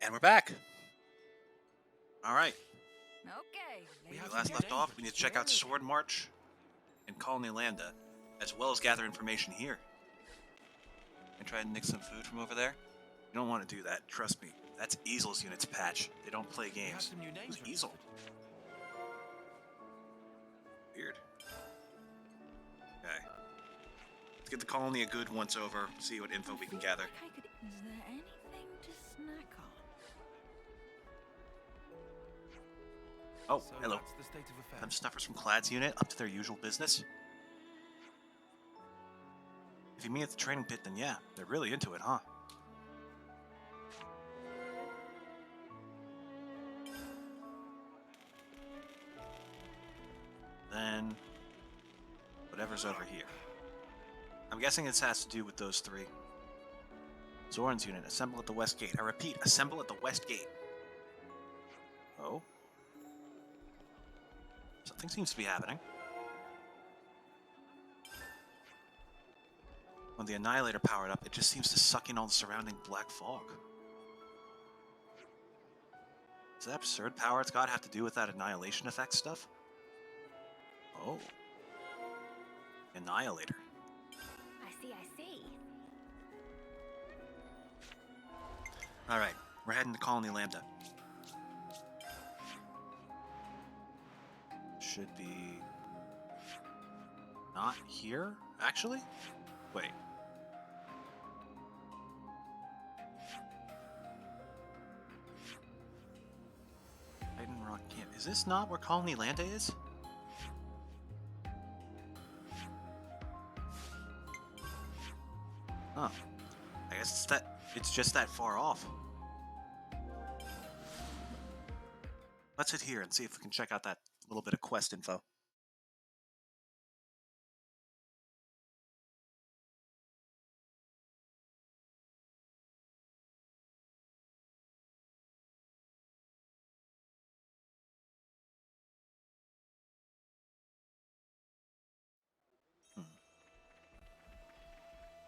And we're back. All right. Okay, We ladies last and left off, we need to check out gentlemen. Sword March and Colony Lambda, as well as gather information here. And try and nick some food from over there. You don't want to do that, trust me. That's Easel's unit's patch. They don't play We have games. some new names Who's Easel? registered. Weird. Okay. Let's get the colony a good once over, see what info we can gather. Is there anything to snack on? Oh, So hello. that's the state of affairs. Them stuffers from Clad's unit up to their usual business? If you mean at the training pit, then yeah, they're really into it, huh? Then, whatever's over here. I'm guessing this has to do with those three. Zoran's unit, assemble at the west gate. I repeat, assemble at the west gate. Oh? Something seems to be happening. When the Annihilator powered up, it just seems to suck in all the surrounding black fog. Does that absurd power it's got have to do with that annihilation effect stuff? Oh. Annihilator. I see. Alright, we're heading to Colony Lambda. Should be... not here, actually? Wait. Titan Rock Camp. Is this not where Colony Lambda is? Huh. I guess it's just that far off. Let's hit here and see if we can check out that little bit of quest info.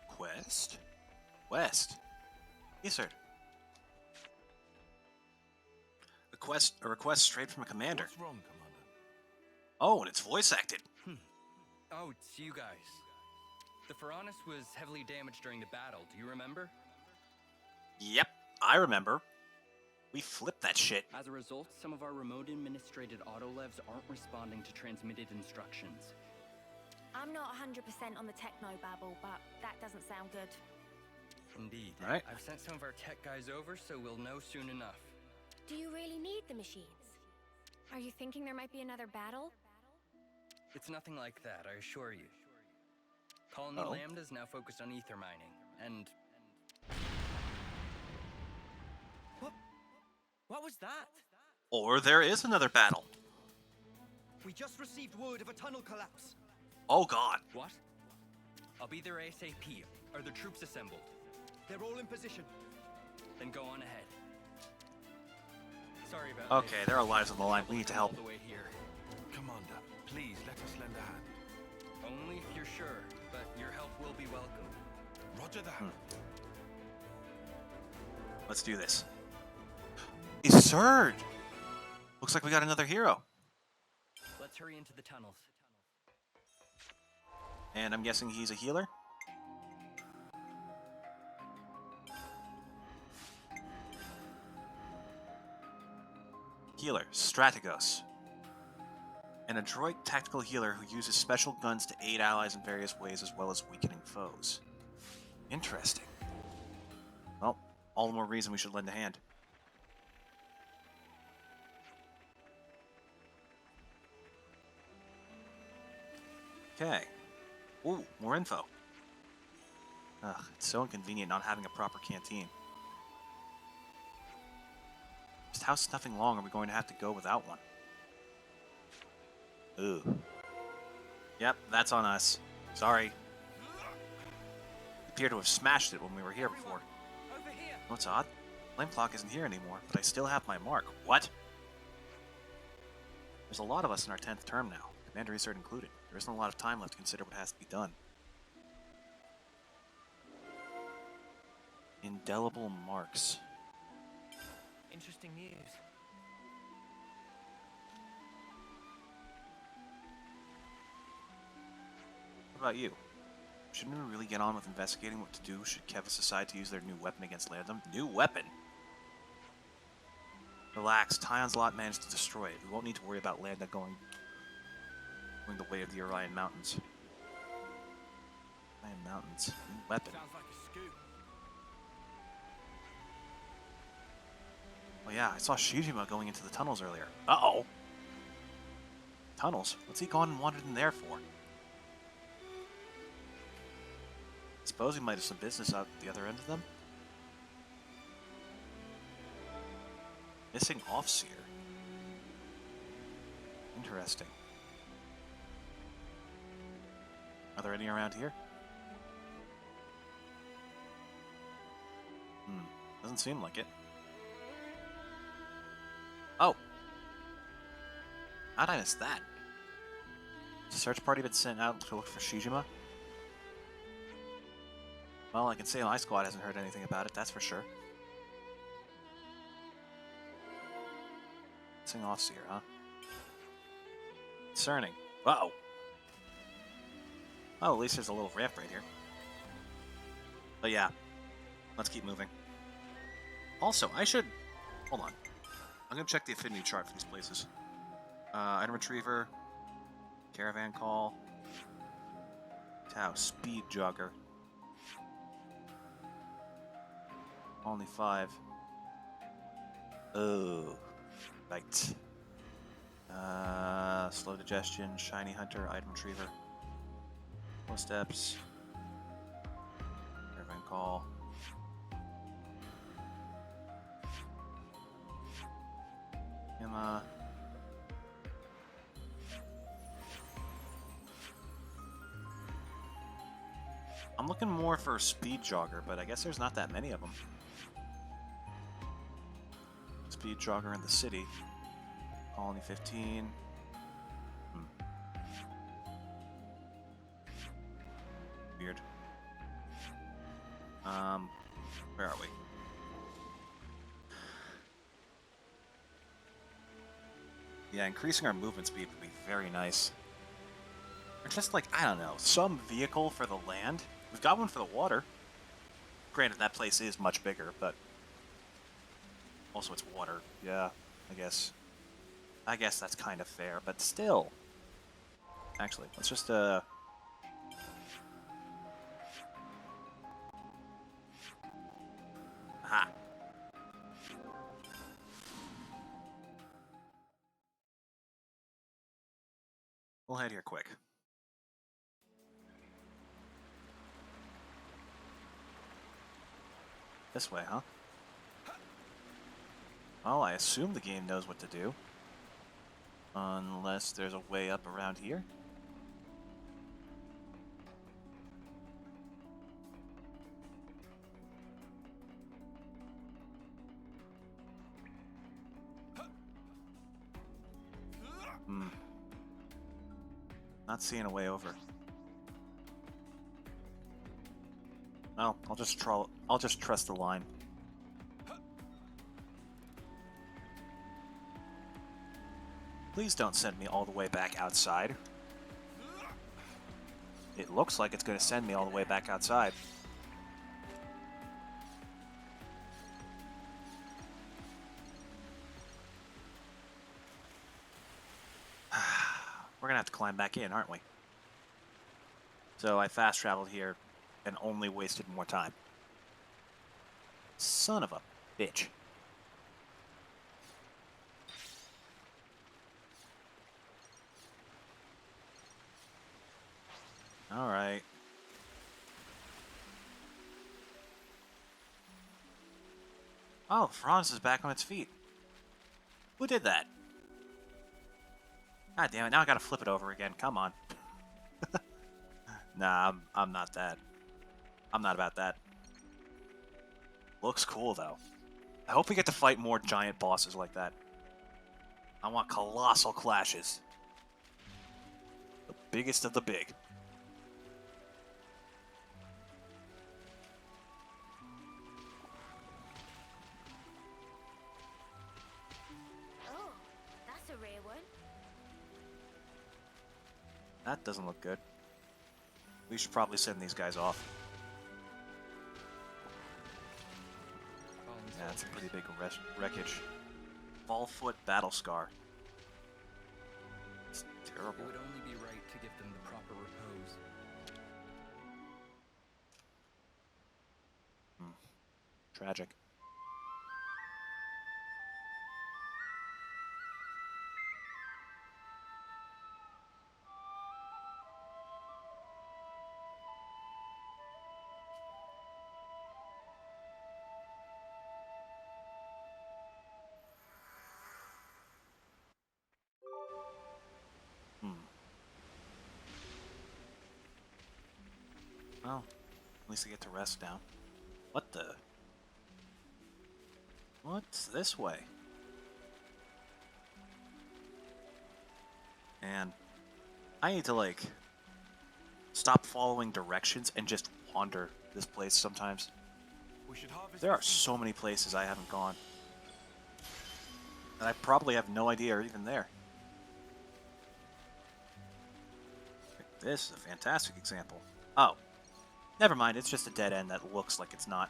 Quest? West? Yes, sir. A request straight from a commander. What's wrong, Commander? Oh, and it's voice acted. Oh, it's you guys. The Pharaonis was heavily damaged during the battle, do you remember? Yep, I remember. We flipped that shit. As a result, some of our remote administrated autolevs aren't responding to transmitted instructions. I'm not 100% on the techno-babble, but that doesn't sound good. Indeed. Right. I've sent some of our tech guys over, so we'll know soon enough. Do you really need the machines? Are you thinking there might be another battle? It's nothing like that, I assure you. Colony Oh. Lambda's now focused on ether mining, and... What was that? Or there is another battle. We just received word of a tunnel collapse. Oh god. What? I'll be there ASAP. Are the troops assembled? They're all in position. Then go on ahead. Sorry about Okay, there are lives on the line. We need to help. All the way here. Commander, please let us lend a hand. Only if you're sure, but your help will be welcome. Roger that. Let's do this. Is Surge! Looks like we got another hero. Let's hurry into the tunnels. And I'm guessing he's a healer? Healer, Strategos. An adroit tactical healer who uses special guns to aid allies in various ways as well as weakening foes. Interesting. Well, all the more reason we should lend a hand. Okay. Ooh, more info. Ugh, it's so inconvenient not having a proper canteen. Just how snuffing long are we going to have to go without one? Ooh. Yep, that's on us. Sorry. We appear to have smashed it when we were here before. Over here. What's odd? Flame clock isn't here anymore, but I still have my mark. What? There's a lot of us in our 10th term now, Commander Isard included. There isn't a lot of time left to consider what has to be done. Indelible marks. Interesting news. What about you? Shouldn't we really get on with investigating what to do should Kevis decide to use their new weapon against Landum? New weapon? Relax, Tyon's lot managed to destroy it. We won't need to worry about Landa going the way of the Orion Mountains. Orion Mountains. New weapon. Sounds like a scoop. Oh yeah, I saw Shijima going into the tunnels earlier. Uh-oh! Tunnels? What's he gone and wandered in there for? Suppose he might have some business out the other end of them? Missing Offseer. Interesting. Are there any around here? Doesn't seem like it. Oh! How'd I miss that? Has the search party been sent out to look for Shijima? Well, I can say my squad hasn't heard anything about it, that's for sure. Missing Offseer, huh? Concerning. Uh-oh! Oh, at least there's a little ramp right here. But yeah, let's keep moving. Also, I should... Hold on. I'm gonna check the affinity chart for these places. Item Retriever, Caravan Call, Tau, Speed Jogger. Only 5. Oh, right. Slow Digestion, Shiny Hunter, Item Retriever. Slow Steps. Caravan Call. Emma. I'm looking more for a Speed Jogger, but I guess there's not that many of them. Speed Jogger in the city. Colony 15. Weird. Where are we? Yeah, increasing our movement speed would be very nice. Or just like, I don't know, some vehicle for the land. We've got one for the water. Granted, that place is much bigger, but also it's water. Yeah, I guess that's kind of fair, but still. Actually, let's just Aha. We'll head here quick. This way, huh? Well, I assume the game knows what to do. Unless there's a way up around here. Not seeing a way over. Well, I'll just trust the line. Please don't send me all the way back outside. It looks like it's going to send me all the way back outside. We're going to have to climb back in, aren't we? So I fast traveled here and only wasted more time. Son of a bitch. Alright. Oh, Franz is back on its feet. Who did that? God damn it, now I gotta flip it over again. Come on. Nah, I'm not that. I'm not about that. Looks cool, though. I hope we get to fight more giant bosses like that. I want colossal clashes. The biggest of the big. That doesn't look good. We should probably send these guys off. Fallen Yeah, that's a soldiers. pretty big wreckage. Ballfoot battle scar. It's terrible. It would only be right to give them the proper repose. Tragic. Well, at least I get to rest now. What the? What's this way? And I need to, like, stop following directions and just wander this place sometimes. We should harvest There are the seeds. so many places I haven't gone. And I probably have no idea are even there. This is a fantastic example. Oh. Never mind, it's just a dead end that looks like it's not.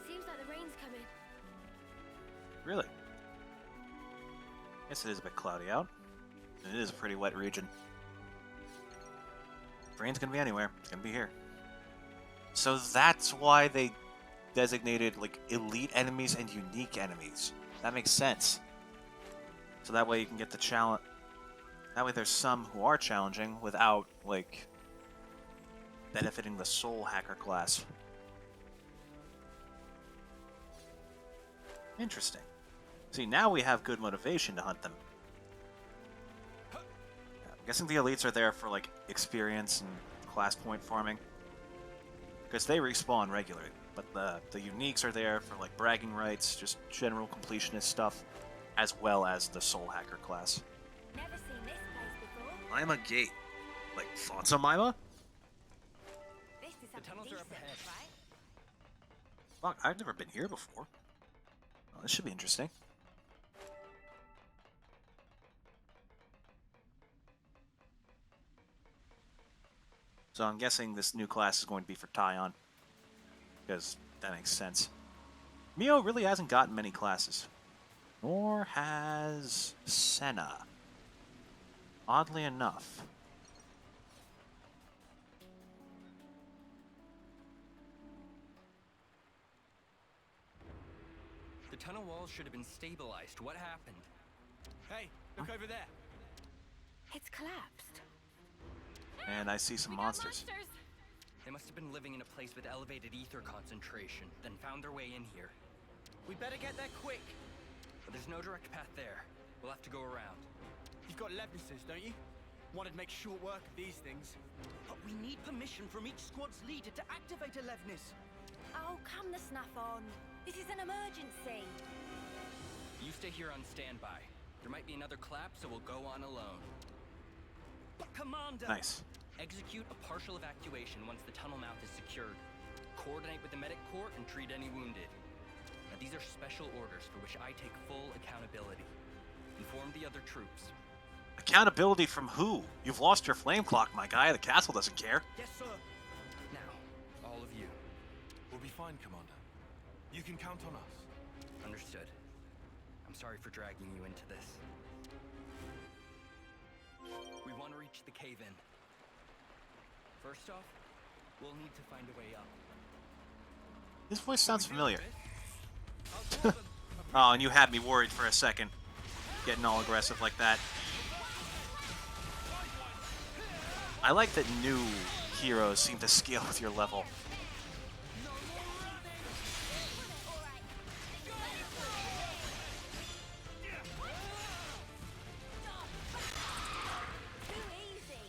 Seems like the rain's coming. Really? Guess it is a bit cloudy out. And it is a pretty wet region. If rain's gonna be anywhere, it's gonna be here. So that's why they designated, like, elite enemies and unique enemies. That makes sense. So that way you can get the challenge. That way there's some who are challenging without, like, benefiting the soul hacker class. Interesting. See, now we have good motivation to hunt them. Yeah, I'm guessing the elites are there for, like, experience and class point farming. Because they respawn regularly. But the uniques are there for, like, bragging rights, just general completionist stuff, as well as the soul hacker class. Never seen this place before. Mima Gate. Like, thoughts on Mima? This is The something tunnels are up decent, ahead. right? Fuck, I've never been here before. Well, this should be interesting. So I'm guessing this new class is going to be for Tyon. Because that makes sense. Mio really hasn't gotten many classes. Nor has Senna. Oddly enough. The tunnel walls should have been stabilized. What happened? Hey, look over there. It's collapsed. And I see some monsters. They must have been living in a place with elevated ether concentration, then found their way in here. We better get there quick. But there's no direct path there. We'll have to go around. You've got Levnises, don't you? Wanted to make short work of these things. But we need permission from each squad's leader to activate a Levnis. Oh, come the snuff on. This is an emergency. You stay here on standby. There might be another collapse, so we'll go on alone. But Commander! Nice. Execute a partial evacuation once the tunnel mouth is secured. Coordinate with the medic corps and treat any wounded. Now, these are special orders for which I take full accountability. Inform the other troops. Accountability from who? You've lost your flame clock, my guy. The castle doesn't care. Yes, sir. Now, all of you. We'll be fine, Commander. You can count on us. Understood. I'm sorry for dragging you into this. We want to reach the cave-in. First off, we'll need to find a way up. This voice sounds familiar. I'll draw them. Oh, and you had me worried for a second. Getting all aggressive like that. I like that new heroes seem to scale with your level. Too easy.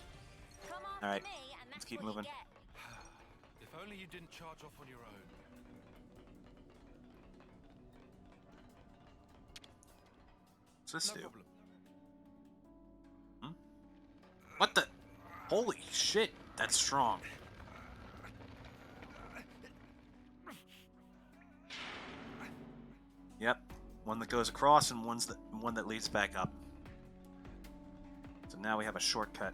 Come on All right, to me, and let's that's keep what moving. you get. If only you didn't charge off on your own. this No do? problem. What the? Holy shit, that's strong. Yep, one that goes across and one that leads back up. So now we have a shortcut.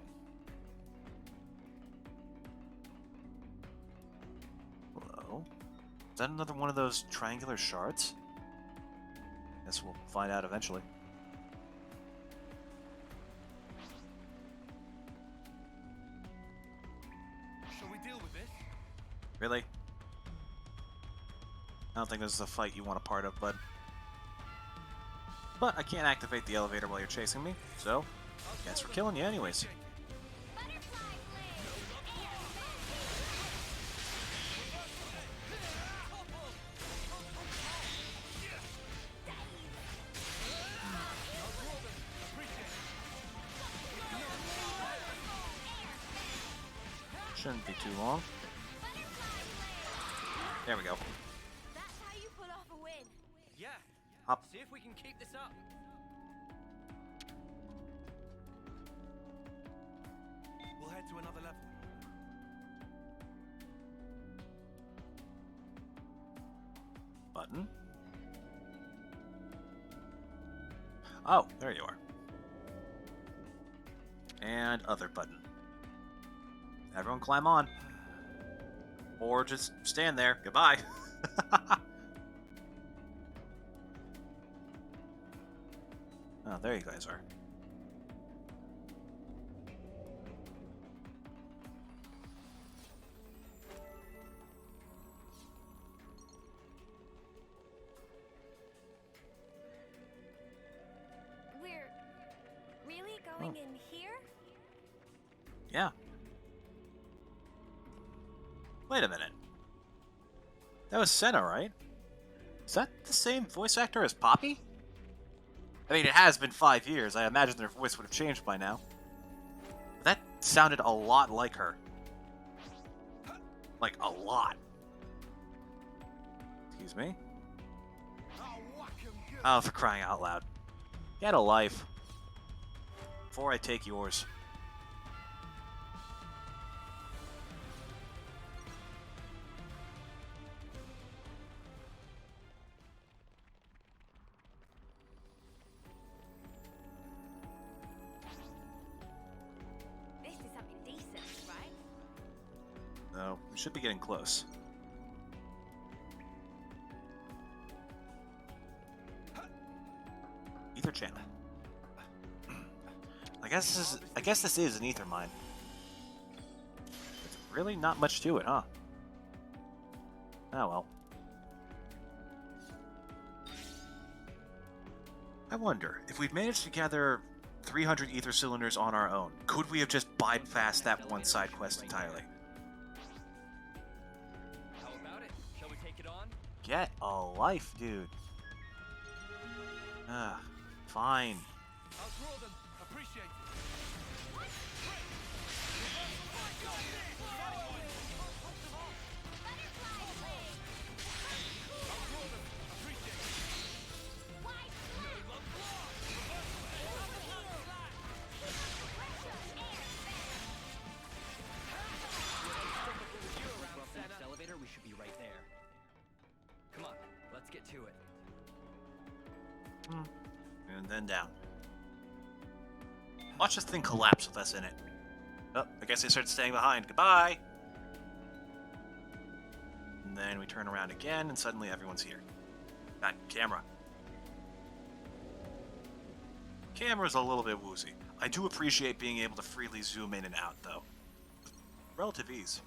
Hello? Is that another one of those triangular shards? Guess we'll find out eventually. Shall we deal with this? Really? I don't think this is a fight you want a part of, bud. But I can't activate the elevator while you're chasing me, so guess we're killing you anyways. Butterfly blade! Shouldn't be too long. There we go. That's how you pull off a win. Yeah. Hop. See if we can keep this up. We'll head to another level. Button. Oh, there you are. And other button. Everyone climb on. Or just stand there. Goodbye. Oh, there you guys are. We're really going in here? Yeah. Wait a minute. That was Senna, right? Is that the same voice actor as Poppy? I mean, it has been 5 years. I imagine their voice would have changed by now. That sounded a lot like her. Like, a lot. Excuse me? Oh, for crying out loud. Get a life. Before I take yours. This is something decent, right? No, we should be getting close. Ether channel. I guess this is an ether mine. There's really not much to it, huh? Oh well. I wonder, if we'd managed to gather 300 ether cylinders on our own, could we have just bypassed that one side quest entirely? How about it? Shall we take it on? Get a life, dude. Fine. Outdraw them. Appreciate it. Well, next elevator, we should be right there. Come on, let's get to it. And then down. Watch this thing collapse with us in it. Oh, I guess they started staying behind. Goodbye! And then we turn around again, and suddenly everyone's here. That camera. Camera's a little bit woozy. I do appreciate being able to freely zoom in and out, though. Relative ease.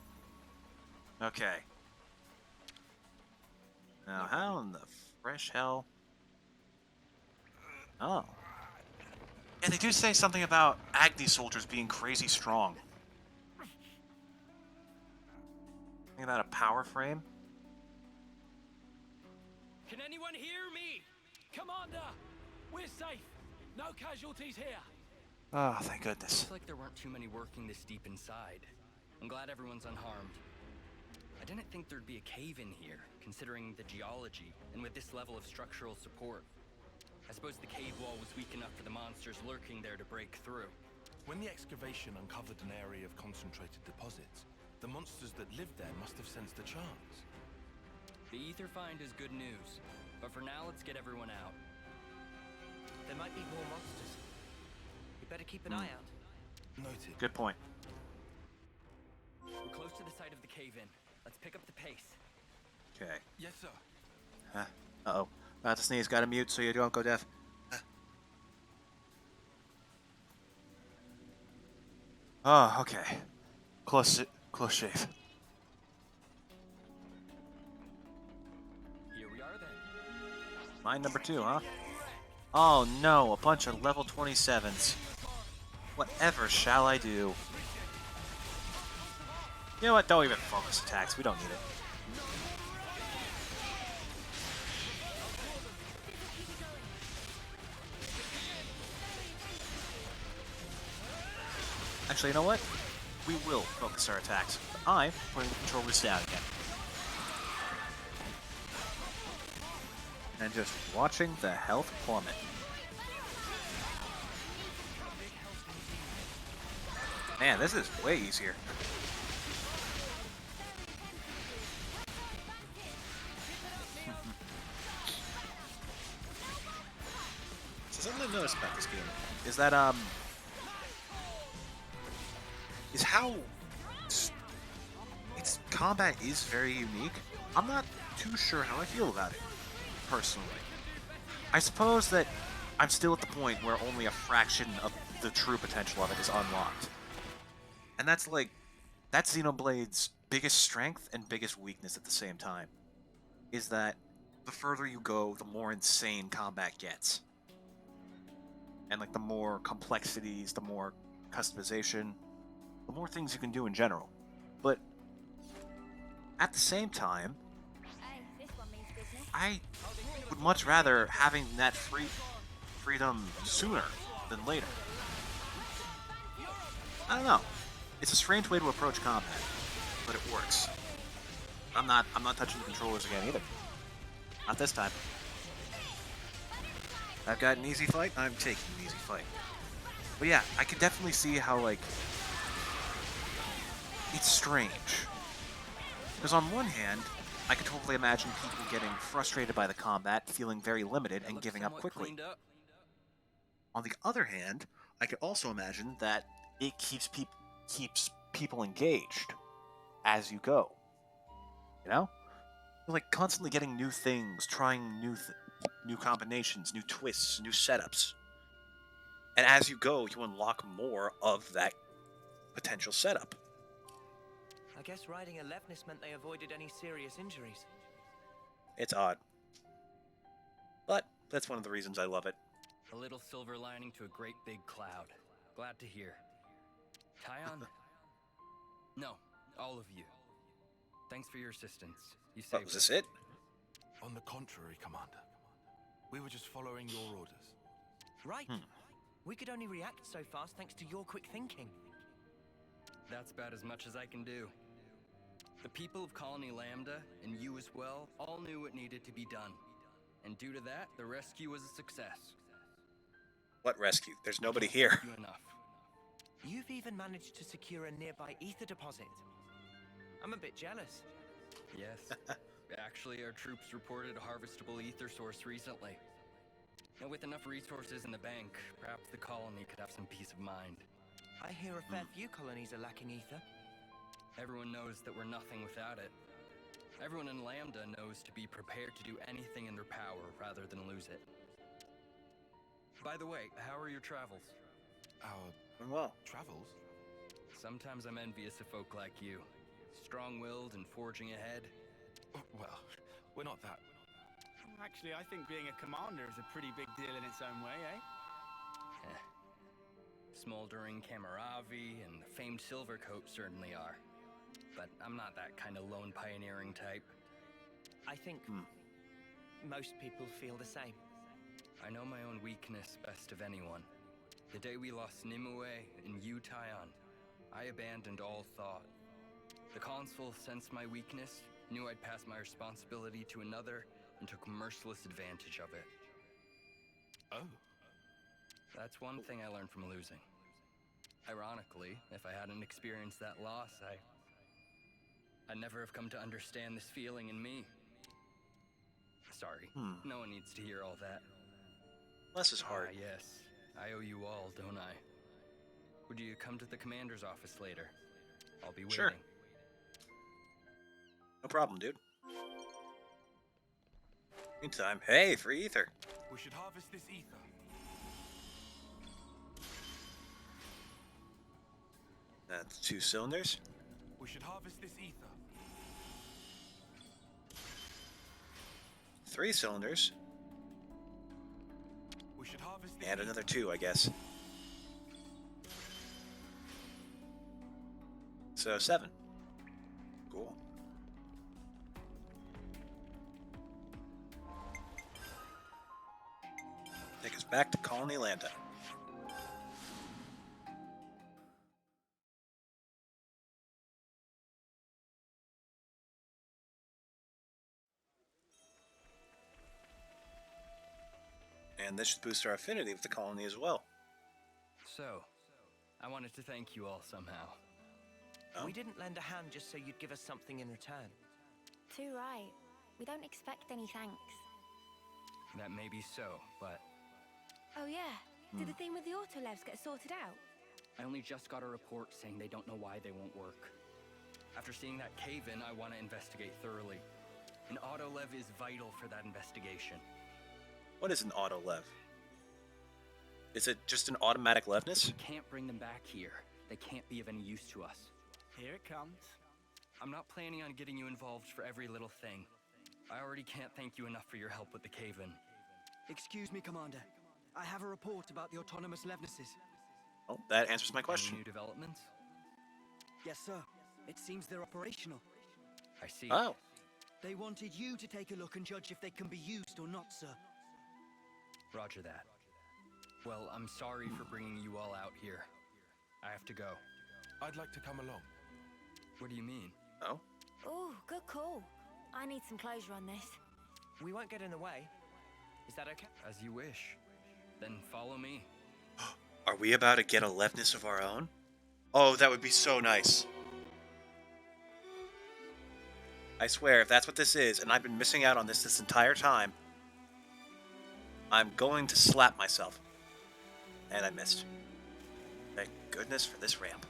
Okay. Now, how in the fresh hell... Oh. Yeah, they do say something about Agni soldiers being crazy strong. Something about a power frame? Can anyone hear me? Commander, we're safe. No casualties here. Oh, thank goodness. Looks like there weren't too many working this deep inside. I'm glad everyone's unharmed. I didn't think there'd be a cave in here, considering the geology, and with this level of structural support. I suppose the cave wall was weak enough for the monsters lurking there to break through. When the excavation uncovered an area of concentrated deposits, the monsters that lived there must have sensed a chance. The ether find is good news, but for now, let's get everyone out. There might be more monsters. You better keep an eye out. Noted. Good point. We're close to the site of the cave-in. Let's pick up the pace. Okay. Yes, sir. Uh-oh. About to sneeze. Gotta mute so you don't go deaf. Oh, okay. Close shave. Here we are then. Mine number 2, huh? Oh no, a bunch of level 27s. Whatever shall I do? You know what? Don't even focus attacks. We don't need it. Actually, you know what? We will focus our attacks. But I'm putting the controllers down again. And just watching the health plummet. Man, this is way easier. So something I've noticed about this game is that is how its combat is very unique. I'm not too sure how I feel about it, personally. I suppose that I'm still at the point where only a fraction of the true potential of it is unlocked. And that's Xenoblade's biggest strength and biggest weakness at the same time. Is that the further you go, the more insane combat gets. And like the more complexities, the more customization, the more things you can do in general. But at the same time, Hey, this one means business. I would much rather having that freedom sooner than later. I don't know. It's a strange way to approach combat, but it works. I'm not touching the controllers again either. Not this time. I've got an easy fight, I'm taking an easy fight. But yeah, I can definitely see how, like, it's strange. Because on one hand, I could totally imagine people getting frustrated by the combat, feeling very limited, and giving up quickly. On the other hand, I could also imagine that it keeps people engaged as you go. You know? You're like constantly getting new things, trying new combinations, new twists, new setups. And as you go, you unlock more of that potential setup. I guess riding a Levnis meant they avoided any serious injuries. It's odd. But that's one of the reasons I love it. A little silver lining to a great big cloud. Glad to hear. Tyon? No, all of you. Thanks for your assistance. You saved Was this it? On the contrary, Commander. We were just following your orders. Right. We could only react so fast thanks to your quick thinking. That's about as much as I can do. The people of Colony Lambda, and you as well, all knew what needed to be done. And due to that, the rescue was a success. What rescue? There's nobody here. You enough. You've even managed to secure a nearby ether deposit. I'm a bit jealous. Yes. Actually, our troops reported a harvestable ether source recently. And with enough resources in the bank, perhaps the colony could have some peace of mind. I hear a fair few colonies are lacking ether. Everyone knows that we're nothing without it. Everyone in Lambda knows to be prepared to do anything in their power rather than lose it. By the way, how are your travels? Our Well, travels? Sometimes I'm envious of folk like you. Strong-willed and forging ahead. Well, we're not that. Actually, I think being a commander is a pretty big deal in its own way, eh? Smoldering Camaravi and the famed Silvercoat certainly are. But I'm not that kind of lone pioneering type. I think most people feel the same. I know my own weakness best of anyone. The day we lost Nimue and you, Tyon, I abandoned all thought. The consul sensed my weakness, knew I'd pass my responsibility to another, and took merciless advantage of it. Oh. That's one thing I learned from losing. Ironically, if I hadn't experienced that loss, I'd never have come to understand this feeling in me. Sorry, no one needs to hear all that. Less is hard. Ah, yes. I owe you all, don't I? Would you come to the commander's office later? I'll be waiting. Sure. No problem, dude. Meantime, hey, free ether. We should harvest this ether. That's 2 cylinders. We should harvest this ether. 3 cylinders. We should harvest this And ether. another 2, I guess. So 7. Cool. Take us back to Colony Landa. And this should boost our affinity with the colony as well. So, I wanted to thank you all somehow. Oh. We didn't lend a hand just so you'd give us something in return. Too right. We don't expect any thanks. That may be so, but Oh yeah. Did the thing with the autolevs get sorted out? I only just got a report saying they don't know why they won't work. After seeing that cave-in, I want to investigate thoroughly. An autolev is vital for that investigation. What is an auto lev? Is it just an automatic levness? We can't bring them back here. They can't be of any use to us. Here it comes. I'm not planning on getting you involved for every little thing. I already can't thank you enough for your help with the cave-in. Excuse me, Commander. I have a report about the autonomous Levnesses. Oh, that answers my Any question. new developments? Yes, sir. It seems they're operational. I see. Oh, They wanted you to take a look and judge if they can be used or not, sir. Roger that. Well, I'm sorry for bringing you all out here. I have to go. I'd like to come along. What do you mean? oh. Ooh, good call. I need some closure on this. We won't get in the way. Is that okay? As you wish. Then follow me. Are we about to get a levness of our own? Oh, that would be so nice. I swear, if that's what this is, and I've been missing out on this entire time, I'm going to slap myself. And I missed. Thank goodness for this ramp.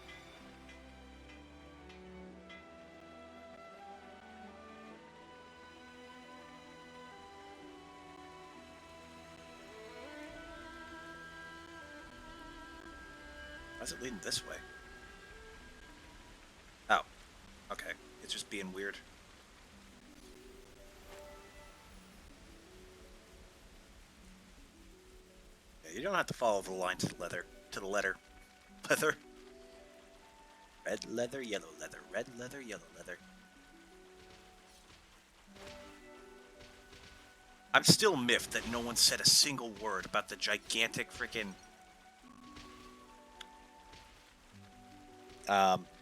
Why is it leading this way? Oh. Okay. It's just being weird. Yeah, you don't have to follow the line to the letter. Leather. Red leather, yellow leather. Red leather, yellow leather. I'm still miffed that no one said a single word about the gigantic freaking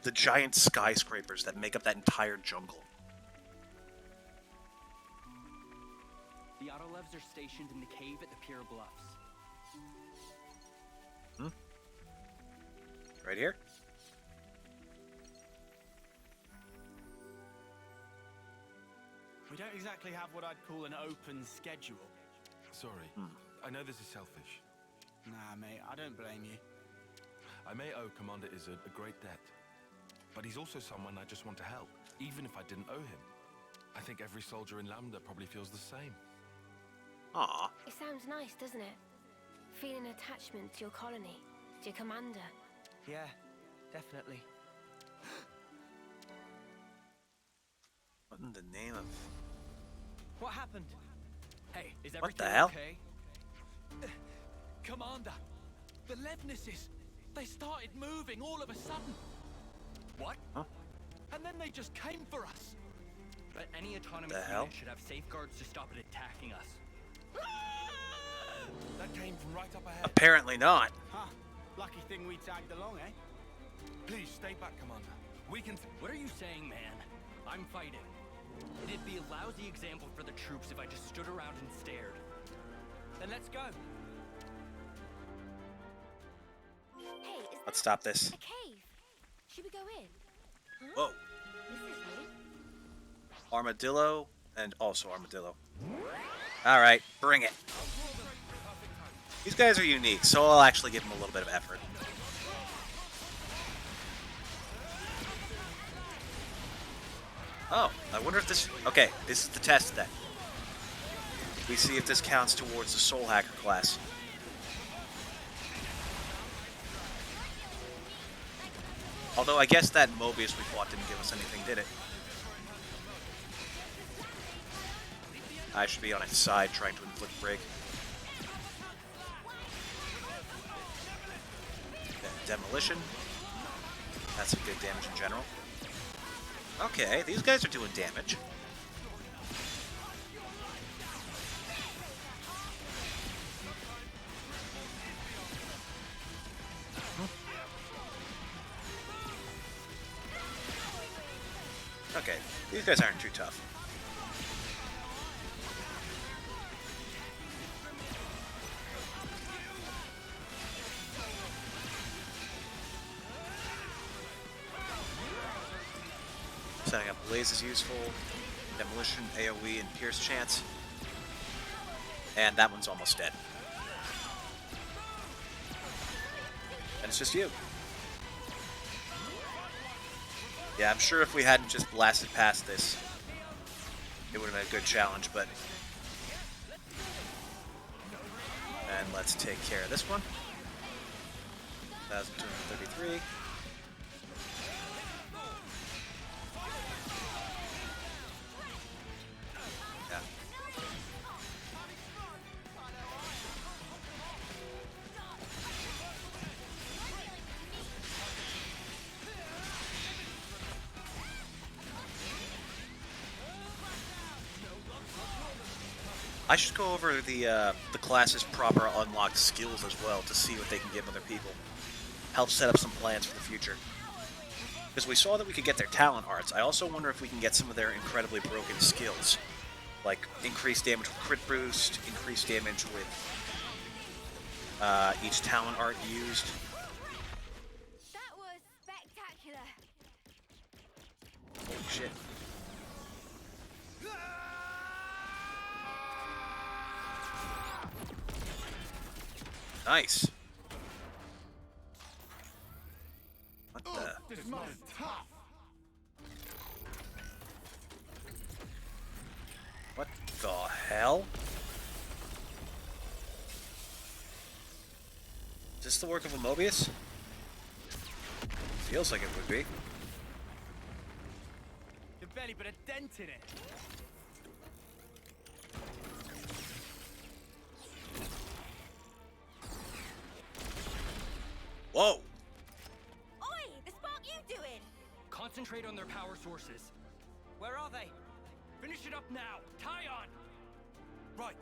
the giant skyscrapers that make up that entire jungle. The autolevs are stationed in the cave at the Pier Bluffs. Right here? We don't exactly have what I'd call an open schedule. Sorry. I know this is selfish. Nah, mate, I don't blame you. I may owe Commander Izzard a great debt. But he's also someone I just want to help, even if I didn't owe him. I think every soldier in Lambda probably feels the same. Aw. It sounds nice, doesn't it? Feeling attachment to your colony, to your commander. Yeah, definitely. What in the name of... What happened? Hey, is What the everything hell? okay? Commander, the Levnesses, they started moving all of a sudden. What? And then they just came for us. But any autonomous The hell? unit should have safeguards to stop it attacking us. That came from right up ahead. Apparently not. Huh. Lucky thing we tagged along, eh? Please stay back, Commander. We can... What are you saying, man? I'm fighting. It'd be a lousy example for the troops if I just stood around and stared. Then let's go. Let's stop this. A cave. Should we go in? Huh? Whoa. This is new. Armadillo and also armadillo. Alright, bring it. These guys are unique, so I'll actually give them a little bit of effort. Oh, I wonder if this... Okay, this is the test then. We see if this counts towards the Soul Hacker class. Although I guess that Mobius we fought didn't give us anything, did it? I should be on its side trying to inflict break. Demolition. That's some good damage in general. Okay, these guys are doing damage. Okay, these guys aren't too tough. Setting up Blaze is useful. Demolition, AoE, and Pierce chance. And that one's almost dead. And it's just you. Yeah, I'm sure if we hadn't just blasted past this, it would have been a good challenge, but... And let's take care of this one. 1,233. Yeah. I should go over the class's proper unlocked skills as well to see what they can give other people. Help set up some plans for the future. Because we saw that we could get their talent arts. I also wonder if we can get some of their incredibly broken skills. Like increased damage with crit boost, increased damage with each talent art used. That was spectacular. Holy shit. Nice. What the? This man is tough. What the hell? Is this the work of a Mobius? Feels like it would be. You barely put a dent in it. Whoa! Oi! The spark you doing? Concentrate on their power sources. Where are they? Finish it up now. Tie on. Right.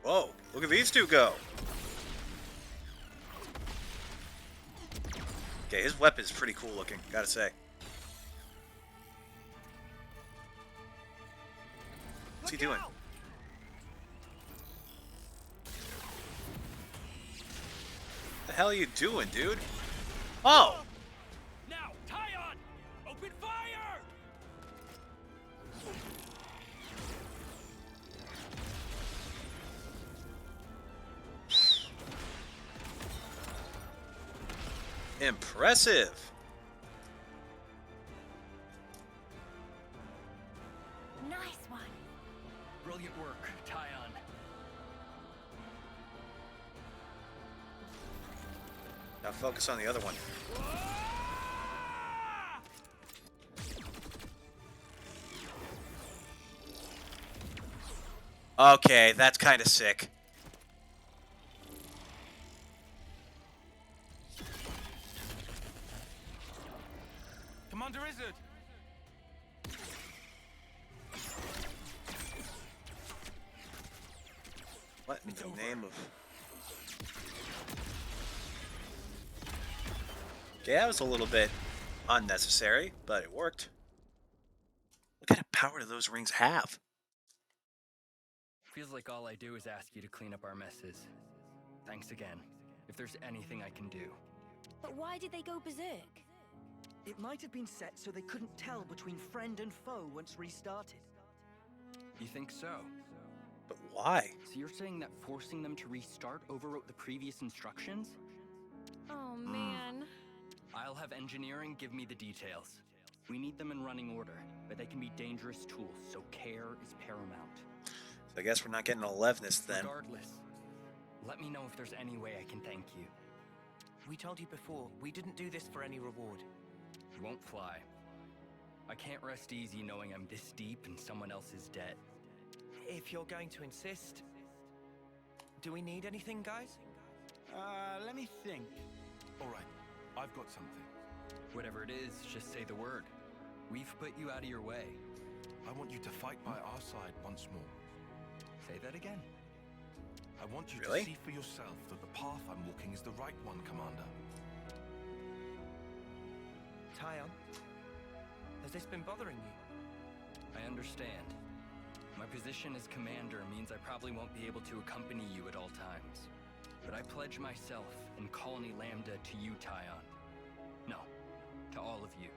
Whoa! Look at these two go! Okay, his weapon's pretty cool looking, gotta say. What's he doing? What the hell are you doing, dude? Oh! Now, tie on. Open fire. Impressive! Nice one. Brilliant work. Tie on. Now focus on the other one. Okay, that's kind of sick. Commander Izzard! What in the name of... Okay, that was a little bit unnecessary, but it worked. What kind of power do those rings have? Feels like all I do is ask you to clean up our messes. Thanks again. if there's anything I can do. But why did they go berserk? It might have been set so they couldn't tell between friend and foe once restarted. You think so? But why? So you're saying that forcing them to restart overwrote the previous instructions? Oh, man. I'll have engineering give me the details. We need them in running order, but they can be dangerous tools, so care is paramount. So I guess we're not getting a Levinus then. Regardless, let me know if there's any way I can thank you. We told you before, we didn't do this for any reward. It won't fly. I can't rest easy knowing I'm this deep in someone else's debt. If you're going to insist. Do we need anything, guys? Let me think. All right, I've got something. Whatever it is, just say the word. We've put you out of your way. I want you to fight by our side once more. Say that again. I want you Really? to see for yourself that the path I'm walking is the right one, Commander. Tyon, has this been bothering you? I understand. My position as commander means I probably won't be able to accompany you at all times. But I pledge myself and Colony Lambda to you, Tyon. No, to all of you.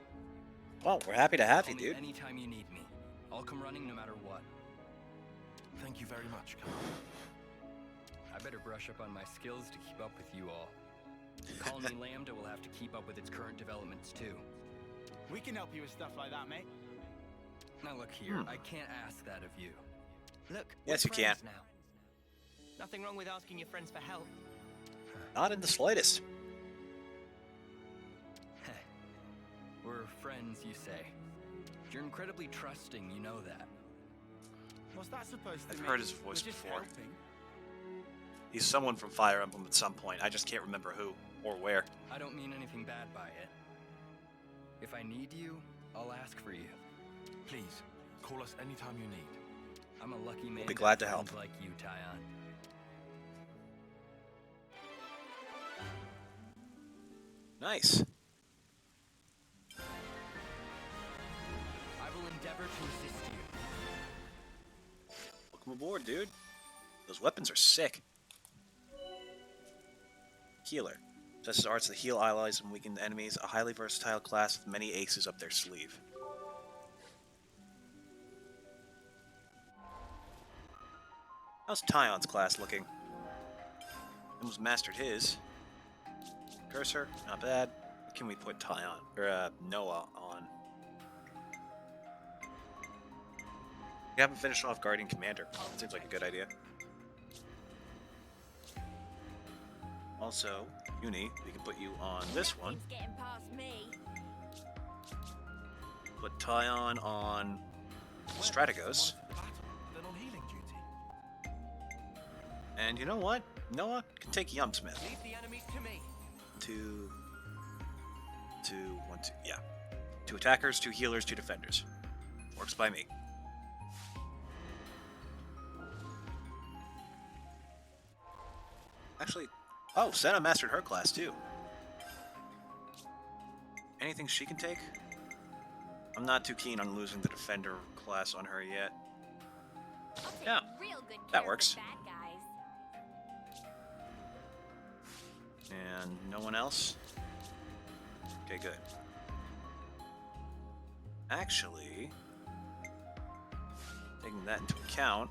Well, we're happy to have you, Call me dude. anytime you need me. I'll come running no matter what. Thank you very much, Commander. I better brush up on my skills to keep up with you all. Colony Lambda will have to keep up with its current developments too. We can help you with stuff like that, mate. Now look here, I can't ask that of you. Look, Yes, we're you can. friends now. Nothing wrong with asking your friends for help. Not in the slightest. We're friends, you say. You're incredibly trusting, you know that. What's that supposed to I've mean? heard his voice We're just before. helping. He's someone from Fire Emblem at some point. I just can't remember who or where. I don't mean anything bad by it. If I need you, I'll ask for you. Please, call us anytime you need. I'm a lucky man. be glad to have help. friends like you, Tyon. Nice. I will endeavor to assist you. Welcome aboard, dude. Those weapons are sick. Healer. Possesses arts that heal allies and weaken enemies. A highly versatile class with many aces up their sleeve. How's Tyon's class looking? Almost mastered his. Cursor, not bad. What can we put Tyon or Noah on? We haven't finished off Guardian Commander. Seems like a good idea. Also, Uni, we can put you on this one. It's getting past me. Put Tyon on Strategos. Then on healing duty. And you know what? Noah can take Yumsmith. Leave the enemies to me. Two, yeah. 2 attackers, 2 healers, 2 defenders. Works by me. Actually, oh, Senna mastered her class too. Anything she can take? I'm not too keen on losing the defender class on her yet. I'll take Yeah, real good that care works. of the bad guys. And no one else? Okay, good. Actually, taking that into account,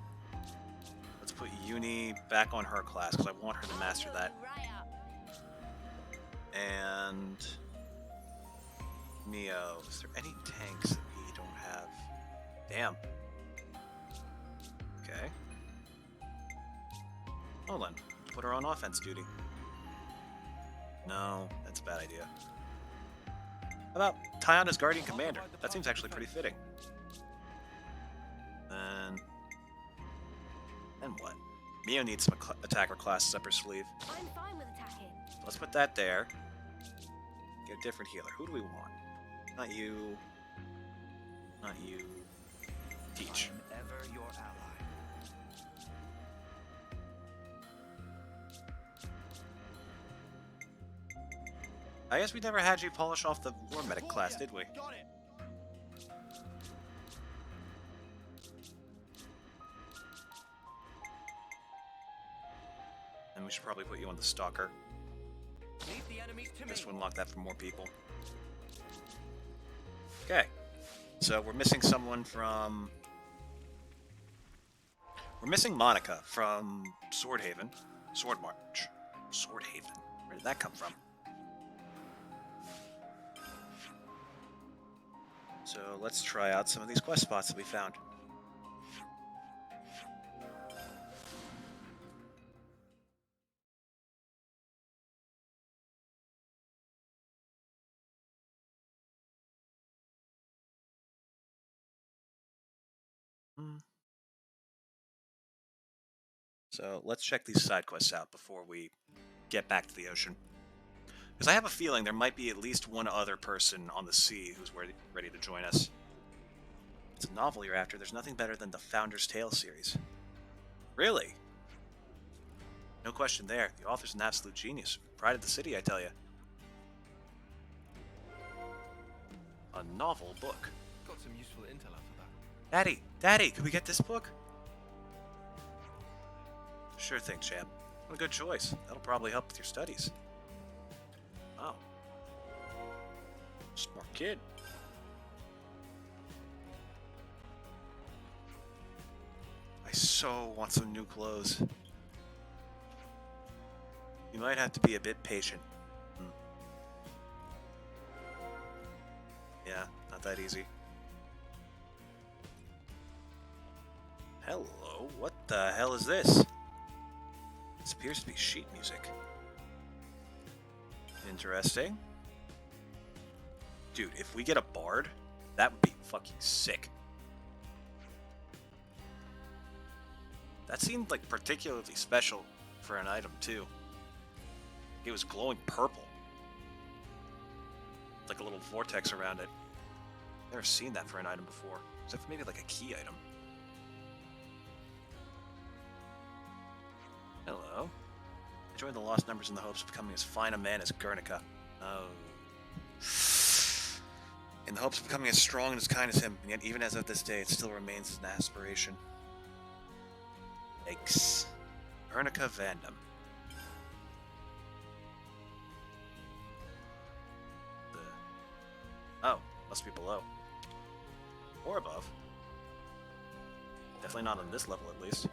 let's put Uni back on her class because I want her to master that. Right up. And Mio, is there any tanks that we don't have? Damn. Okay. Hold on. Put her on offense duty. No, that's a bad idea. How about Tyon as Guardian Commander? That seems actually pretty fitting. Then what? Mio needs some attacker classes up her sleeve. I'm fine with attacking. Let's put that there. Get a different healer. Who do we want? Not you. Not you. Teach. I am ever your ally. I guess we never had you polish off the War Medic class, did we? Got it. And we should probably put you on the Stalker. enemies to me. Guess we'll unlock that for more people. Okay. So we're missing someone from... We're missing Monica from Swordhaven. Swordmarch. Swordhaven. Where did that come from? So let's try out some of these quest spots that we found. So let's check these side quests out before we get back to the ocean. Because I have a feeling there might be at least one other person on the sea who's ready to join us. It's a novel you're after. There's nothing better than the Founder's Tale series. Really? No question there. The author's an absolute genius. Pride of the city, I tell you. A novel book. Got some useful intel out of that. Daddy! Daddy! Could we get this book? Sure thing, champ. What a good choice. That'll probably help with your studies. Oh. Smart kid. I so want some new clothes. You might have to be a bit patient. Yeah, not that easy. Hello, what the hell is this? This appears to be sheet music. Interesting. Dude, if we get a bard, that would be fucking sick. That seemed like particularly special for an item too. It was glowing purple. Like a little vortex around it. Never seen that for an item before. Except for maybe like a key item. Hello. I joined the Lost Numbers in the hopes of becoming as fine a man as Guernica. Oh. In the hopes of becoming as strong and as kind as him, and yet even as of this day, it still remains as an aspiration. Yikes. Guernica Vandam. Oh, must be below. Or above. Definitely not on this level, at least.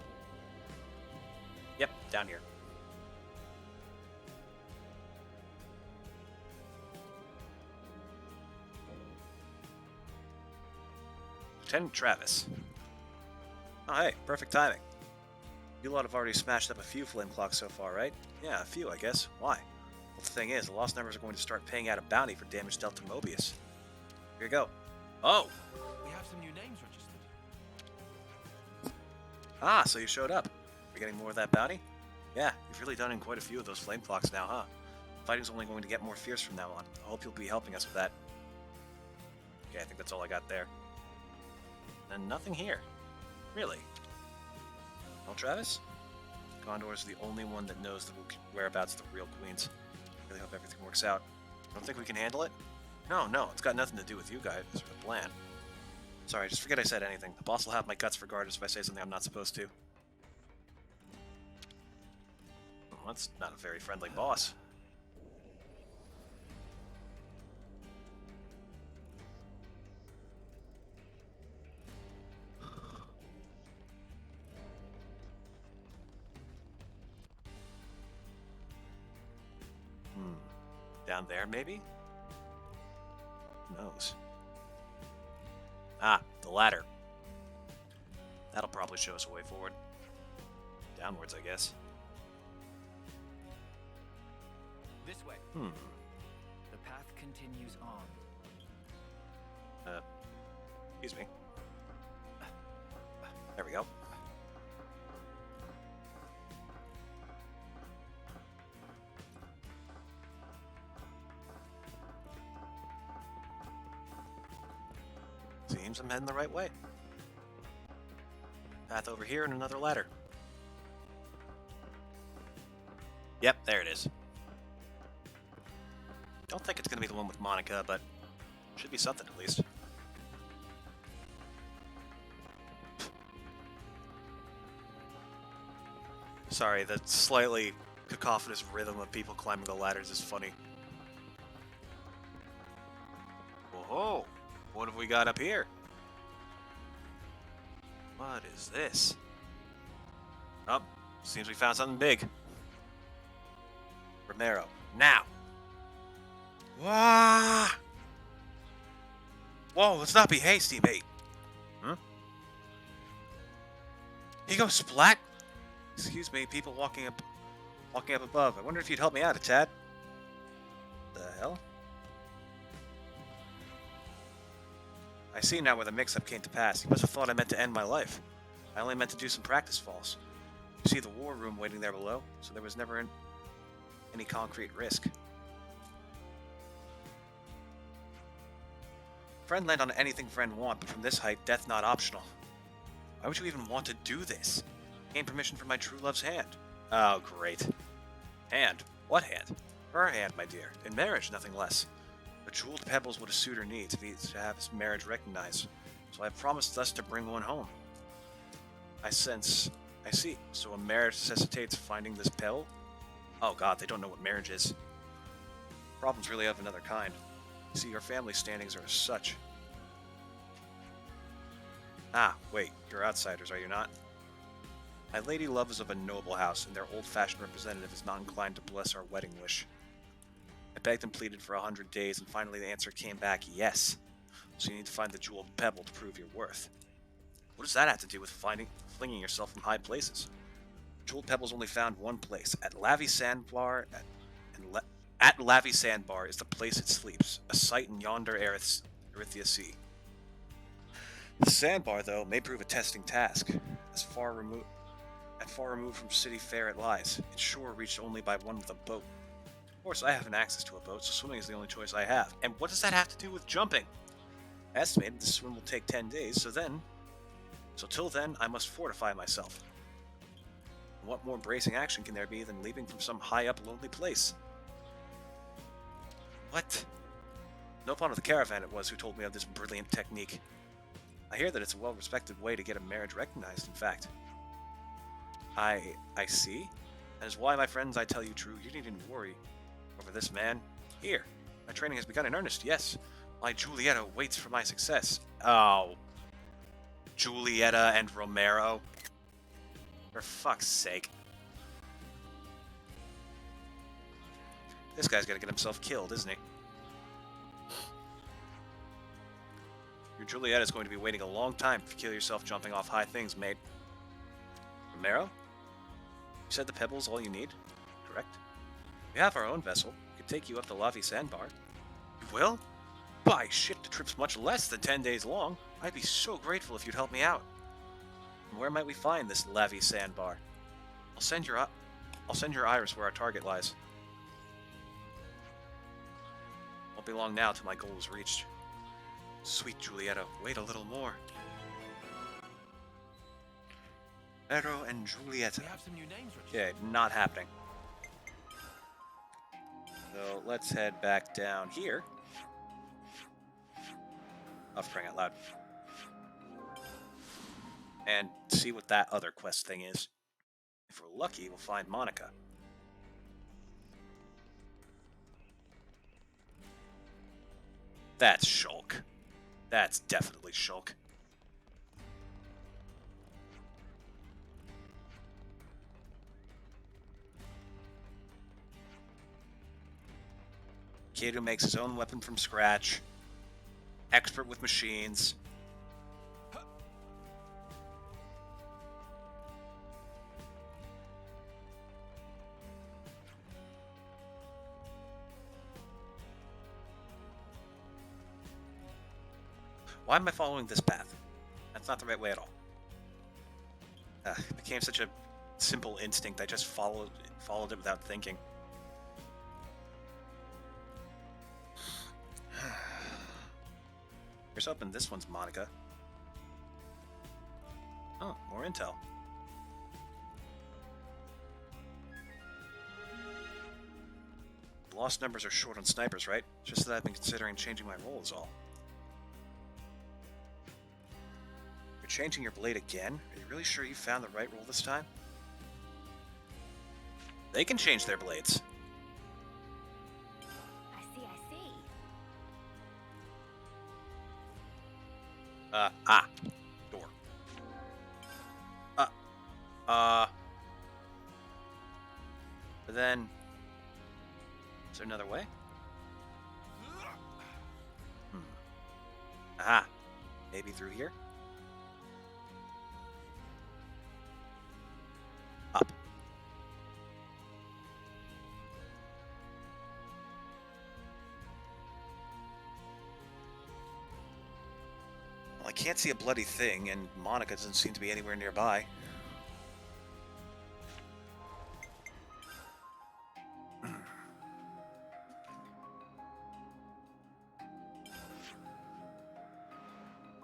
Yep, down here. Lieutenant Travis. Oh, hey, perfect timing. You lot have already smashed up a few flame clocks so far, right? Yeah, a few, I guess. Why? Well, the thing is, the Lost Numbers are going to start paying out a bounty for damage dealt to Mobius. Here you go. Oh! We have some new names registered. Ah, so you showed up. We're getting more of that bounty? Yeah, you've really done in quite a few of those flame clocks now, huh? Fighting's only going to get more fierce from now on. I hope you'll be helping us with that. Okay, I think that's all I got there. And nothing here. Really? Well, Travis? Gondor's the only one that knows the whereabouts of the real queens. Really hope everything works out. Don't think we can handle it? No, it's got nothing to do with you guys or the plan. Sorry, just forget I said anything. The boss will have my guts for garters if I say something I'm not supposed to. Well, that's not a very friendly boss. Down there, maybe? Who knows? Ah, the ladder. That'll probably show us a way forward. Downwards, I guess. This way. The path continues on. Excuse me. There we go. Seems I'm heading the right way. Path over here and another ladder. Yep, there it is. Don't think it's going to be the one with Monica, but should be something at least. Sorry, the slightly cacophonous rhythm of people climbing the ladders is funny. Oh, what have we got up here? What is this? Oh, seems we found something big. Romero, now! Wah! Whoa, let's not be hasty, mate. Hmm? He goes splat? Excuse me, people walking up above. I wonder if you'd help me out a tad. The hell? I see now where the mix-up came to pass. You must have thought I meant to end my life. I only meant to do some practice falls. You see the war room waiting there below, so there was never any concrete risk. Friend land on anything friend want, but from this height, death not optional. Why would you even want to do this? Gain permission from my true love's hand. Oh, great. Hand? What hand? Her hand, my dear. In marriage, nothing less. But jeweled pebbles would a suitor need to have his marriage recognized, so I have promised thus to bring one home. I see. So a marriage necessitates finding this pebble? Oh god, they don't know what marriage is. Problem's really of another kind. You see, your family standings are as such. Ah, wait, you're outsiders, are you not? My lady love is of a noble house, and their old-fashioned representative is not inclined to bless our wedding wish. I begged and pleaded for 100 days, and finally the answer came back, yes. So you need to find the jeweled pebble to prove your worth. What does that have to do with flinging yourself from high places? Jeweled pebbles only found one place, at Lavi Sandbar. At Lavi Sandbar is the place it sleeps, a site in yonder Erythia Sea. The sandbar, though, may prove a testing task. Far removed from city fair it lies. Its shore reached only by one with a boat. Of course, I haven't access to a boat, so swimming is the only choice I have. And what does that have to do with jumping? I estimated the swim will take 10 days, so till then, I must fortify myself. And what more bracing action can there be than leaving from some high-up, lonely place? What? No pawn of the caravan it was who told me of this brilliant technique. I hear that it's a well-respected way to get a marriage recognized, in fact. I see. That is why, my friends, I tell you true, you needn't worry over this man. Here, my training has begun in earnest, yes. My Julieta waits for my success. Oh. Julieta and Romero. For fuck's sake. This guy's gonna get himself killed, isn't he? Your Julieta is going to be waiting a long time if you kill yourself jumping off high things, mate. Romero? You said the pebble's all you need, correct? We have our own vessel. We could take you up the Lavi Sandbar. You will? By shit, the trip's much less than 10 days long. I'd be so grateful if you'd help me out. And where might we find this Lavi Sandbar? I'll send your iris where our target lies. Won't be long now till my goal is reached. Sweet Julieta, wait a little more. Romero and Julieta. We have some new names, Richard. Okay, not happening. So let's head back down here. Oh, for crying out loud. And see what that other quest thing is. If we're lucky, we'll find Monica. That's Shulk. That's definitely Shulk. Kid who makes his own weapon from scratch. Expert with machines. Why am I following this path? That's not the right way at all. It became such a simple instinct, I just followed it without thinking. Here's hoping this one's Monica. Oh, more intel. Lost numbers are short on snipers, right? Just that I've been considering changing my role is all. You're changing your blade again? Are you really sure you found the right role this time? They can change their blades. I see. Door. But then, is there another way? Maybe through here? Up. Well, I can't see a bloody thing, and Monica doesn't seem to be anywhere nearby.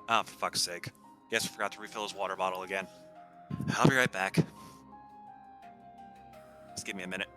Oh, for fuck's sake. Guess I forgot to refill his water bottle again. I'll be right back. Just give me a minute.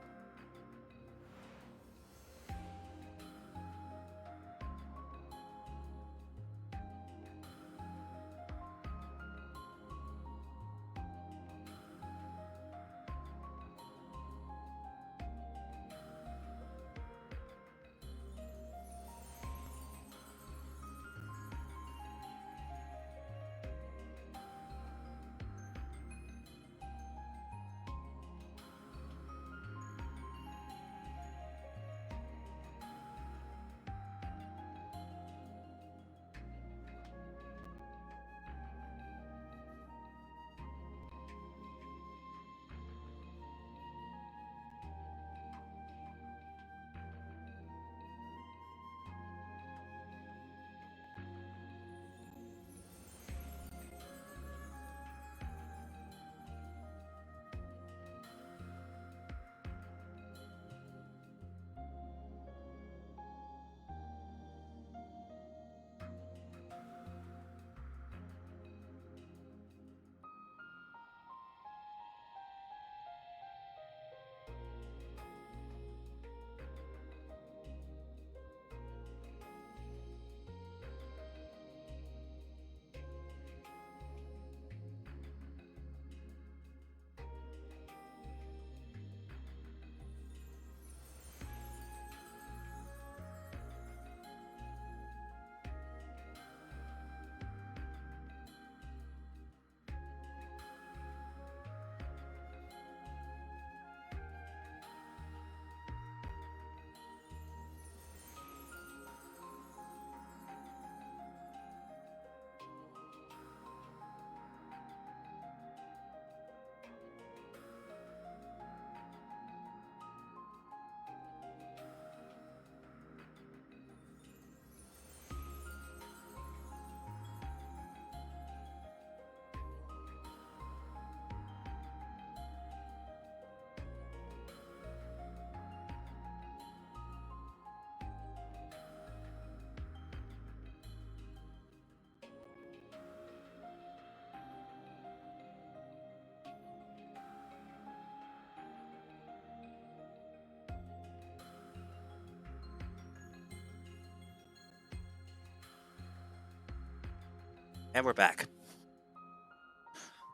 And we're back.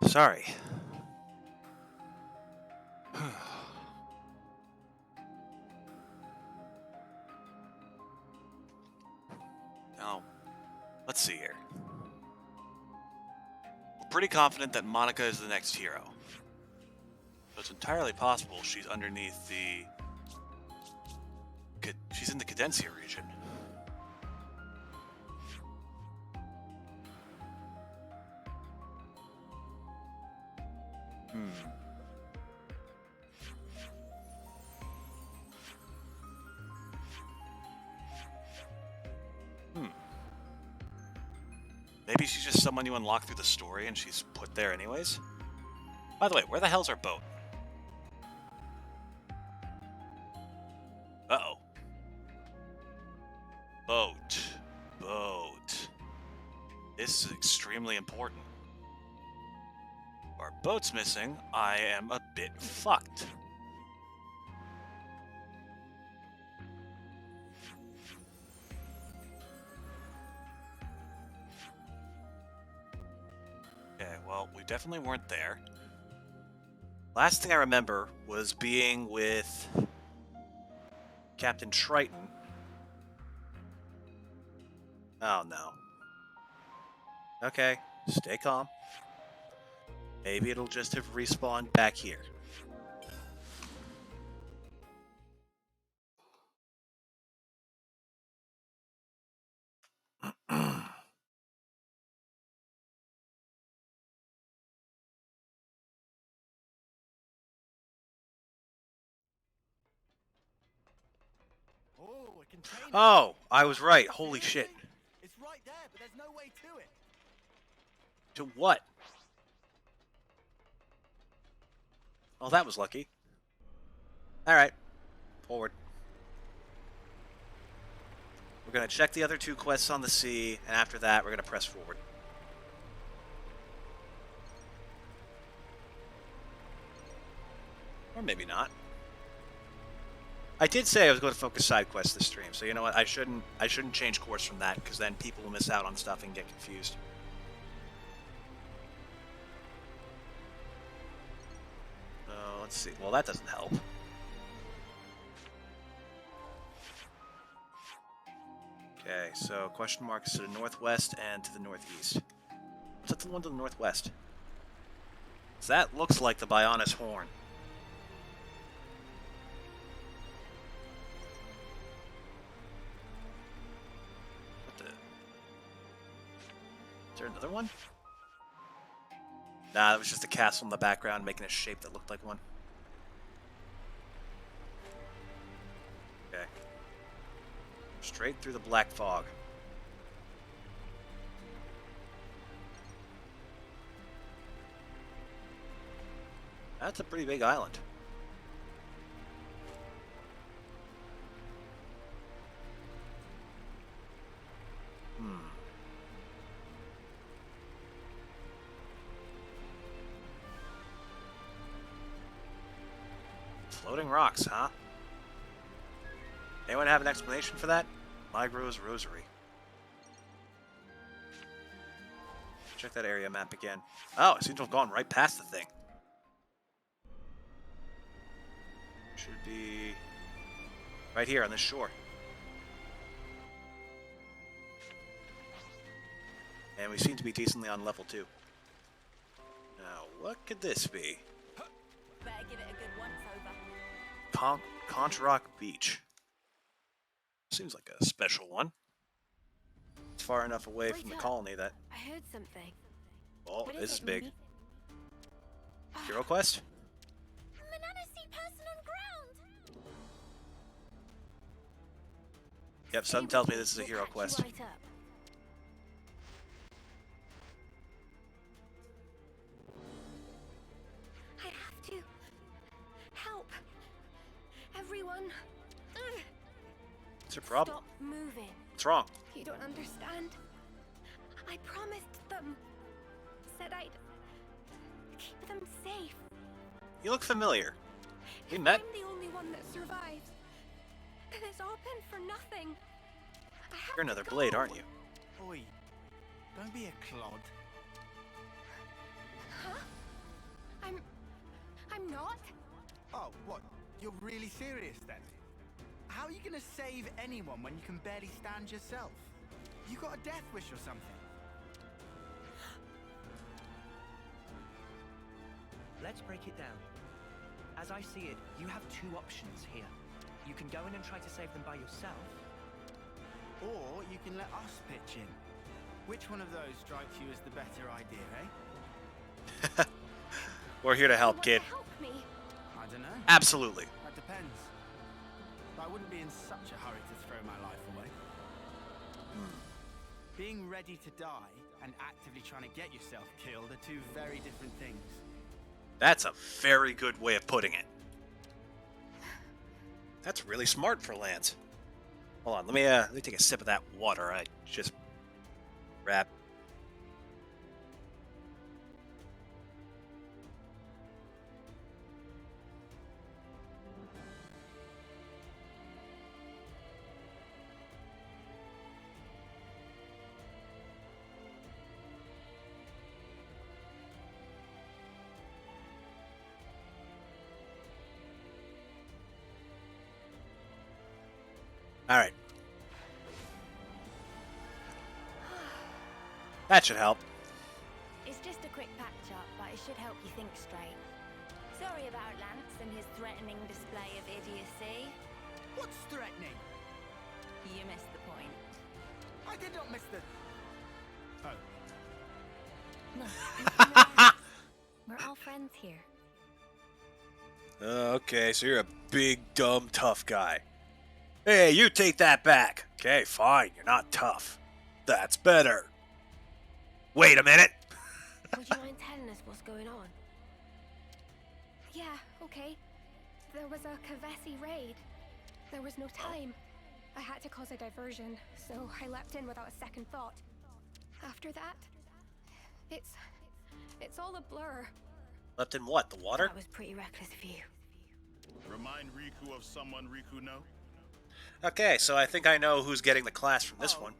Sorry. Now, let's see here. We're pretty confident that Monica is the next hero. So it's entirely possible she's underneath the... She's in the Cadencia region. Maybe she's just someone you unlock through the story and she's put there anyways? By the way, where the hell's our boat? Uh-oh. Boat. This is extremely important. If our boat's missing, I am a bit fucked. Okay, well, we definitely weren't there. Last thing I remember was being with Captain Triton. Oh no. Okay, stay calm. Maybe it'll just have respawned back here. Oh, a container. Oh, I was right. Holy shit. It's right there, but there's no way to it. To what? Well, that was lucky. Alright. Forward. We're going to check the other 2 quests on the sea, and after that, we're going to press forward. Or maybe not. I did say I was going to focus side quests this stream, so you know what? I shouldn't change course from that, because then people will miss out on stuff and get confused. Let's see. Well, that doesn't help. Okay, so question mark is to the northwest and to the northeast. What's that the one to the northwest? So that looks like the Bionis horn. What the? Is there another one? Nah, that was just a castle in the background making a shape that looked like one. Okay. Straight through the black fog. That's a pretty big island. Floating rocks, huh? Anyone have an explanation for that? Migro's Rosary. Check that area map again. Oh, it seems to have gone right past the thing. Should be right here on this shore. And we seem to be decently on level 2. Now, what could this be? Better give it a good once over. Conch Rock Beach. Seems like a special one. It's far enough away from the colony that... I heard something. Oh, What this is it, big. Ruby? Hero Quest? Banana see person on ground. Yep, something tells me this is a hero quest. Right up. I have to help everyone. What's your problem? Stop moving. What's wrong? You don't understand. I promised them. Said I'd keep them safe. You look familiar. We If met? I'm the only one that survives, then it's all been for nothing. I have You're to another go. blade, aren't you? Oi, don't be a clod. Huh? I'm not. Oh, what? You're really serious then? How are you gonna save anyone when you can barely stand yourself? You got a death wish or something? Let's break it down. As I see it, you have 2 options here. You can go in and try to save them by yourself. Or you can let us pitch in. Which one of those strikes you as the better idea, eh? We're here to You help, want kid. to help me? I don't know. Absolutely. That depends. I wouldn't be in such a hurry to throw my life away. Being ready to die and actively trying to get yourself killed are 2 very different things. That's a very good way of putting it. That's really smart for Lance. Hold on, let me take a sip of that water I just grabbed. All right. That should help. It's just a quick patch-up, but it should help you think straight. Sorry about Lance and his threatening display of idiocy. What's threatening? You missed the point. I did not miss the... Oh. Look, you can relax. We're all friends here. Okay, so you're a big, dumb, tough guy. Hey, you take that back. Okay, fine, you're not tough. That's better. Wait a minute. Would you mind telling us what's going on? Yeah, okay. There was a Kavesi raid. There was no time. I had to cause a diversion, so I leapt in without a second thought. After that, it's all a blur. Left in what? The water? That was pretty reckless of you. Remind Riku of someone Riku know? Okay, so I think I know who's getting the class from this one.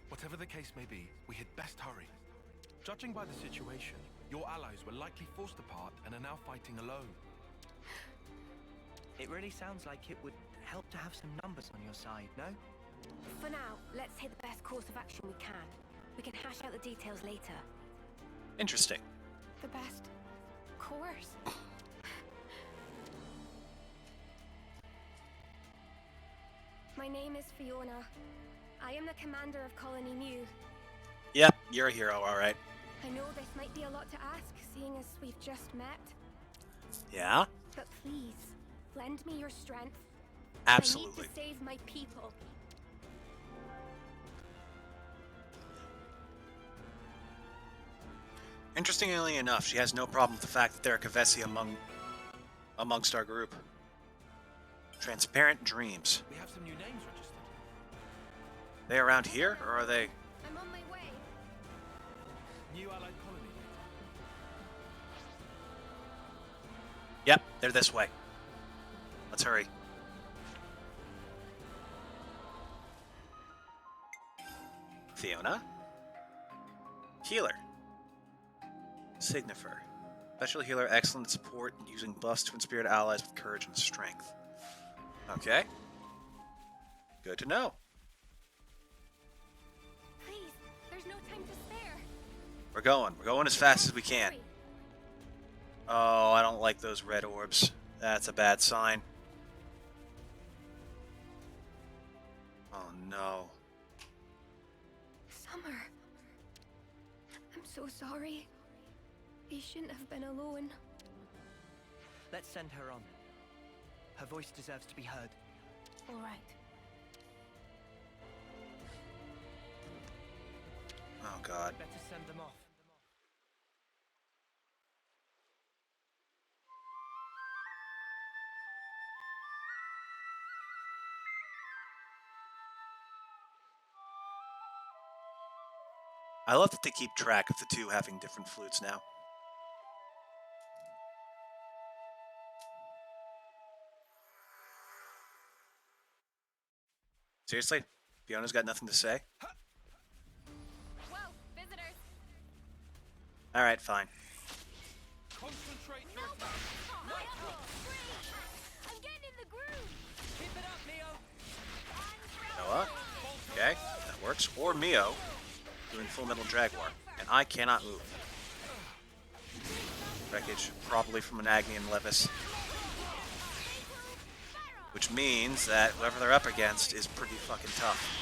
Whatever the case may be, we had best hurry. Judging by the situation, your allies were likely forced apart and are now fighting alone. It really sounds like it would help to have some numbers on your side, no? For now, let's take the best course of action we can. We can hash out the details later. Interesting. The best course? My name is Fiona. I am the commander of Colony Mu. Yep, you're a hero, alright. I know this might be a lot to ask, seeing as we've just met. Yeah? But please, lend me your strength. Absolutely. I need to save my people. Interestingly enough, she has no problem with the fact that there are Kavesi amongst our group. Transparent Dreams. We have some new names registered. They around here, or are they... I'm on my way. New allied colony. Yep, they're this way. Let's hurry. Fiona? Healer. Signifer. Special healer, excellent support, using buffs to inspire allies with courage and strength. Okay. Good to know. Please, there's no time to spare. We're going as fast as we can. Hurry. Oh, I don't like those red orbs. That's a bad sign. Oh no. Summer. I'm so sorry. You shouldn't have been alone. Let's send her on. Her voice deserves to be heard. All right. Oh god. Better send them off. I love that they keep track of the two having different flutes now. Seriously? Fiona's got nothing to say? Whoa, visitors. Alright, fine. Concentrate No, Michael, freeze! I'm getting in the groove. Keep it up, Mio! Noah? Okay, that works. Or Mio, doing Full Metal Jaguar. And I cannot move. Wreckage, probably from an Agni and Levis. Which means that whoever they're up against is pretty fucking tough.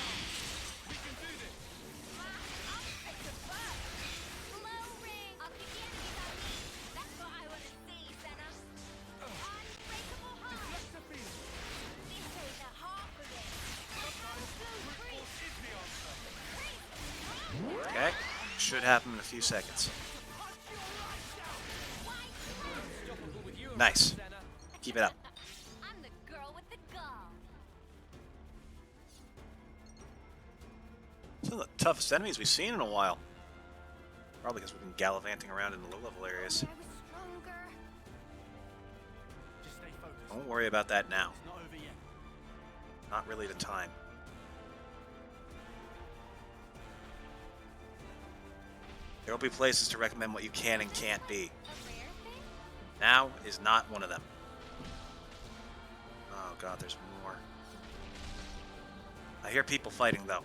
Okay, should happen in a few seconds. Nice. Keep it up. I'm the girl with the gall. Some of the toughest enemies we've seen in a while. Probably because we've been gallivanting around in the low-level areas. I was stronger. Just stay focused. Don't worry about that now. It's not over yet. Not really the time. There will be places to recommend what you can and can't be. Now is not one of them. Oh god, there's more. I hear people fighting though.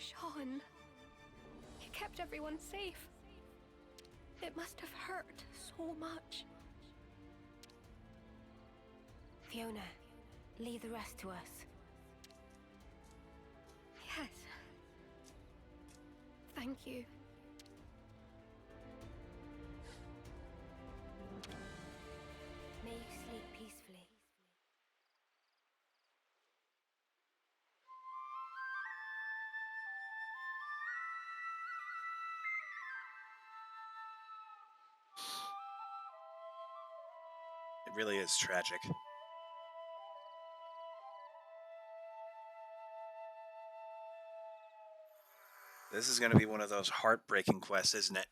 Sean, you kept everyone safe. It must have hurt so much. Fiona, leave the rest to us. Yes. Thank you. May you sleep peacefully. It really is tragic. This is going to be one of those heartbreaking quests, isn't it?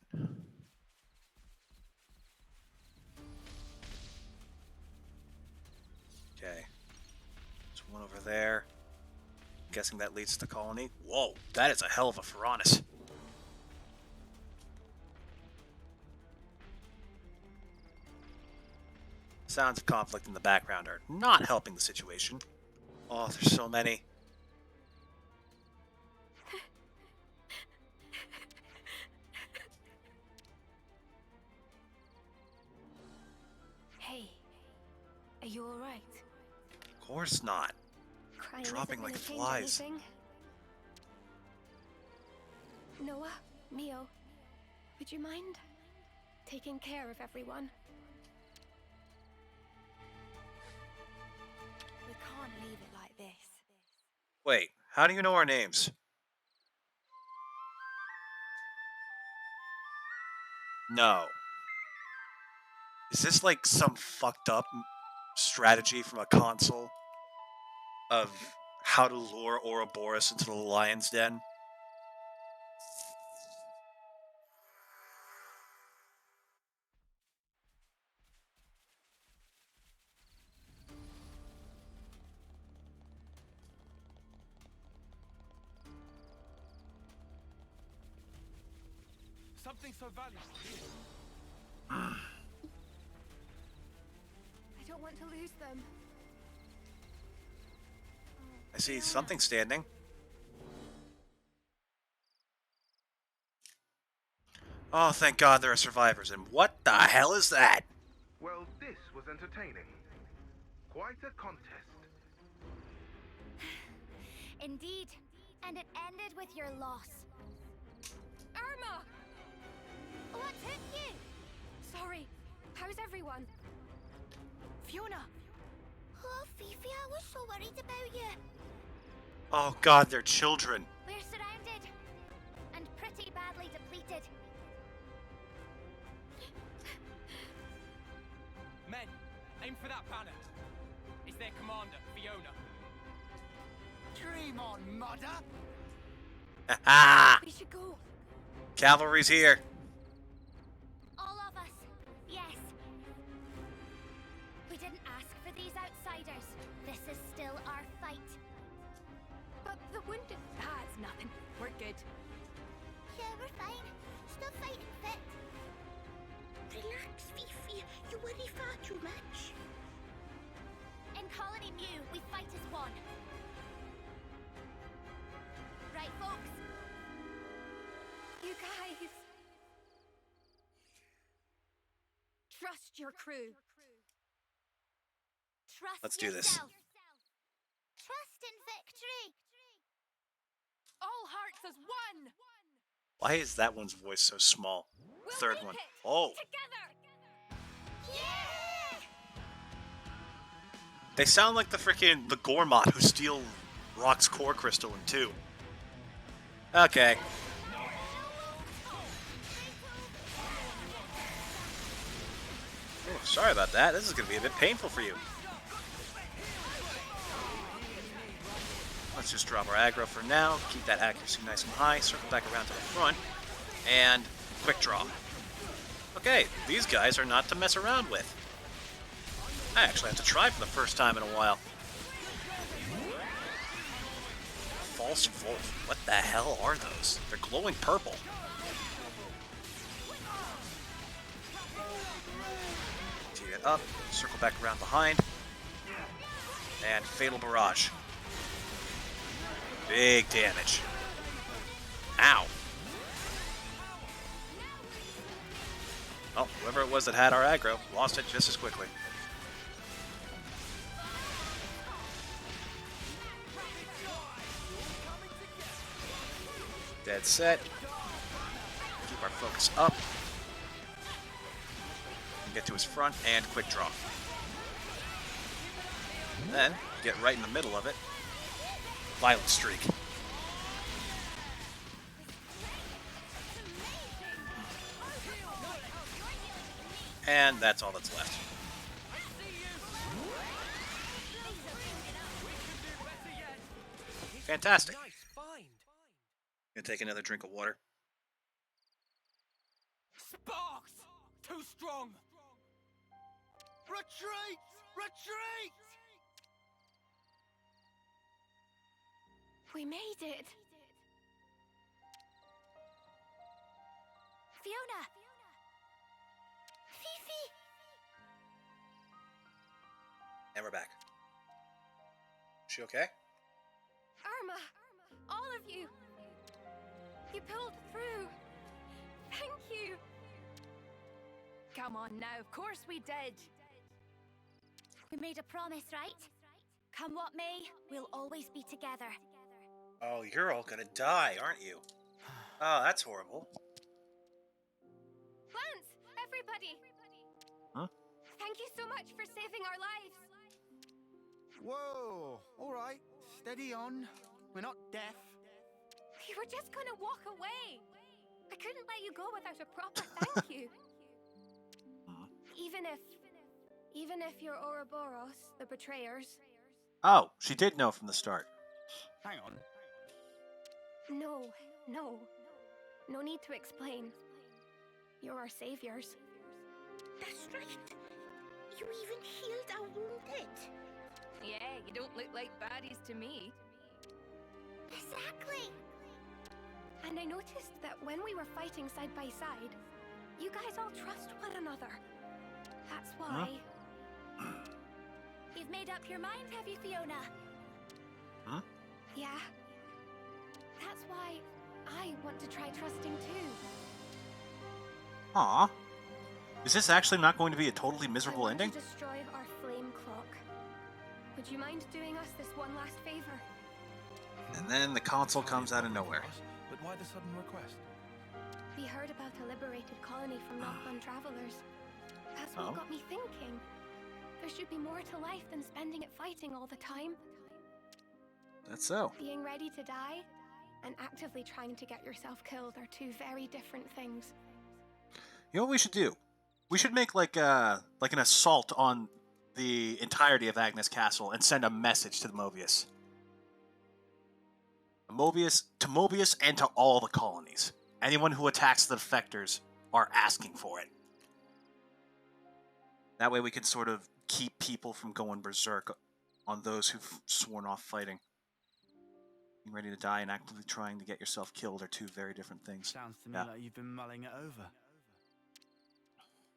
Okay. There's one over there. I'm guessing that leads to the colony. Whoa, that is a hell of a Ferranis. Sounds of conflict in the background are not helping the situation. Oh, there's so many. Hey, are you alright? Of course not. Crying Dropping isn't like gonna change flies. anything. Noah, Mio, would you mind taking care of everyone? We can't leave it like this. Wait, how do you know our names? No. Is this like some fucked up strategy from a console of how to lure Ouroboros into the lion's den? Something so valuable. I don't want to lose them. I see something standing. Oh, thank God there are survivors. And what the hell is that? Well, this was entertaining. Quite a contest. Indeed. And it ended with your loss. Irma! What took you? Sorry. How's everyone? Fiona! Oh, Fifi, I was so worried about you. Oh God, they're children. We're surrounded. And pretty badly depleted. Men, aim for that banner. It's their commander, Fiona. Dream on, mother! Ha! We should go. Cavalry's here. All of us. Yes. We didn't ask for these outsiders. This is still our fight. But the wounded... Ah, it's nothing. We're good. Yeah, we're fine. Still fighting fit. Relax, Fifi. You worry far too much. In Colony Mew, we fight as one. Right, folks? You guys... Trust your crew. Trust Let's do this. yourself. Trust in victory. All hearts as one! Why is that one's voice so small? We'll Third make one. it Oh, Together! Yeah! they sound like the Gormot who steal Rock's core crystal in 2. Okay. Oh, sorry about that. This is going to be a bit painful for you. Let's just drop our aggro for now. Keep that accuracy nice and high. Circle back around to the front. And quick draw. Okay, these guys are not to mess around with. I actually have to try for the first time in a while. False Wolf. What the hell are those? They're glowing purple. Tee it up. Circle back around behind. And Fatal Barrage. Big damage. Ow. Oh, whoever it was that had our aggro lost it just as quickly. Dead set. Keep our focus up. Get to his front and quick draw. And then get right in the middle of it. Violent streak. And that's all that's left. Fantastic. Gonna take another drink of water. Sparks! Too strong! Retreat! Retreat! We made it. Fiona! Fifi! And we're back. She okay? Irma, all of you. You pulled through. Thank you. Come on now, of course we did. We made a promise, right? Come what may, we'll always be together. Oh, you're all gonna die, aren't you? Oh, that's horrible. Lance, everybody. Huh? Thank you so much for saving our lives. Whoa! All right, steady on. We're not deaf. You were just gonna walk away. I couldn't let you go without a proper thank you. Even if you're Ouroboros, the betrayers. Oh, she did know from the start. Hang on. No. No need to explain. You're our saviors. That's right. You even healed our wounded. Yeah, you don't look like baddies to me. Exactly. And I noticed that when we were fighting side by side, you guys all trust one another. That's why... You've made up your mind, have you, Fiona? Huh? Yeah. That's why I want to try trusting too. Aw. Is this actually not going to be a totally miserable ending? To destroy our flame clock. Would you mind doing us this one last favor? And then the console comes out of nowhere. But why the sudden request? We heard about a liberated colony from Northland travelers. That's what got me thinking. There should be more to life than spending it fighting all the time. That's so. Being ready to die and actively trying to get yourself killed are two very different things. You know what we should do? We should make like an assault on the entirety of Agnes Castle and send a message to the Mobius. Mobius and to all the colonies. Anyone who attacks the defectors are asking for it. That way we can sort of keep people from going berserk on those who've sworn off fighting. Being ready to die and actively trying to get yourself killed are two very different things. Sounds to me like you've been mulling it over.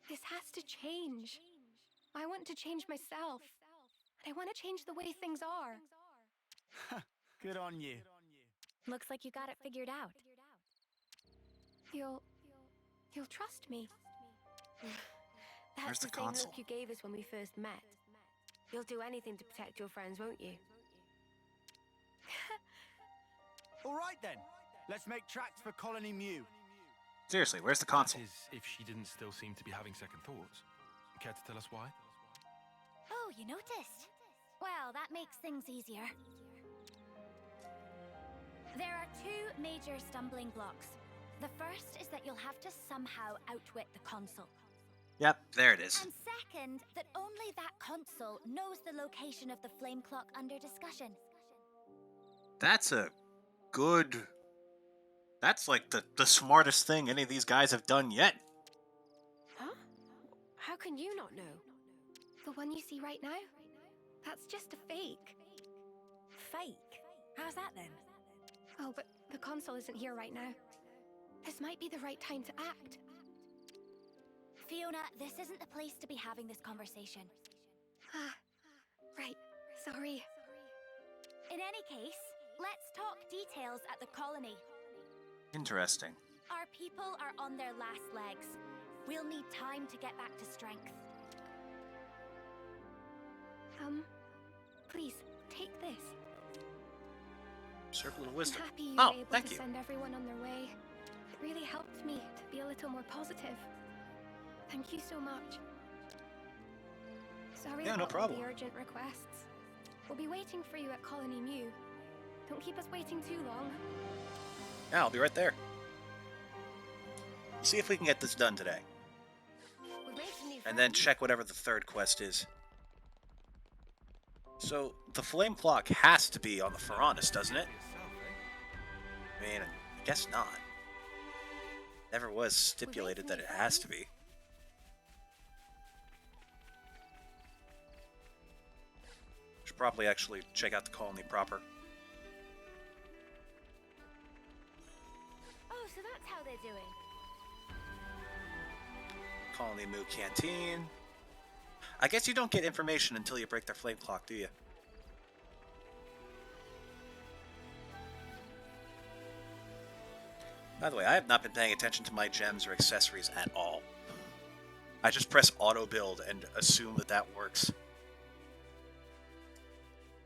This has to change. I want to change myself. And I want to change the way things are. Good on you. Looks like you got it figured out. You'll trust me. That's Where's the the same console? look you gave us when we first met. You'll do anything to protect your friends, won't you? All right then. Let's make tracks for Colony Mew. Seriously, where's the That console? is, if she didn't still seem to be having second thoughts. Care to tell us why? Oh, you noticed? Well, that makes things easier. There are two major stumbling blocks. The first is that you'll have to somehow outwit the console. Yep, there it is. And second, that only that console knows the location of the flame clock under discussion. That's a good... That's like the smartest thing any of these guys have done yet. Huh? How can you not know? The one you see right now? That's just a fake. Fake? How's that then? Oh, but the console isn't here right now. This might be the right time to act. Fiona, this isn't the place to be having this conversation. Ah, right. Sorry. In any case, let's talk details at the colony. Interesting. Our people are on their last legs. We'll need time to get back to strength. Please, take this. Circle of I'm Wisdom. happy you Oh, were able thank to you. send everyone on their way. It really helped me to be a little more positive. Thank you so much. Sorry Yeah, no about all problem. the urgent requests. We'll be waiting for you at Colony Mew. Don't keep us waiting too long. Yeah, I'll be right there. See if we can get this done today. We've made some new And then friends. check whatever the third quest is. So, the flame clock has to be on the Pharaonis, doesn't it? I mean, I guess not. Never was stipulated that it has to be. Should probably actually check out the colony proper. Oh, so that's how they're doing. Colony Moo Canteen. I guess you don't get information until you break their flame clock, do you? By the way, I have not been paying attention to my gems or accessories at all. I just press auto build and assume that that works.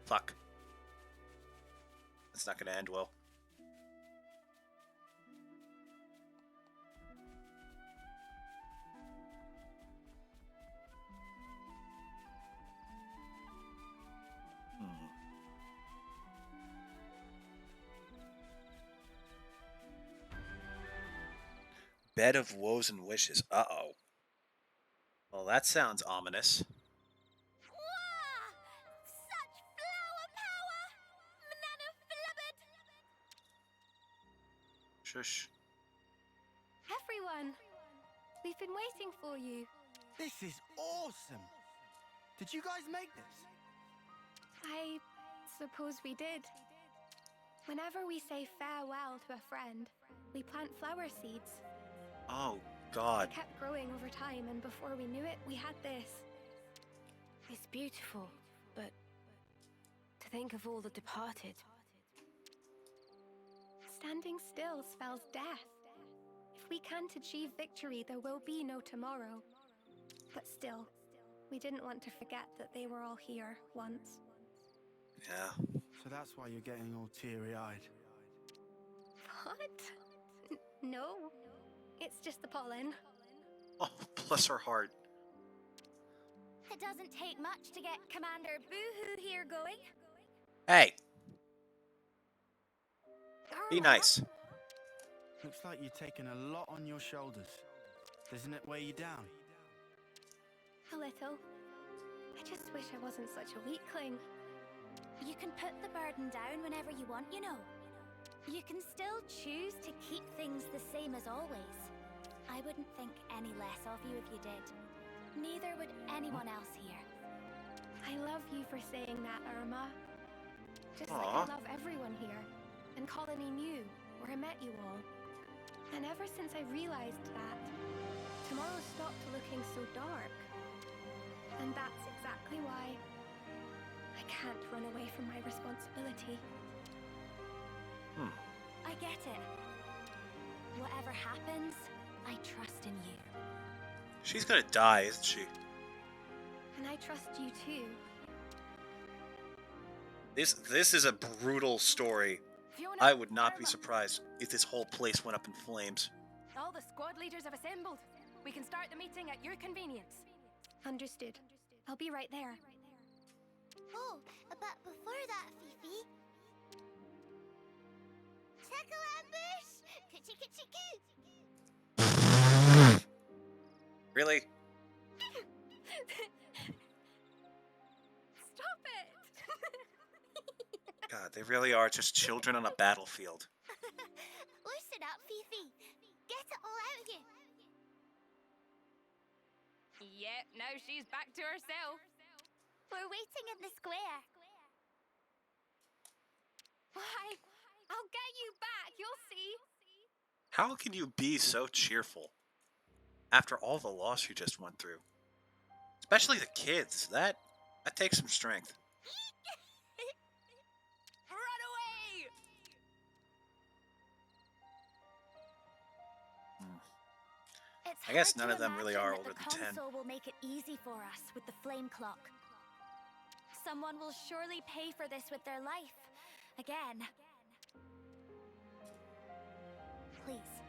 Fuck. That's not going to end well. Bed of Woes and Wishes. Uh-oh. Well, that sounds ominous. Wah! Such flower power! Manana flubbered! Shush. Everyone, we've been waiting for you. This is awesome! Did you guys make this? I suppose we did. Whenever we say farewell to a friend, we plant flower seeds. Oh, God. They kept growing over time, and before we knew it, we had this. It's beautiful, but to think of all the departed. Standing still spells death. If we can't achieve victory, there will be no tomorrow. But still, we didn't want to forget that they were all here once. Yeah. So that's why you're getting all teary-eyed. What? No. It's just the pollen. Oh, bless her heart. It doesn't take much to get Commander Boohoo here going. Hey, be Irma? nice. Looks like you've taken a lot on your shoulders. Doesn't it weigh you down? A little. I just wish I wasn't such a weakling. You can put the burden down whenever you want, you know. You can still choose to keep things the same as always. I wouldn't think any less of you if you did. Neither would anyone else here. I love you for saying that, Irma. Just like Aw. I love everyone here. And Colony Mew, where I met you all. And ever since I realized that, tomorrow stopped looking so dark. And that's exactly why I can't run away from my responsibility. I get it. Whatever happens, I trust in you. She's gonna die, isn't she? And I trust you too. This is a brutal story. Fiona, I would not be Irma, surprised if this whole place went up in flames. All the squad leaders have assembled. We can start the meeting at your convenience. Understood. I'll be right there. Oh, but before that, Fifi. Tackle ambush! Coochie coochie coo! Really? Stop it! God, they really are just children on a battlefield. Loosen up, Fifi. Get it all out of you. Yep, now she's back to herself. We're waiting in the square. Why? I'll get you back, you'll see. How can you be so cheerful after all the loss you just went through? Especially the kids. That takes some strength. Run away! It's I guess hard none to of them really imagine are that older the than 10. console will make it easy for us with the flame clock. Someone will surely pay for this with their life. Again. Please,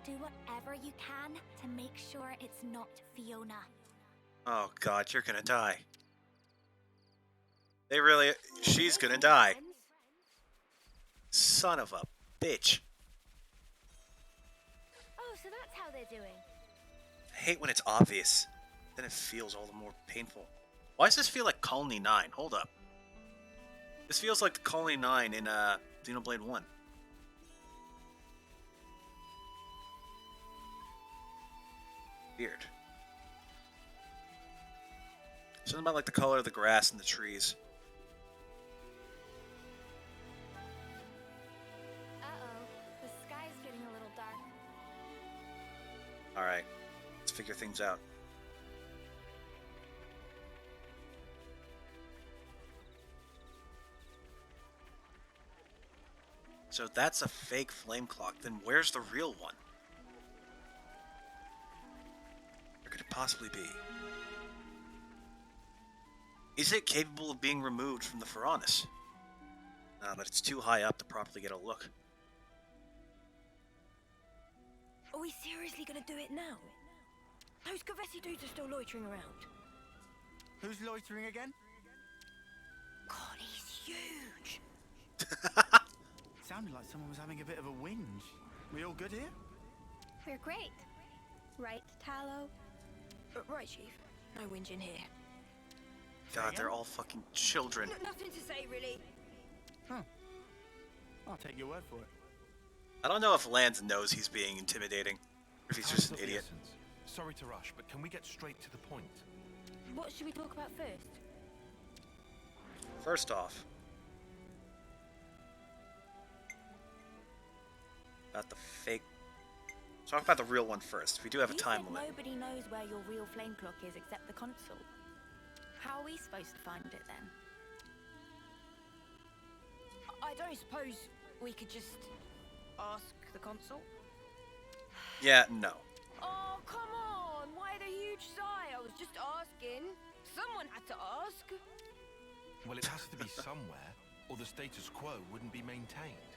do whatever you can to make sure it's not Fiona. Oh god, you're gonna die. They really... She's gonna die. Son of a bitch. Oh, so that's how they're doing. I hate when it's obvious. Then it feels all the more painful. Why does this feel like Colony 9? Hold up. This feels like the Colony 9 in Xenoblade 1. Weird. Something about like the color of the grass and the trees. Uh-oh, the sky's getting a little dark. Alright, let's figure things out. So that's a fake flame clock, then where's the real one? Where could it possibly be? Is it capable of being removed from the Faranis? No, but it's too high up to properly get a look. Are we seriously gonna do it now? Those Kavesi dudes are still loitering around. Who's loitering again? God, he's huge. Sounded like someone was having a bit of a whinge. We all good here? We're great. Right, Tallow? Right, Chief. No whinging here. God, they're all fucking children. Nothing to say, really. Huh. I'll take your word for it. I don't know if Lance knows he's being intimidating, or if he's just an Time's of the idiot. essence. Sorry to rush, but can we get straight to the point? What should we talk about first? First off, about the fake. Talk about the real one first. We do have a time limit. Nobody knows where your real flame clock is except the console. How are we supposed to find it then? I don't suppose we could just ask the console? Yeah, no. Oh, come on! Why the huge sigh? I was just asking. Someone had to ask. Well, it has to be somewhere, or the status quo wouldn't be maintained.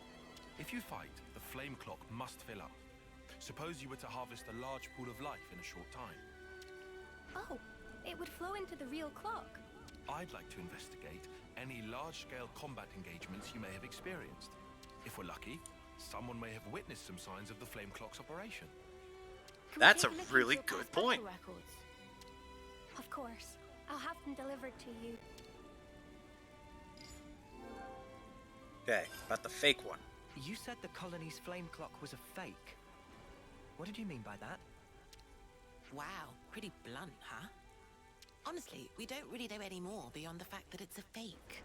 If you fight, the flame clock must fill up. Suppose you were to harvest a large pool of life in a short time. Oh, it would flow into the real clock. I'd like to investigate any large-scale combat engagements you may have experienced. If we're lucky, someone may have witnessed some signs of the flame clock's operation. Can we That's take a look really into your good past point. battle records? Of course. I'll have them delivered to you. Okay, about the fake one. You said the colony's flame clock was a fake. What did you mean by that? Wow, pretty blunt, huh? Honestly, we don't really know any more beyond the fact that it's a fake.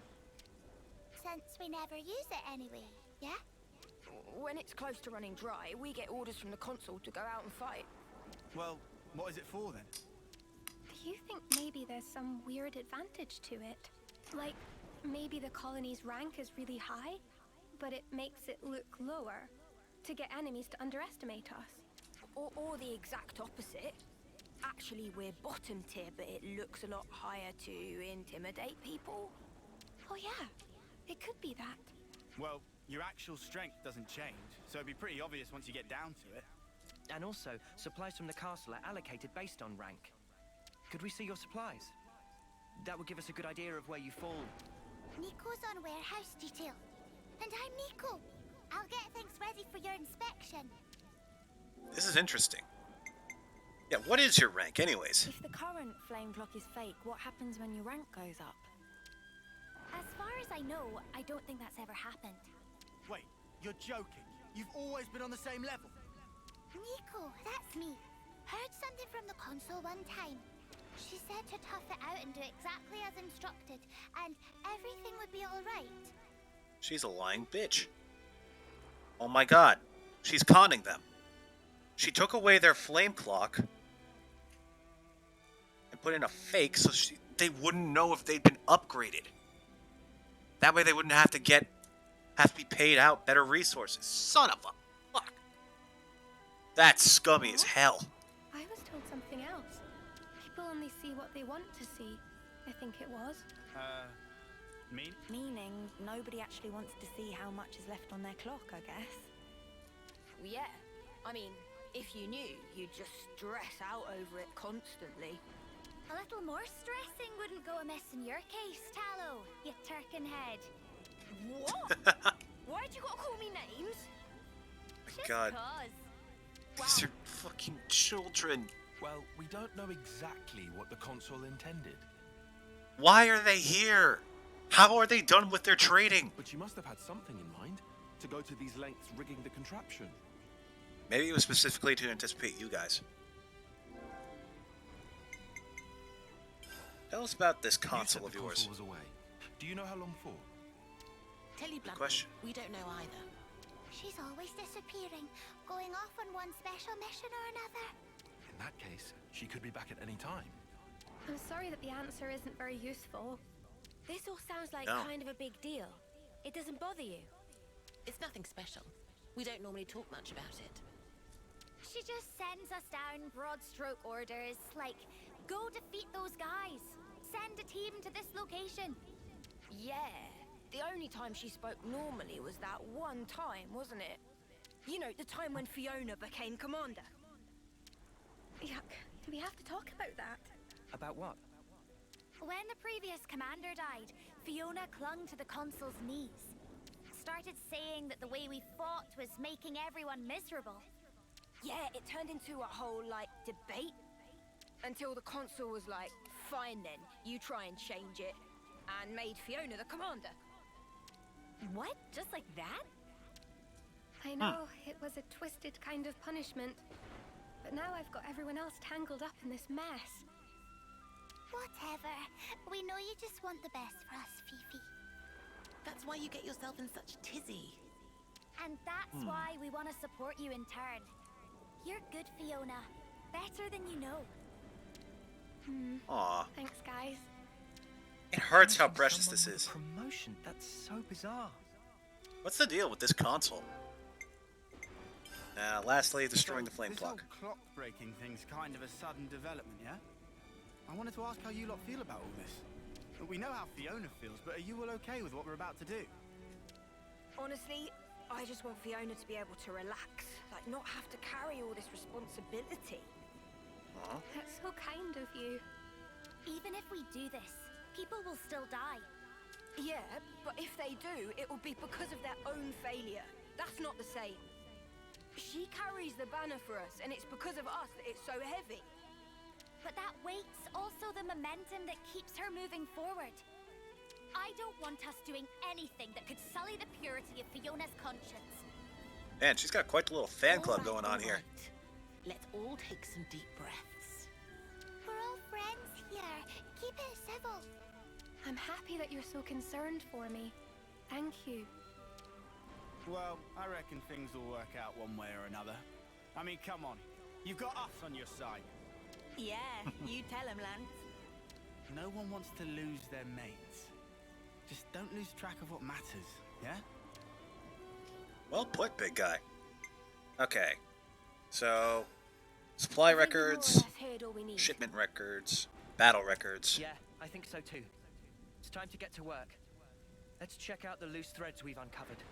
Since we never use it anyway, yeah? When it's close to running dry, we get orders from the console to go out and fight. Well, what is it for then? Do you think maybe there's some weird advantage to it? Like, maybe the colony's rank is really high, but it makes it look lower to get enemies to underestimate us. Or the exact opposite. Actually, we're bottom tier, but it looks a lot higher to intimidate people. Oh yeah, it could be that. Well, your actual strength doesn't change, so it'd be pretty obvious once you get down to it. And also, supplies from the castle are allocated based on rank. Could we see your supplies? That would give us a good idea of where you fall. Nico's on warehouse detail. And I'm Nico. I'll get things ready for your inspection. This is interesting. Yeah, what is your rank anyways? If the current flame clock is fake, what happens when your rank goes up? As far as I know, I don't think that's ever happened. Wait, you're joking? You've always been on the same level? Nico, that's me. Heard something from the console one time. She said to tough it out and do exactly as instructed, and everything would be alright. She's a lying bitch. Oh my god. She's conning them. She took away their flame clock and put in a fake so they wouldn't know if they'd been upgraded. That way they wouldn't have to be paid out better resources. Son of a fuck. That's scummy as hell. I only see what they want to see, I think it was. Meaning nobody actually wants to see how much is left on their clock, I guess. Yeah. I mean, if you knew, you'd just stress out over it constantly. A little more stressing wouldn't go amiss in your case, Tallow, you turkin head. What? Why'd you gotta call me names? My God. Cause. These are fucking children. Well, we don't know exactly what the console intended. Why are they here? How are they done with their trading? But you must have had something in mind to go to these lengths rigging the contraption. Maybe it was specifically to anticipate you guys. Tell us about this console of yours. Console was away. Do you know how long for? Tell you bluntly, Question. we don't know either. She's always disappearing, going off on one special mission or another. In that case, she could be back at any time. I'm sorry that the answer isn't very useful. This all sounds like kind of a big deal. It doesn't bother you? It's nothing special. We don't normally talk much about it. She just sends us down broad stroke orders, like, go defeat those guys. Send a team to this location. Yeah. The only time she spoke normally was that one time, wasn't it? You know, the time when Fiona became commander. Yuck. Do we have to talk about that? About what? When the previous commander died, Fiona clung to the consul's knees. Started saying that the way we fought was making everyone miserable. Yeah, it turned into a whole, like, debate. Until the consul was like, fine then, you try and change it. And made Fiona the commander. What? Just like that? I know, it was a twisted kind of punishment. But now I've got everyone else tangled up in this mess. Whatever. We know you just want the best for us, Fifi. That's why you get yourself in such a tizzy. And that's why we want to support you in turn. You're good, Fiona. Better than you know. Aw. Thanks, guys. It hurts how precious this is. Promotion? That's so bizarre. What's the deal with this console? Lastly, destroying the flame this clock. Whole clock breaking thing's kind of a sudden development, yeah? I wanted to ask how you lot feel about all this. We know how Fiona feels, but are you all okay with what we're about to do? Honestly, I just want Fiona to be able to relax. Like, not have to carry all this responsibility. That's so kind of you. Even if we do this, people will still die. Yeah, but if they do, it will be because of their own failure. That's not the same. She carries the banner for us, and it's because of us that it's so heavy. But that weight's also the momentum that keeps her moving forward. I don't want us doing anything that could sully the purity of Fiona's conscience. Man, she's got quite the little fan club going on here. Let's all take some deep breaths. We're all friends here. Keep it civil. I'm happy that you're so concerned for me. Thank you. Well, I reckon things will work out one way or another. I mean, come on. You've got us on your side. Yeah, you tell him, Lance. No one wants to lose their mates. Just don't lose track of what matters, yeah? Well put, big guy. Okay. So, supply records, shipment records, battle records. Yeah, I think so too. It's time to get to work. Let's check out the loose threads we've uncovered.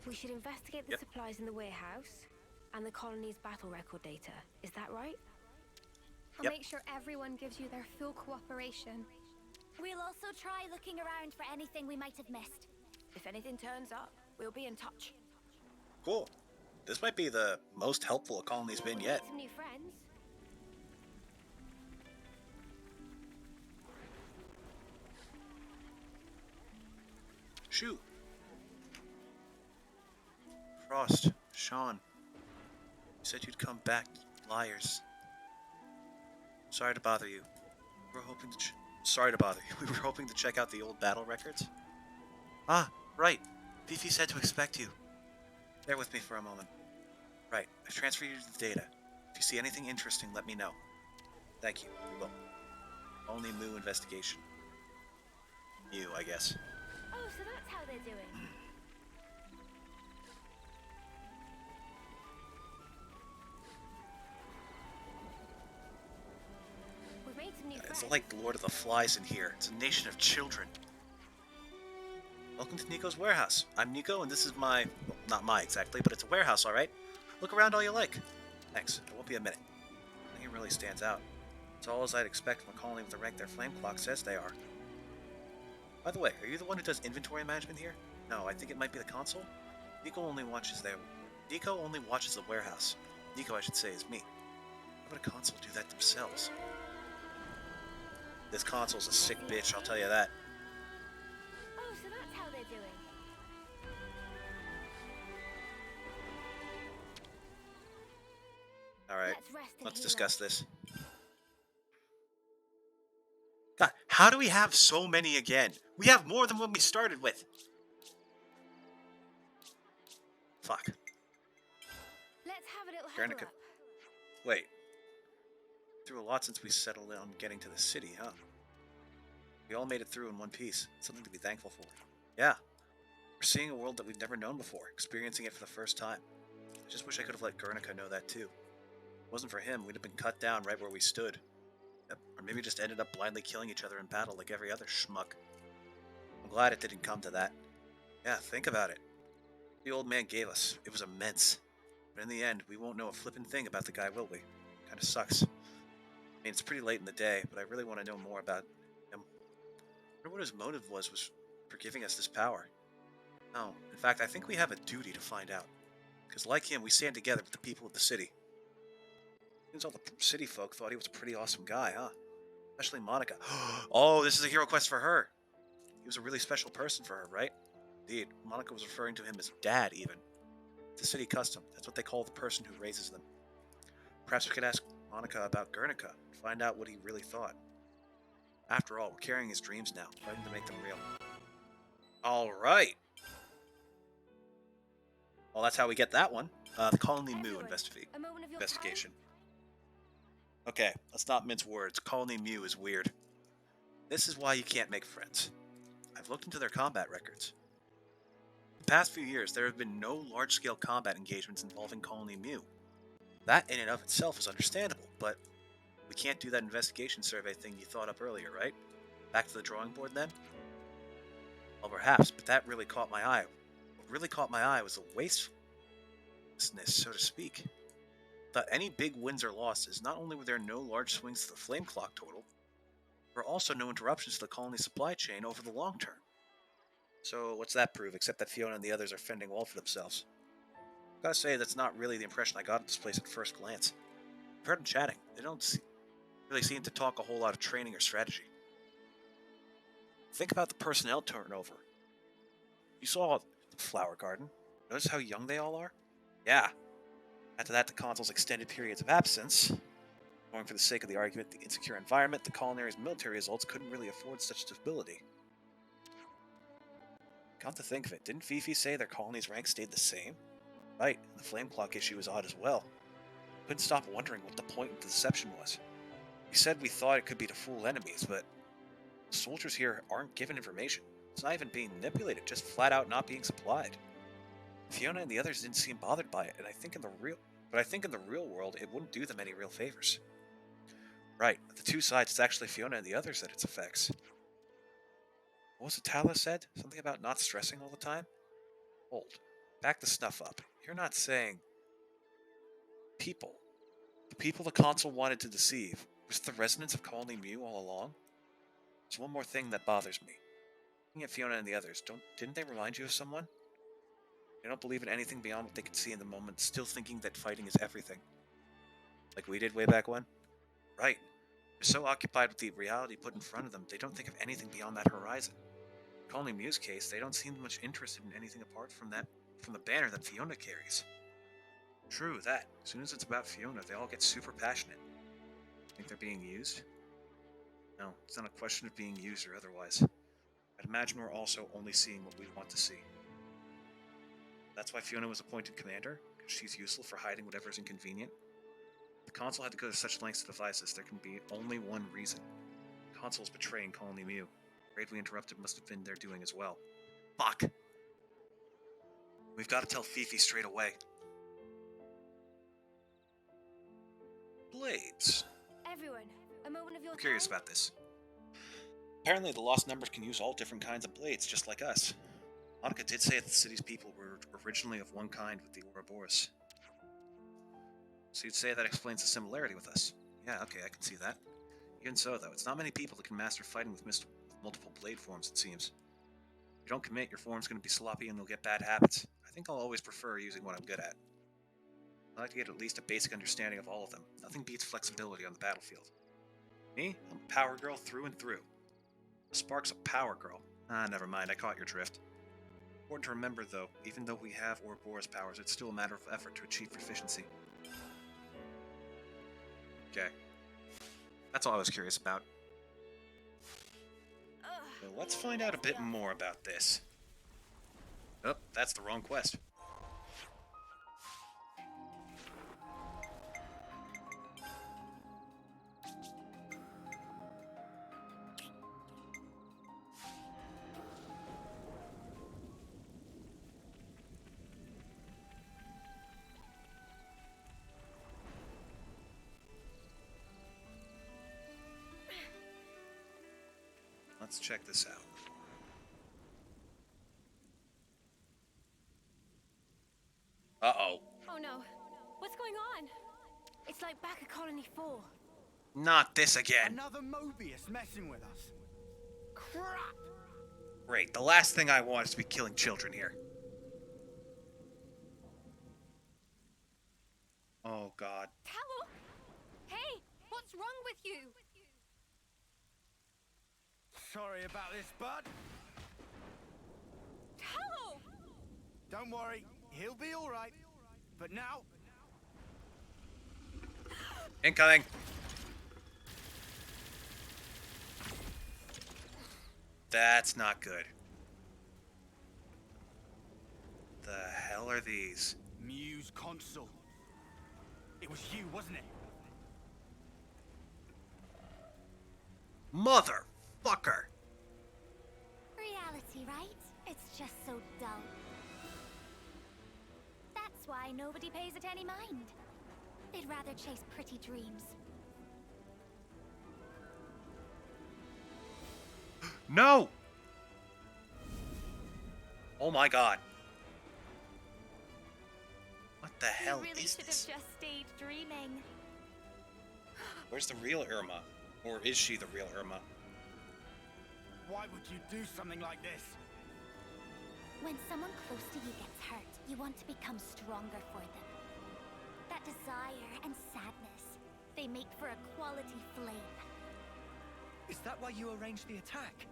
We should investigate the supplies in the warehouse and the colony's battle record data. Is that right? I'll make sure everyone gives you their full cooperation. We'll also try looking around for anything we might have missed. If anything turns up, we'll be in touch. Cool. This might be the most helpful a colony's been yet. Some new friends. Shoot. Frost, Sean. You said you'd come back, liars. Sorry to bother you. We were hoping to sorry to bother you. We were hoping to check out the old battle records. Ah, right. Fifi said to expect you. Bear with me for a moment. Right, I've transferred you the data. If you see anything interesting, let me know. Thank you. We will. Only Moo investigation. You, I guess. Oh, so that's how they're doing. We've made some new It's like Lord of the Flies in here. It's a nation of children. Welcome to Nico's warehouse. I'm Nico, and this is my... well, not my exactly, but it's a warehouse, alright? Look around all you like. Thanks. It won't be a minute. Nothing really stands out. It's all as I'd expect from a colony with the rank their flame clock says they are. By the way, are you the one who does inventory management here? No, I think it might be the console. Nico only watches the warehouse. Nico, I should say, is me. How would a console do that themselves? This console's a sick bitch, I'll tell you that. Oh, so that's how they're doing. Alright, let's discuss this. God, how do we have so many again? We have more than what we started with. Fuck. Let's have a little Guernica. huddle up. Wait. Through a lot since we settled on getting to the city, huh? We all made it through in one piece. Something to be thankful for. Yeah. We're seeing a world that we've never known before, experiencing it for the first time. I just wish I could have let Guernica know that too. If it wasn't for him, we'd have been cut down right where we stood. Yep. Or maybe just ended up blindly killing each other in battle like every other schmuck. I'm glad it didn't come to that. Yeah, think about it. The old man gave us. It was immense. But in the end, we won't know a flippin' thing about the guy, will we? Kinda sucks. I mean, it's pretty late in the day, but I really want to know more about him. I wonder what his motive was for giving us this power. No, in fact, I think we have a duty to find out. Because like him, we stand together with the people of the city. Seems all the city folk thought he was a pretty awesome guy, huh? Especially Monica. Oh, this is a hero quest for her. He was a really special person for her, right? Indeed, Monica was referring to him as dad, even. It's a city custom. That's what they call the person who raises them. Perhaps we could ask Monica about Guernica and find out what he really thought. After all, we're carrying his dreams now, fighting to make them real. Alright. Well, that's how we get that one. The Colony Mu investigation. Okay, let's not mince words. Colony Mu is weird. This is why you can't make friends. I've looked into their combat records. The past few years, there have been no large-scale combat engagements involving Colony Mu. That in and of itself is understandable, but we can't do that investigation survey thing you thought up earlier, right? Back to the drawing board then? Well, perhaps, but that really caught my eye. What really caught my eye was the wastefulness, so to speak. Without any big wins or losses, not only were there no large swings to the flame clock total, there were also no interruptions to the colony supply chain over the long term. So what's that prove, except that Fiona and the others are fending well for themselves? I've got to say, that's not really the impression I got of this place at first glance. I've heard them chatting. They don't really seem to talk a whole lot of training or strategy. Think about the personnel turnover. You saw the flower garden. Notice how young they all are? Yeah. After that, the consul's extended periods of absence. Going for the sake of the argument, the insecure environment, the coloniary's military results couldn't really afford such stability. Come to think of it, didn't Fifi say their colony's rank stayed the same? Right, and the flame clock issue was odd as well. Couldn't stop wondering what the point of the deception was. We said we thought it could be to fool enemies, but the soldiers here aren't given information. It's not even being manipulated, just flat out not being supplied. Fiona and the others didn't seem bothered by it, and I think in the real world it wouldn't do them any real favors. Right, the two sides, it's actually Fiona and the others that it affects. What was it Tala said? Something about not stressing all the time? Hold. Back the stuff up. You're not saying... people. The people the consul wanted to deceive. Was it the residents of Colony Mu all along? There's one more thing that bothers me. Looking at Fiona and the others, didn't they remind you of someone? They don't believe in anything beyond what they could see in the moment, still thinking that fighting is everything. Like we did way back when? Right. They're so occupied with the reality put in front of them, they don't think of anything beyond that horizon. In Colony Mu's case, they don't seem much interested in anything apart from the banner that Fiona carries. True, that. As soon as it's about Fiona, they all get super passionate. Think they're being used? No, it's not a question of being used or otherwise. I'd imagine we're also only seeing what we want to see. That's why Fiona was appointed commander, because she's useful for hiding whatever's inconvenient. The consul had to go to such lengths to devise this. There can be only one reason. The consul's betraying Colony Mu. Raid we interrupted must have been their doing as well. Fuck! We've got to tell Fifi straight away. Blades. Everyone, A moment of your I'm curious time? about this. Apparently, the Lost Numbers can use all different kinds of blades, just like us. Monica did say that the city's people were originally of one kind with the Ouroboros. So you'd say that explains the similarity with us. Yeah, okay, I can see that. Even so, though, it's not many people that can master fighting with multiple blade forms, it seems. If you don't commit, your form's going to be sloppy and you'll get bad habits. I think I'll always prefer using what I'm good at. I like to get at least a basic understanding of all of them. Nothing beats flexibility on the battlefield. Me? I'm a power girl through and through. Spark's a power girl. Ah, never mind, I caught your drift. Important to remember, though, even though we have Ouroboros powers, it's still a matter of effort to achieve proficiency. Okay. That's all I was curious about. So let's find out a bit more about this. Oh, that's the wrong quest. Let's check this out. Uh-oh. Oh no. What's going on? It's like back at Colony 4. Not this again. Another Mobius messing with us. Crap! Great, the last thing I want is to be killing children here. Oh, God. Tallow! Hey, what's wrong with you? Sorry about this, bud. Tallow! Don't worry, he'll be all right. But now... Incoming! That's not good. The hell are these? Muse console. It was you, wasn't it? Motherfucker! Reality, right? It's just so dull. That's why nobody pays it any mind. They'd rather chase pretty dreams. No! Oh my God. What the hell you really is should this? have just stayed dreaming. Where's the real Irma? Or is she the real Irma? Why would you do something like this? When someone close to you gets hurt, you want to become stronger for them. That desire and sadness, they make for a quality flame. Is that why you arranged the attack?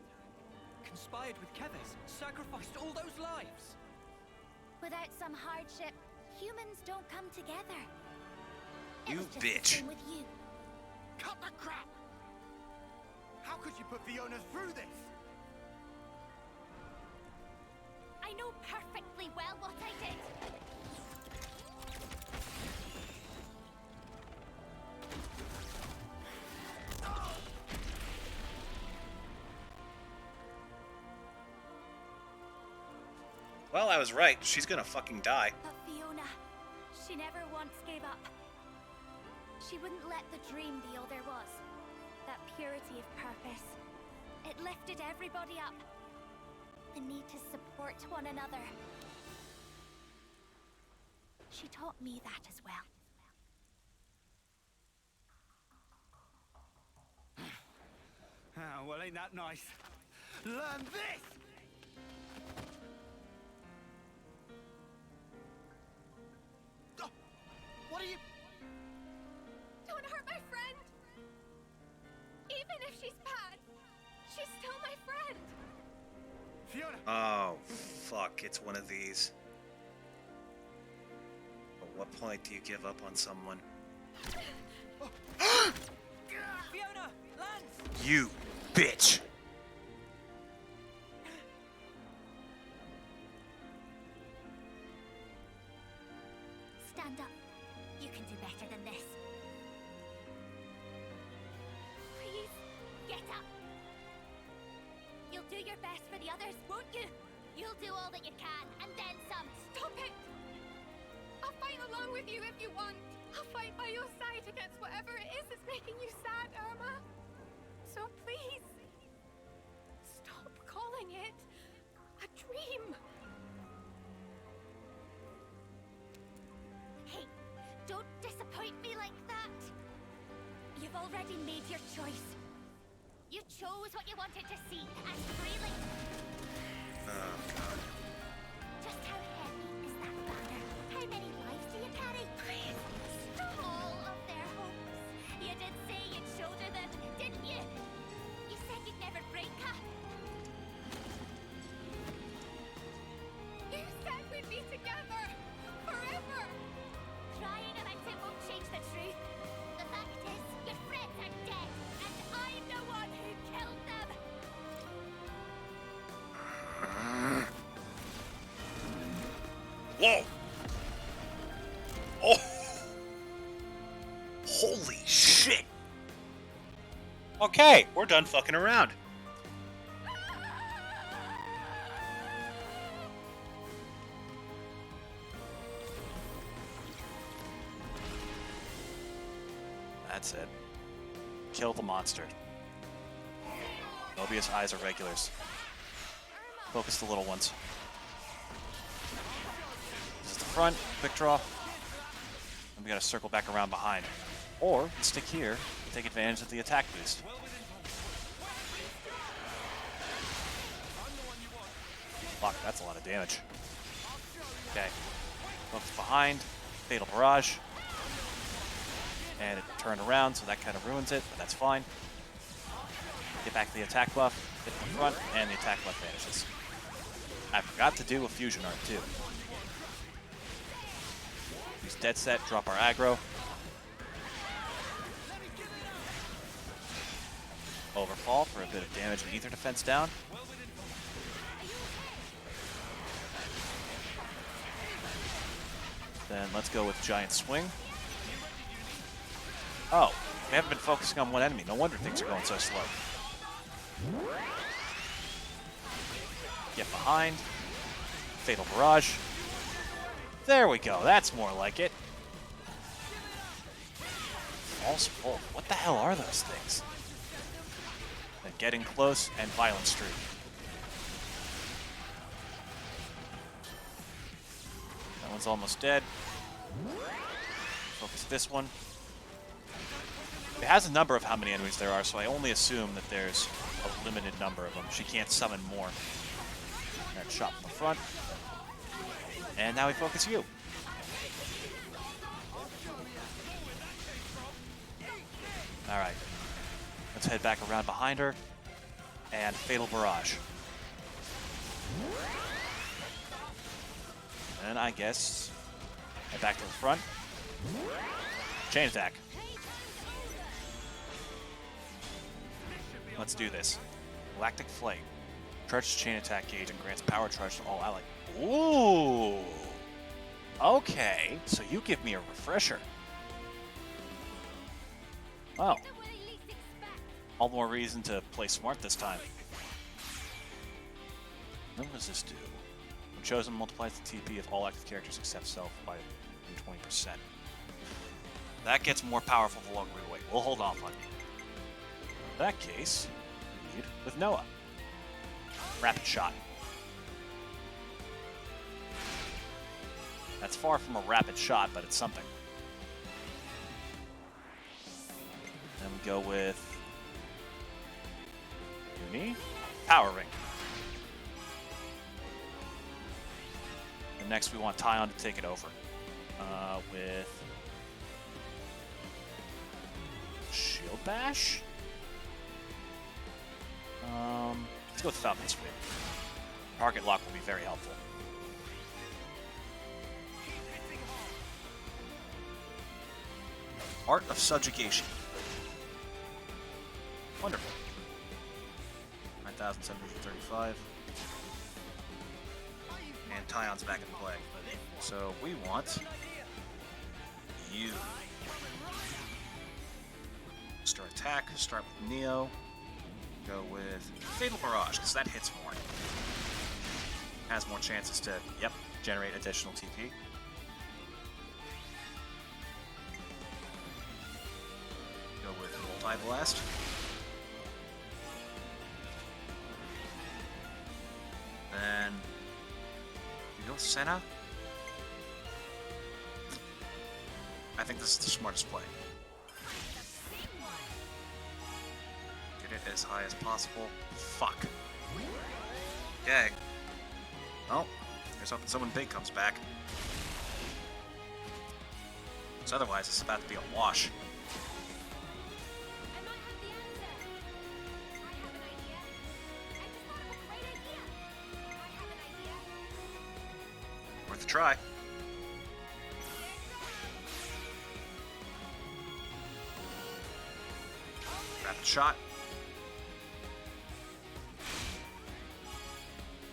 Conspired with Keves, sacrificed all those lives? Without some hardship, humans don't come together. You It was just bitch. the same with you. Cut the crap! How could you put Fiona through this? I know perfectly well what I did. Well, I was right. She's gonna fucking die. But Fiona, she never once gave up. She wouldn't let the dream be all there was. That purity of purpose. It lifted everybody up. The need to support one another. She taught me that as well. Oh, well, ain't that nice? Learn this! Oh, what are you... Don't hurt my friend! Even if she's bad, she's still my friend! Fiona! Oh, fuck. It's one of these. At what point do you give up on someone? Fiona! Lance! You bitch! Stand up. You can do better than this. Please, get up. You'll do your best for the others, won't you? You'll do all that you can, and then some. Stop it! I'll fight along with you if you want. I'll fight by your side against whatever it is that's making you sad, Irma. So please, stop calling it a dream. Hey, don't disappoint me like that. You've already made your choice. You chose what you wanted to see, and freely. Oh, God. Just how heavy is that banner? How many lives do you carry? Please, stop. All of their hopes. You did say you'd shoulder them, didn't you? You said you'd never break her. You said we'd be together forever. Crying about it won't change the truth. The fact is, your friends are dead, and I'm the one who killed them. Whoa! Oh! Holy shit! Okay, we're done fucking around. That's it. Kill the monster. Mobius eyes are regulars. Focus the little ones. This is the front, quick draw. And we gotta circle back around behind. Or, stick here, and take advantage of the attack boost. Fuck, that's a lot of damage. Okay. Focus behind, Fatal Barrage. And it turned around, so that kind of ruins it, but that's fine. Get back to the attack buff, hit the front, and the attack buff vanishes. I forgot to do a fusion art too. Use Dead Set, drop our aggro. Overfall for a bit of damage and ether defense down. Then let's go with Giant Swing. Oh, we haven't been focusing on one enemy. No wonder things are going so slow. Get behind. Fatal Barrage. There we go. That's more like it. False Wolf. What the hell are those things? Then Getting Close and Violent Streak. That one's almost dead. Focus this one. It has a number of how many enemies there are, so I only assume that there's a limited number of them. She can't summon more. That shot from the front. And now we focus you. Alright. Let's head back around behind her. And Fatal Barrage. And I guess head back to the front. Chain attack. Let's do this. Galactic Flame. Charges chain attack gauge and grants power charge to all allies. Ooh! Okay, so you give me a refresher. Oh. All more reason to play smart this time. What does this do? When chosen, multiplies the TP of all active characters except self by 20%. That gets more powerful the longer we wait. We'll hold off on you. In that case, we lead with Noah. Rapid Shot. That's far from a rapid shot, but it's something. Then we go with Uni. Power Ring. And next we want Tyon to take it over. With Shield Bash? Let's go with Falcon Sweep. Target lock will be very helpful. Art of Subjugation. Wonderful. 9,735. And Tyon's back in play. So we want you. Start attack, start with Neo. Go with Fatal Barrage, because that hits more. Has more chances to, generate additional TP. Eye Blast. Then heal Senna. I think this is the smartest play. Get it as high as possible. Fuck. Okay. Well, here's hoping someone big comes back. Because otherwise, it's about to be a wash. Worth a try. Rapid shot.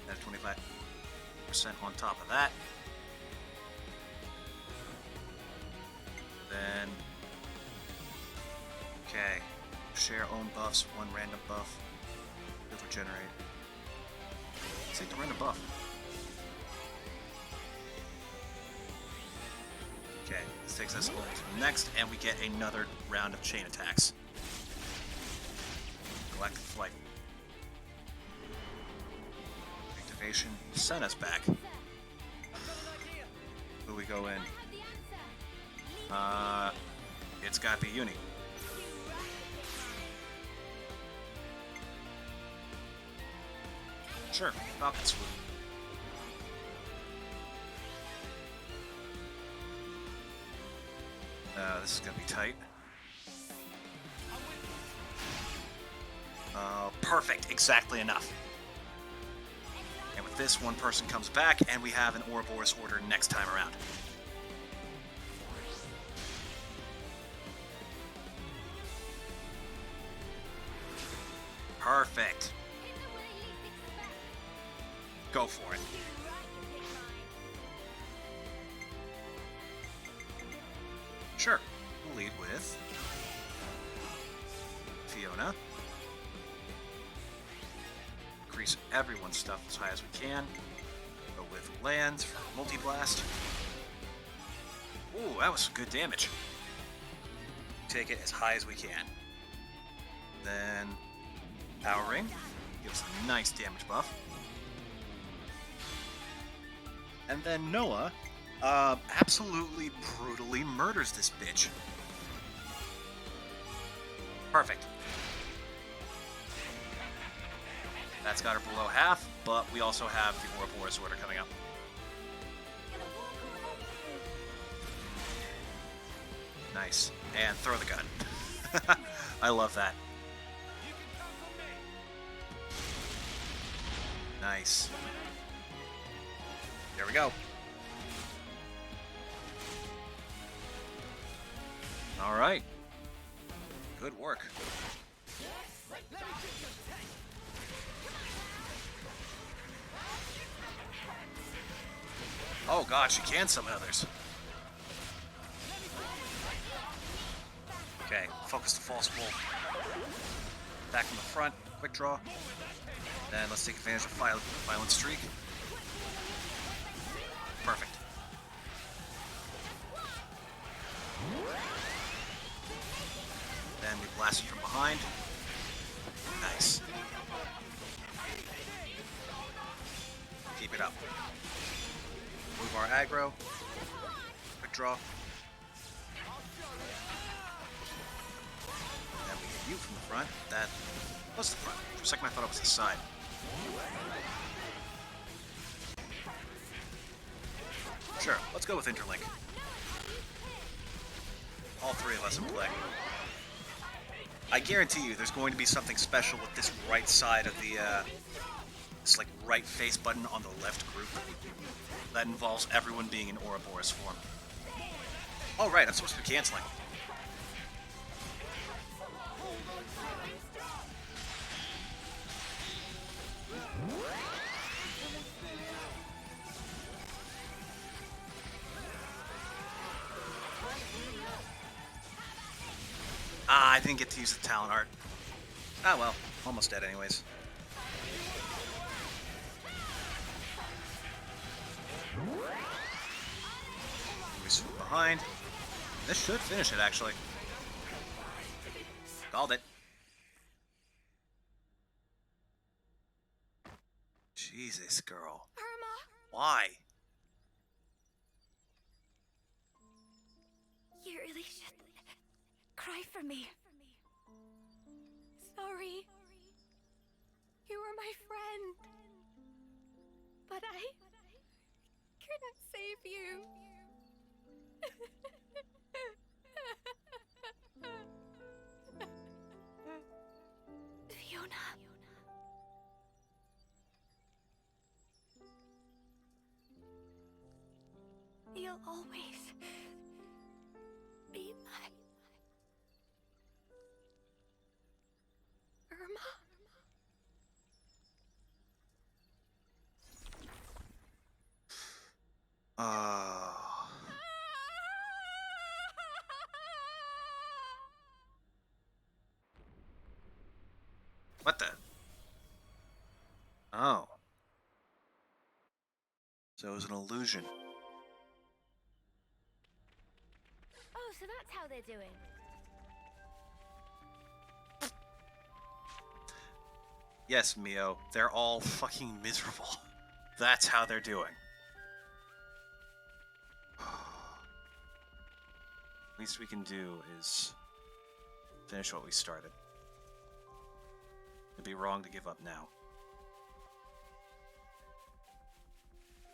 That's 25% on top of that. Then, okay, share own buffs, one random buff, if regenerate. Let's take the random buff. Okay, this takes us over to the next, and we get another round of chain attacks. Galactic Flight. Activation, send us back. Who we go in? It's gotta be Uni. Sure, Falcon Swoop. This is gonna be tight. Perfect, exactly enough. And with this, one person comes back, and we have an Ouroboros order next time around. Perfect. Go for it. Sure. We'll lead with Fiona. Increase everyone's stuff as high as we can. Go with Lands for Multi-Blast. Ooh, that was some good damage. Take it as high as we can. Then Power Ring gives a nice damage buff. And then Noah absolutely brutally murders this bitch. Perfect. That's got her below half, but we also have the Ouroboros order coming up. Nice. And throw the gun. I love that. Nice. There we go. All right. Good work. Oh god, she can summon others. Okay, focus the false wolf. Back from the front, quick draw. Then let's take advantage of Violent Streak. Perfect. Then we blast it from behind. Nice. Keep it up. Move our aggro. Quick draw. Then we hit you from the front. That was the front. For a second I thought it was the side. Sure, let's go with Interlink. All three of us in play. I guarantee you there's going to be something special with this right side of the, this like right face button on the left group. That involves everyone being in Ouroboros form. Oh right, I'm supposed to be canceling. I didn't get to use the talent art. Ah well, almost dead anyways. We swoop behind. This should finish it, actually. Called it. Jesus, girl. Irma! Why? You really should cry for me. Sorry. You were my friend. But I couldn't save you. Fiona. You'll always be my Irma. What the? Oh. So it was an illusion. Oh, so that's how they're doing. Yes, Mio, they're all fucking miserable. That's how they're doing. Least we can do is finish what we started. It'd be wrong to give up now.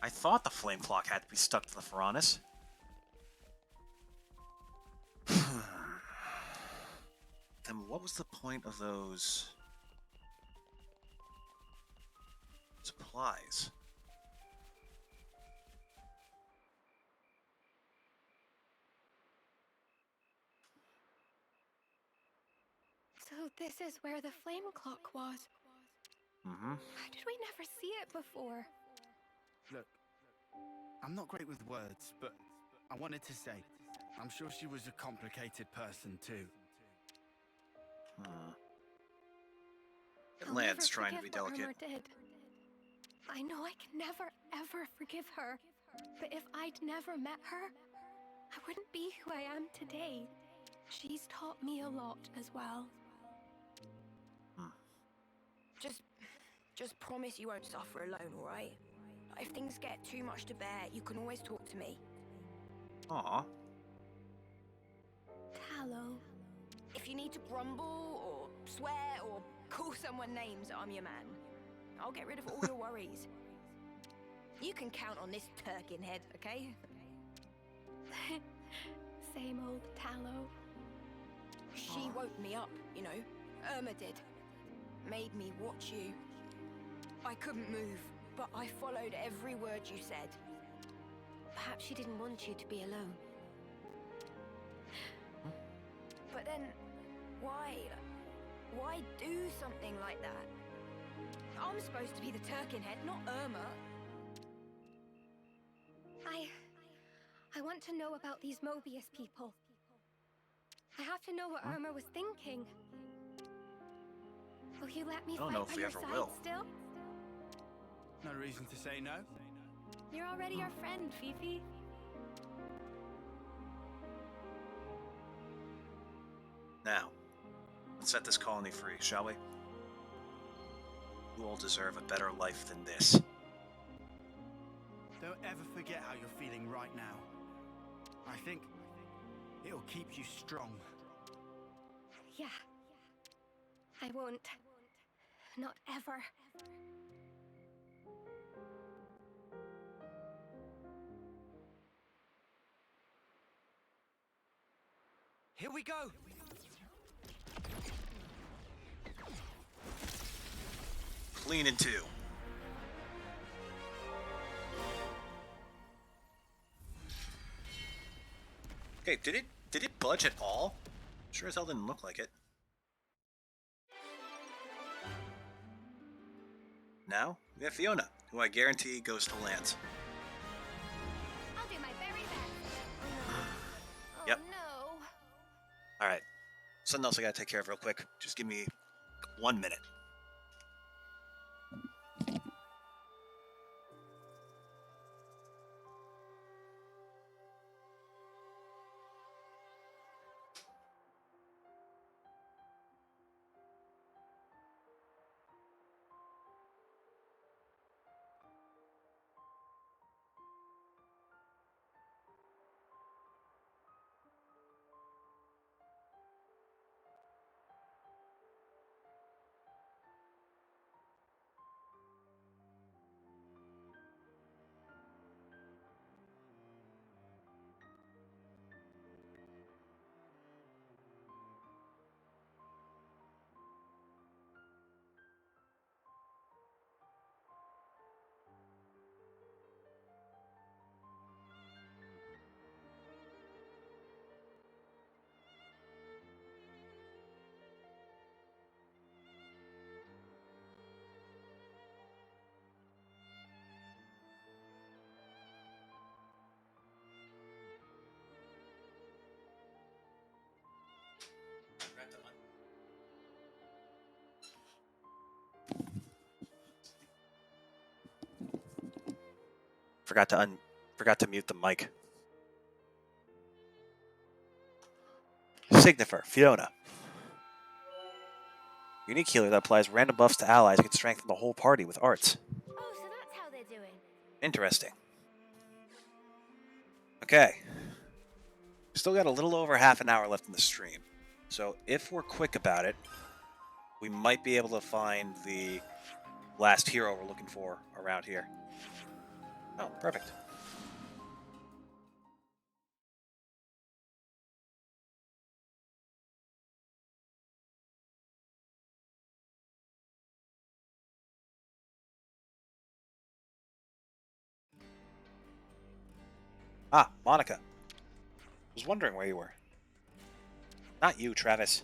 I thought the flame clock had to be stuck to the Pharaonis. Then what was the point of those supplies? So this is where the flame clock was. Mm-hmm. How did we never see it before? Look, I'm not great with words, but I wanted to say, I'm sure she was a complicated person too. Lance trying to be delicate. Irma did. I know I can never, ever forgive her. But if I'd never met her, I wouldn't be who I am today. She's taught me a lot as well. Just promise you won't suffer alone, all right? If things get too much to bear, you can always talk to me. Aw. Tallow. If you need to grumble or swear or call someone names, I'm your man. I'll get rid of all your worries. You can count on this turkin head, okay? Same old Tallow. She woke me up, you know. Irma did. Made me watch you. I couldn't move, but I followed every word you said. Perhaps she didn't want you to be alone. But then, why do something like that? I'm supposed to be the turkin head, not Irma. I want to know about these Mobius people. I have to know what Irma was thinking. Will you let me I don't fight know if by we your ever side will. still? No reason to say no. You're already our friend, Fifi. Now, let's set this colony free, shall we? You all deserve a better life than this. Don't ever forget how you're feeling right now. I think it'll keep you strong. Yeah. I won't. Not ever. Here we go! Clean in two. Okay, did it budge at all? Sure as hell didn't look like it. Now, we have Fiona, who I guarantee goes to Lance. I'll do my very best. Oh, Yep. no. Alright. Something else I gotta take care of real quick. Just give me 1 minute. forgot to mute the mic. Signifer, Fiona. Unique healer that applies random buffs to allies can strengthen the whole party with arts. Oh, so that's how they're doing. Interesting. Okay. Still got a little over half an hour left in the stream. So if we're quick about it, we might be able to find the last hero we're looking for around here. Oh, perfect. Ah, Monica. Was wondering where you were. Not you, Travis.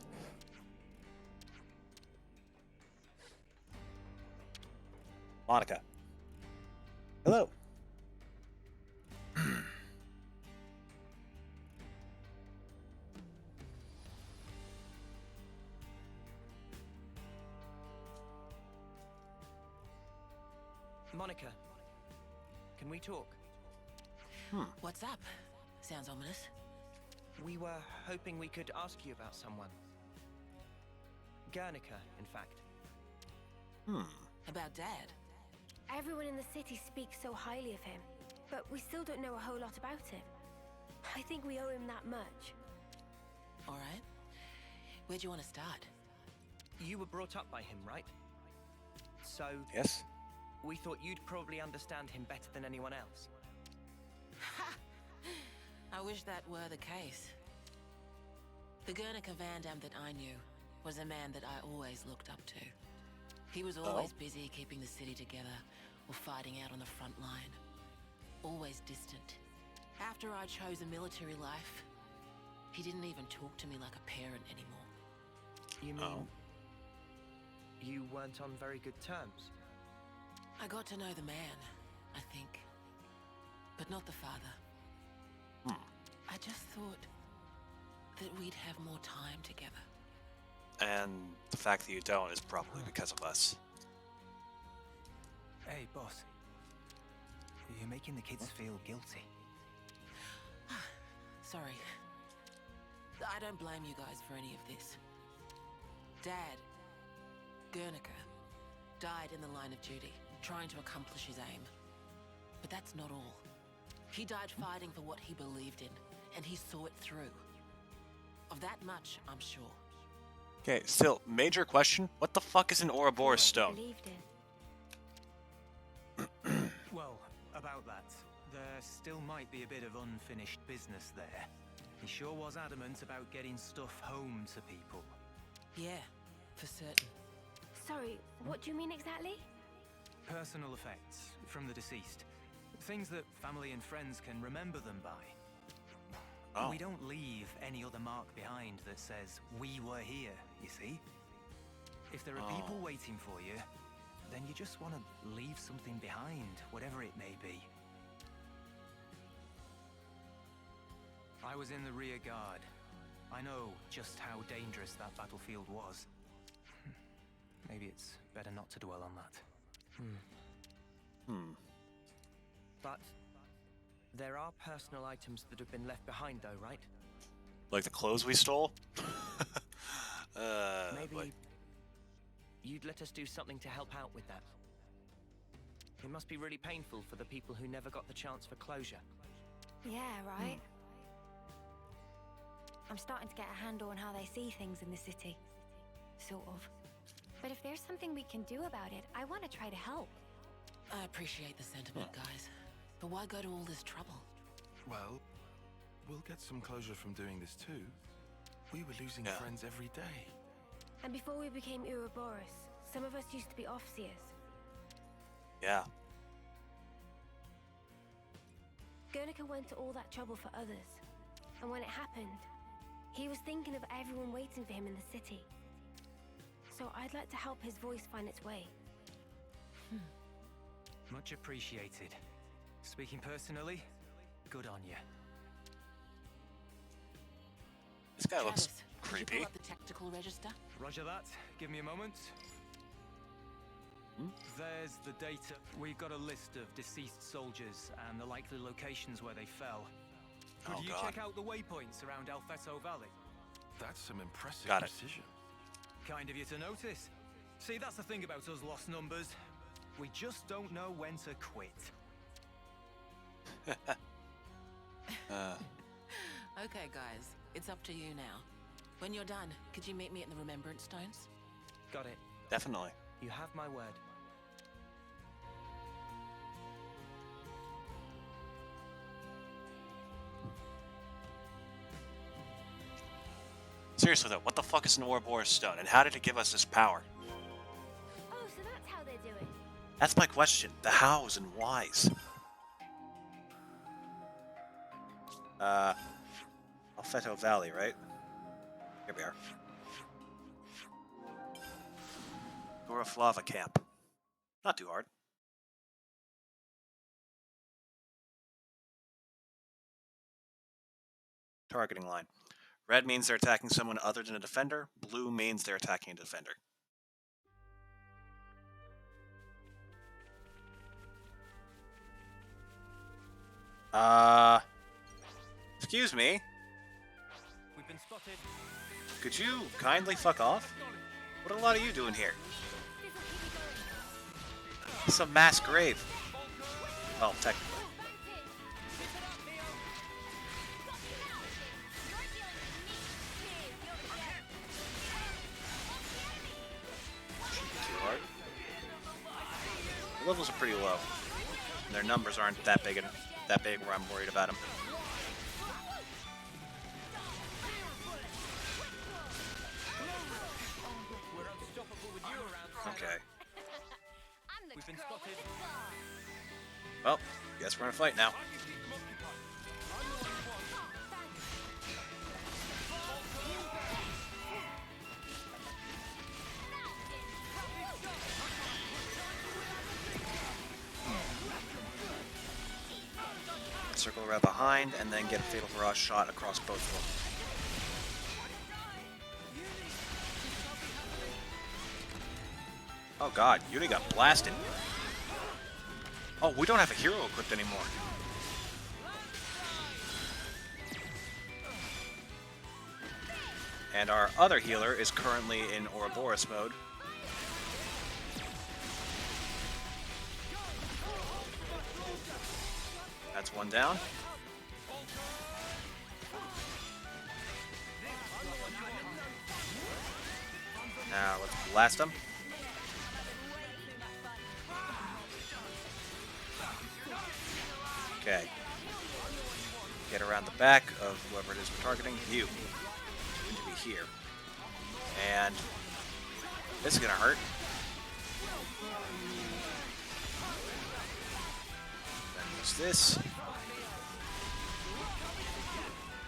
Monica. Hello. Monica, can we talk? What's up? Sounds ominous. We were hoping we could ask you about someone. Guernica, in fact. About Dad? Everyone in the city speaks so highly of him, but we still don't know a whole lot about him. I think we owe him that much. All right. Where'd you want to start? You were brought up by him, right? So... Yes? We thought you'd probably understand him better than anyone else. Ha! I wish that were the case. The Guernica Vandam that I knew was a man that I always looked up to. He was always busy keeping the city together or fighting out on the front line. Always distant. After I chose a military life, he didn't even talk to me like a parent anymore. You mean... you weren't on very good terms? I got to know the man, I think. But not the father. I just thought that we'd have more time together. And the fact that you don't is probably because of us. Hey, boss. You're making the kids feel guilty. Sorry. I don't blame you guys for any of this. Dad, Guernica, died in the line of duty, trying to accomplish his aim. But that's not all. He died fighting for what he believed in, and he saw it through. Of that much, I'm sure. Okay, still, major question. What the fuck is an Ouroboros stone? Well, about that, there still might be a bit of unfinished business there. He sure was adamant about getting stuff home to people. Yeah, for certain. Sorry, what do you mean exactly? Personal effects from the deceased. Things that family and friends can remember them by. We don't leave any other mark behind that says, we were here, you see? If there are people waiting for you, then you just want to leave something behind, whatever it may be. I was in the rear guard. I know just how dangerous that battlefield was. Maybe it's better not to dwell on that. But there are personal items that have been left behind, though, right? Like the clothes we stole? Maybe you'd let us do something to help out with that. It must be really painful for the people who never got the chance for closure. Yeah, right? I'm starting to get a handle on how they see things in the city. Sort of. But if there's something we can do about it, I want to try to help. I appreciate the sentiment, guys. But why go to all this trouble? Well, we'll get some closure from doing this too. We were losing friends every day. And before we became Ouroboros, some of us used to be Offseers. Yeah. Guernica went to all that trouble for others. And when it happened, he was thinking of everyone waiting for him in the city. So I'd like to help his voice find its way. Much appreciated. Speaking personally, good on you. This guy looks Travis, creepy. Could you pull up the tactical register? Roger that. Give me a moment. There's the data. We've got a list of deceased soldiers and the likely locations where they fell. Could you check out the waypoints around Alfeto Valley? That's some impressive Got it. precision. Kind of you to notice. See, that's the thing about us lost numbers. We just don't know when to quit. Okay, guys, it's up to you now. When you're done, could you meet me at the Remembrance Stones? Got it. Definitely. You have my word. Seriously though, what the fuck is an Ouroboros stone, and how did it give us this power? Oh, so that's how they do it. That's my question. The hows and whys. Alfeto Valley, right? Here we are. Goroflava camp. Not too hard. Targeting line. Red means they're attacking someone other than a defender. Blue means they're attacking a defender. Excuse me. We've been spotted. Could you kindly fuck off? What are a lot of you doing here? It's a mass grave. Well, technically. Too hard. The levels are pretty low. And their numbers aren't that big where I'm worried about them. Okay. We've been spotted. Well, guess we're in a fight now. Circle around behind and then get a Fatal Barrage shot across both of them. Oh god, Yuni got blasted. Oh, we don't have a hero equipped anymore. And our other healer is currently in Ouroboros mode. That's one down. Now let's blast him. Okay. Get around the back of whoever it is we're targeting. You. You need to be here. And this is gonna hurt. Then use this.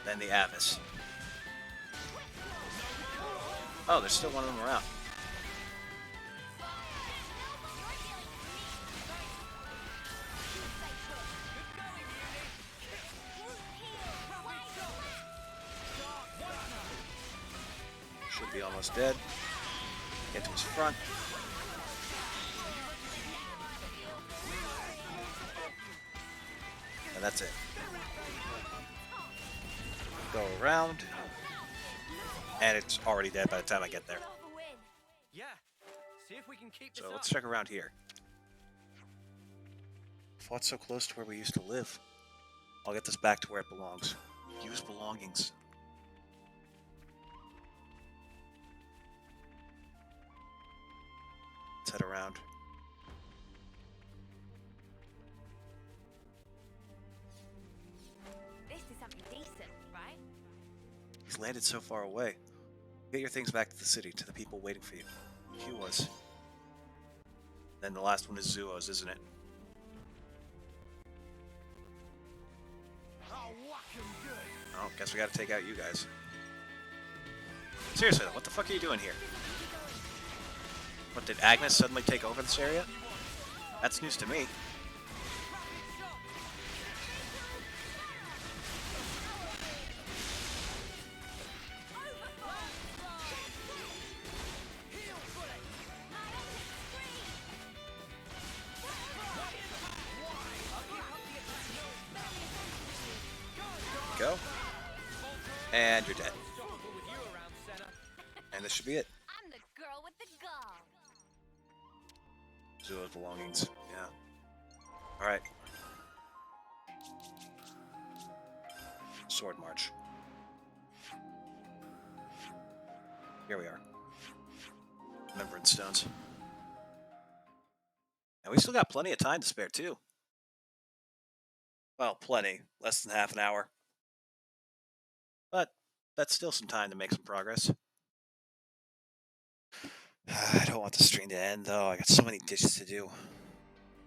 Then the Avis. Oh, there's still one of them around. Should be almost dead. Get to his front. And that's it. Go around. And it's already dead by the time I get there. Yeah. See if we can keep this So up. let's check around here. Fought so close to where we used to live. I'll get this back to where it belongs. Use belongings. Let's head around. This is something decent, right? He's landed so far away. Get your things back to the city, to the people waiting for you. He was. Then the last one is Zuo's, isn't it? Oh, guess we gotta take out you guys. Seriously though, what the fuck are you doing here? What, did Agnes suddenly take over this area? That's news to me. And you're dead. And this should be it. I'm the girl with the gall. Zoo of belongings. Yeah. Alright. Sword march. Here we are. Remembrance stones. And we still got plenty of time to spare, too. Well, plenty. Less than half an hour. But that's still some time to make some progress. I don't want the stream to end, though. I got so many dishes to do.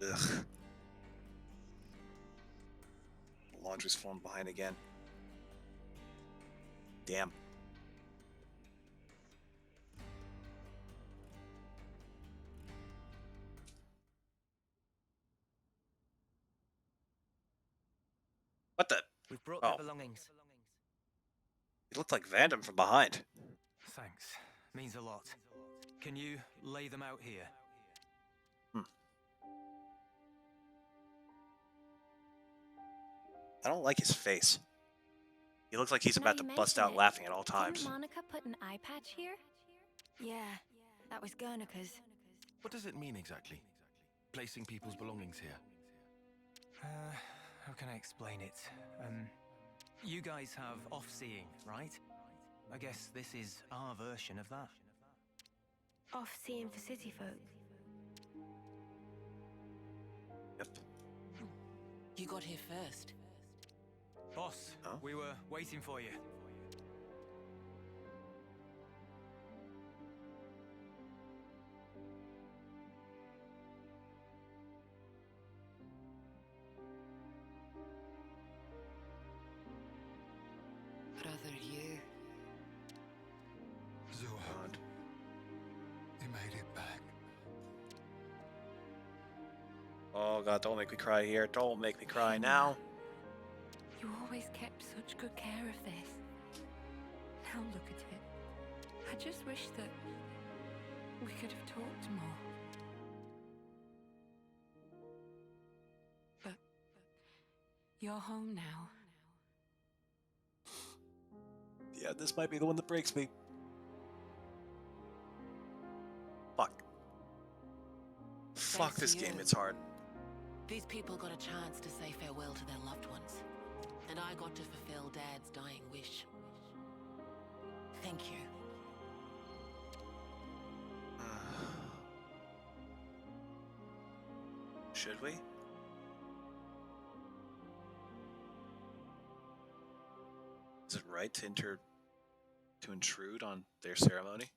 Ugh. The laundry's falling behind again. Damn. What the? We've brought Oh. their belongings. It looked like Vandam from behind. Thanks. Means a lot. Can you lay them out here? I don't like his face. He looks like he's Now about to you bust mention out it, laughing at all times. Didn't Monica put an eye patch here? Yeah, that was Guernica's. What does it mean exactly? Placing people's belongings here? How can I explain it? You guys have off-seeing, right? I guess this is our version of that. Off-seeing for city folk. Yep. You got here first. Boss, we were waiting for you. Brother, you. Zuhad. You made it back. Oh god, don't make me cry here. Don't make me cry now. You always kept such good care of this. Now look at it. I just wish that we could have talked more. But you're home now. Yeah, this might be the one that breaks me. Fuck. Fuck Thanks this to game, you. it's hard. These people got a chance to say farewell to their loved ones. And I got to fulfill Dad's dying wish. Thank you. Should we? Is it right to intrude on their ceremony?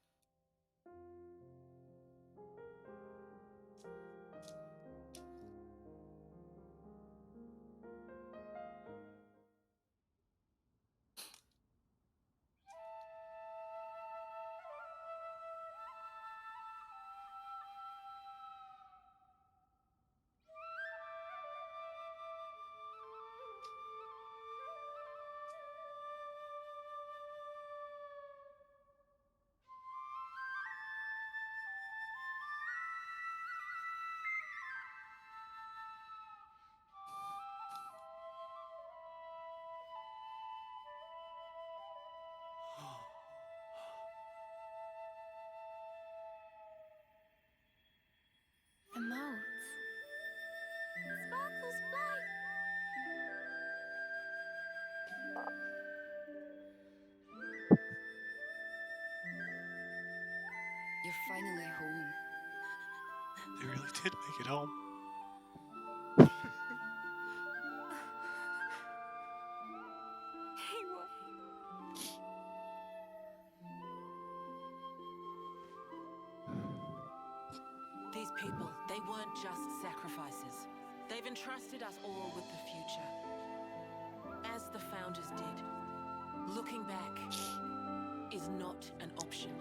The moats. Sparkles fly. You're finally home. They really did make it home. Hey, what? These people, they weren't just sacrifices. They've entrusted us all with the future. As the founders did. Looking back is not an option.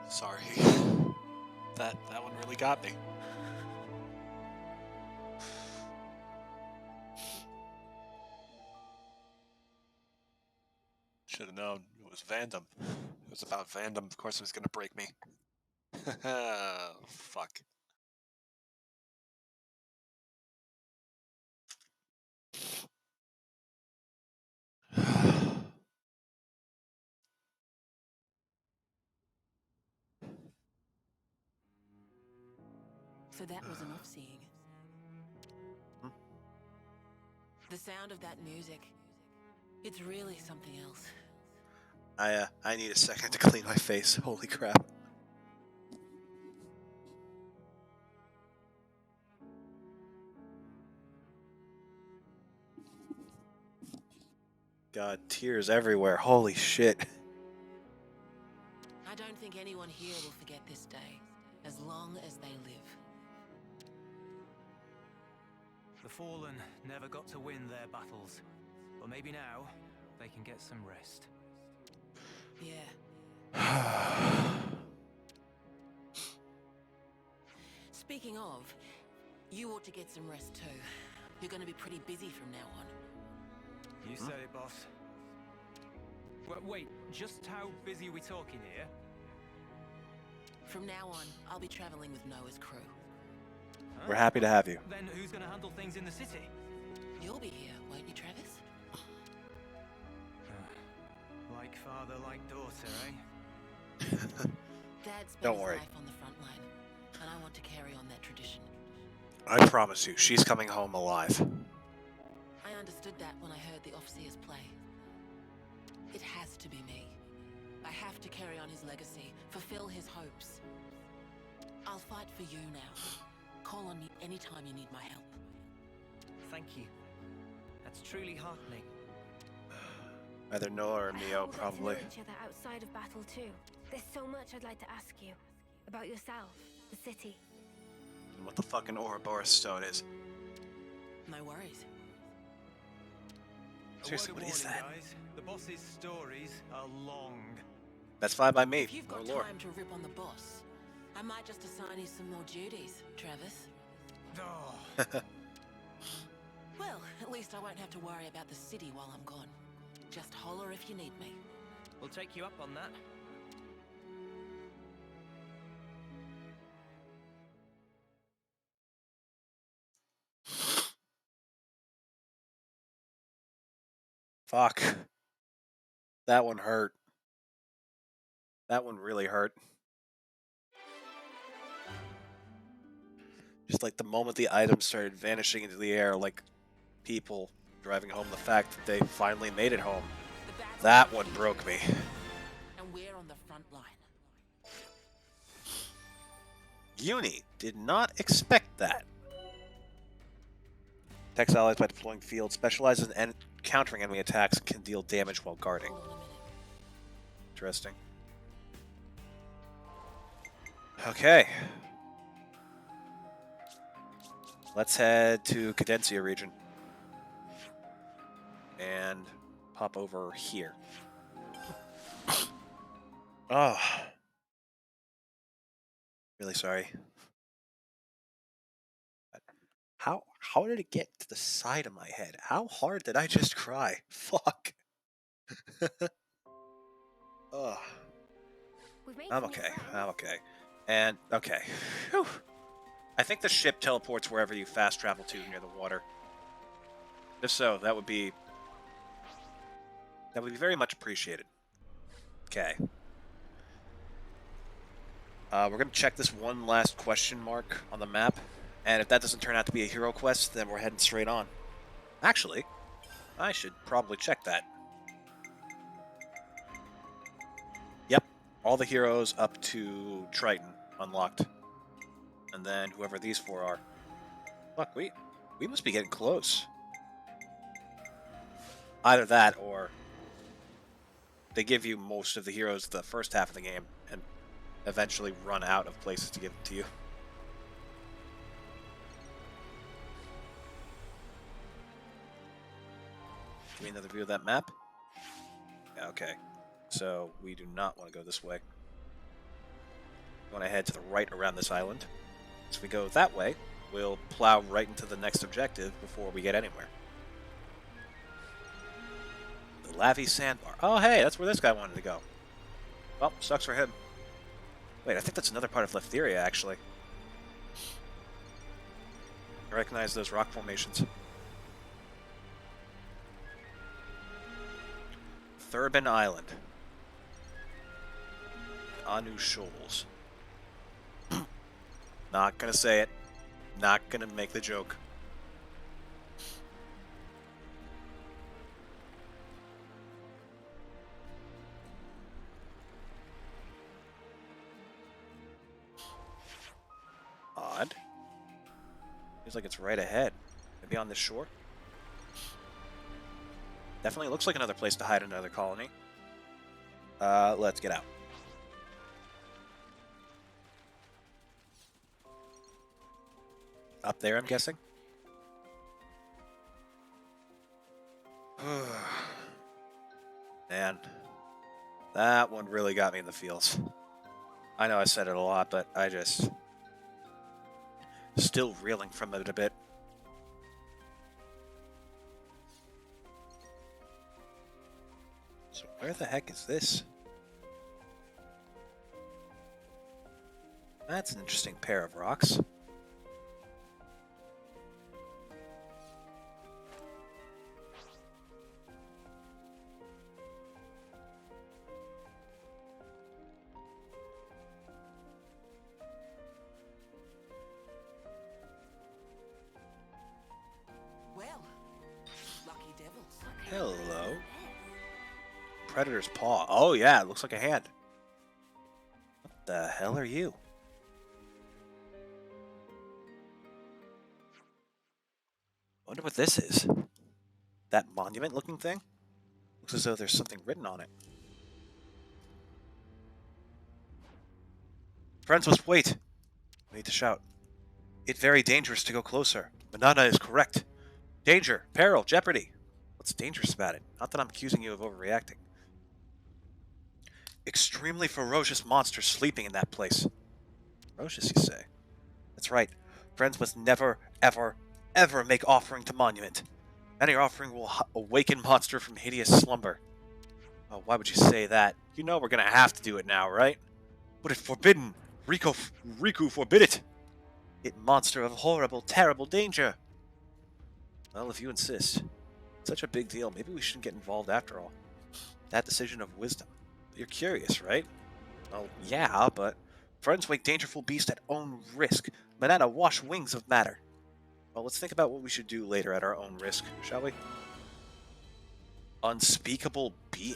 Sorry. That one really got me. Should have known. It was Vandom. It was about Vandom. Of course it was going to break me. Fuck. So that was enough seeing. The sound of that music, it's really something else. I need a second to clean my face. Holy crap. God, tears everywhere. Holy shit. I don't think anyone here will forget this day, as long as they live. The Fallen never got to win their battles. But maybe now, they can get some rest. Yeah. Speaking of, you ought to get some rest too. You're going to be pretty busy from now on. You said it, boss. Wait, just how busy are we talking here? From now on, I'll be traveling with Noah's crew. Huh? We're happy to have you. Then who's going to handle things in the city? You'll be here, won't you, Travis? Like father, like daughter, eh? Dad spent Don't his worry. life on the front line, and I want to carry on that tradition. I promise you, she's coming home alive. I understood that when I heard the Officers play. It has to be me. I have to carry on his legacy, fulfill his hopes. I'll fight for you now. Call on me anytime you need my help. Thank you. That's truly heartening. Either Noah or Neo, We'll probably. get to know each other outside of battle too. There's so much I'd like to ask you about yourself, the city. And what the fucking Ouroboros stone is. No worries. Seriously, what is that? Guys. The boss's stories are long. That's fine by me. If you've got Oh, Lord. time to rip on the boss, I might just assign you some more duties, Travis. Oh. Well, at least I won't have to worry about the city while I'm gone. Just holler if you need me. We'll take you up on that. Fuck. That one hurt. That one really hurt. Just like the moment the items started vanishing into the air, like people driving home the fact that they finally made it home. That one broke me. And we're on the front line. Uni did not expect that. Attacks allies by deploying field, specializes in countering enemy attacks, and can deal damage while guarding. Interesting. Okay. Let's head to Cadencia region. And pop over here. Oh. Really sorry. How did it get to the side of my head? How hard did I just cry? Fuck. Ugh. I'm okay. I'm okay. And, okay. Whew. I think the ship teleports wherever you fast travel to near the water. If so, that would be very much appreciated. Okay. We're going to check this one last question mark on the map. And if that doesn't turn out to be a hero quest, then we're heading straight on. Actually, I should probably check that. Yep, all the heroes up to Triton unlocked. And then whoever these four are. Fuck, we must be getting close. Either that, or they give you most of the heroes the first half of the game, and eventually run out of places to give them to you. Give me another view of that map. Yeah, okay. So we do not want to go this way. We want to head to the right around this island. So if we go that way, we'll plow right into the next objective before we get anywhere. The Lavi Sandbar. Oh, hey, that's where this guy wanted to go. Well, sucks for him. Wait, I think that's another part of Leftheria, actually. I recognize those rock formations. Thurbin Island. Anu Shoals. Not gonna say it. Not gonna make the joke. Odd. Feels like it's right ahead. Maybe on this shore? Definitely looks like another place to hide another colony. Let's get out. Up there, I'm guessing? Man, that one really got me in the feels. I know I said it a lot, but I just... still reeling from it a bit. So where the heck is this? That's an interesting pair of rocks. Hello. Predator's paw. Oh yeah, it looks like a hand. What the hell are you? Wonder what this is. That monument looking thing? Looks as though there's something written on it. Friends must wait. We need to shout. It's very dangerous to go closer. Manana is correct. Danger, peril, jeopardy. What's dangerous about it? Not that I'm accusing you of overreacting. Extremely ferocious monsters sleeping in that place. Ferocious, you say? That's right. Friends must never, ever, ever make offering to monument. Any offering will awaken monster from hideous slumber. Oh, why would you say that? You know we're gonna have to do it now, right? But it's forbidden. Riku forbid it. It monster of horrible, terrible danger. Well, if you insist. Such a big deal, maybe we shouldn't get involved after all. That decision of wisdom. You're curious, right? Well, yeah, but friends wake dangerful beast at own risk. Manana wash wings of matter. Well, let's think about what we should do later at our own risk, shall we? Unspeakable being.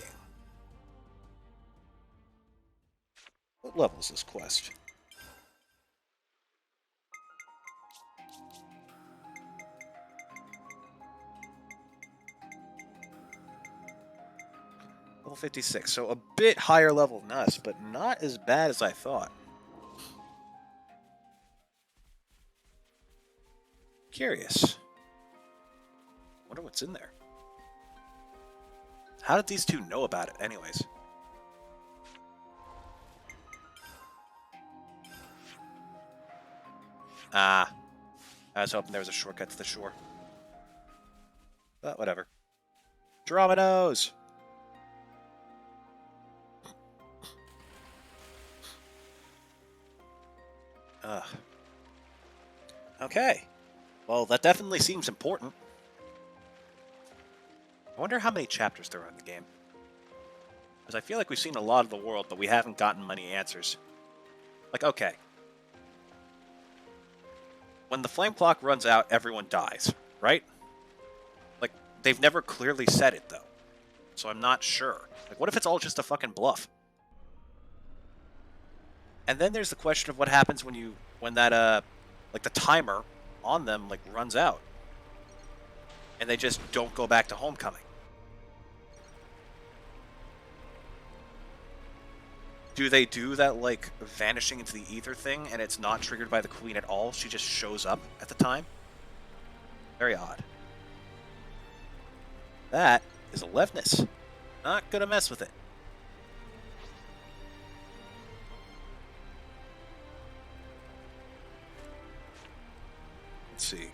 What level is this quest? Level 56, so a bit higher level than us, but not as bad as I thought. Curious. Wonder what's in there. How did these two know about it, anyways? Ah. I was hoping there was a shortcut to the shore. But whatever. Dromenos! Ugh. Okay. Well, that definitely seems important. I wonder how many chapters there are in the game. Because I feel like we've seen a lot of the world, but we haven't gotten many answers. Like, okay. When the flame clock runs out, everyone dies, right? Like, they've never clearly said it, though. So I'm not sure. Like, what if it's all just a fucking bluff? And then there's the question of what happens when that, like, the timer on them, like, runs out. And they just don't go back to Homecoming. Do they do that, like, vanishing into the ether thing, and it's not triggered by the Queen at all? She just shows up at the time? Very odd. That is a Levness. Not gonna mess with it. Let's see.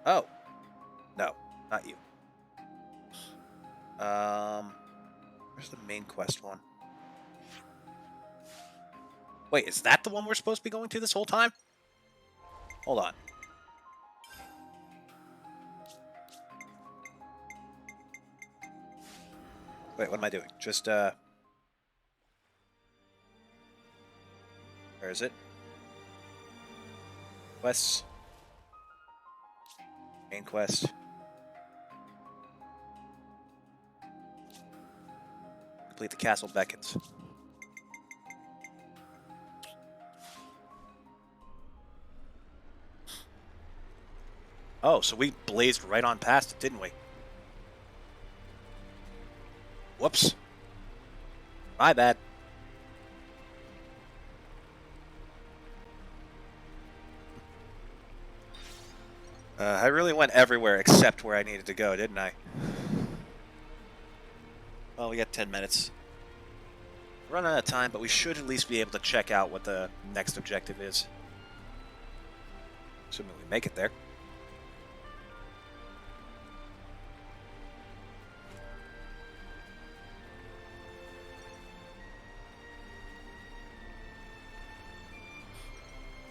Oh. No, not you. Where's the main quest one? Wait, is that the one we're supposed to be going to this whole time? Hold on. Wait, what am I doing? Just, where is it? Quests. Main quest. Complete the castle beckons. Oh, so we blazed right on past it, didn't we? Whoops. My bad. I really went everywhere except where I needed to go, didn't I? Well, we got 10 minutes. We're running out of time, but we should at least be able to check out what the next objective is. Assuming we make it there.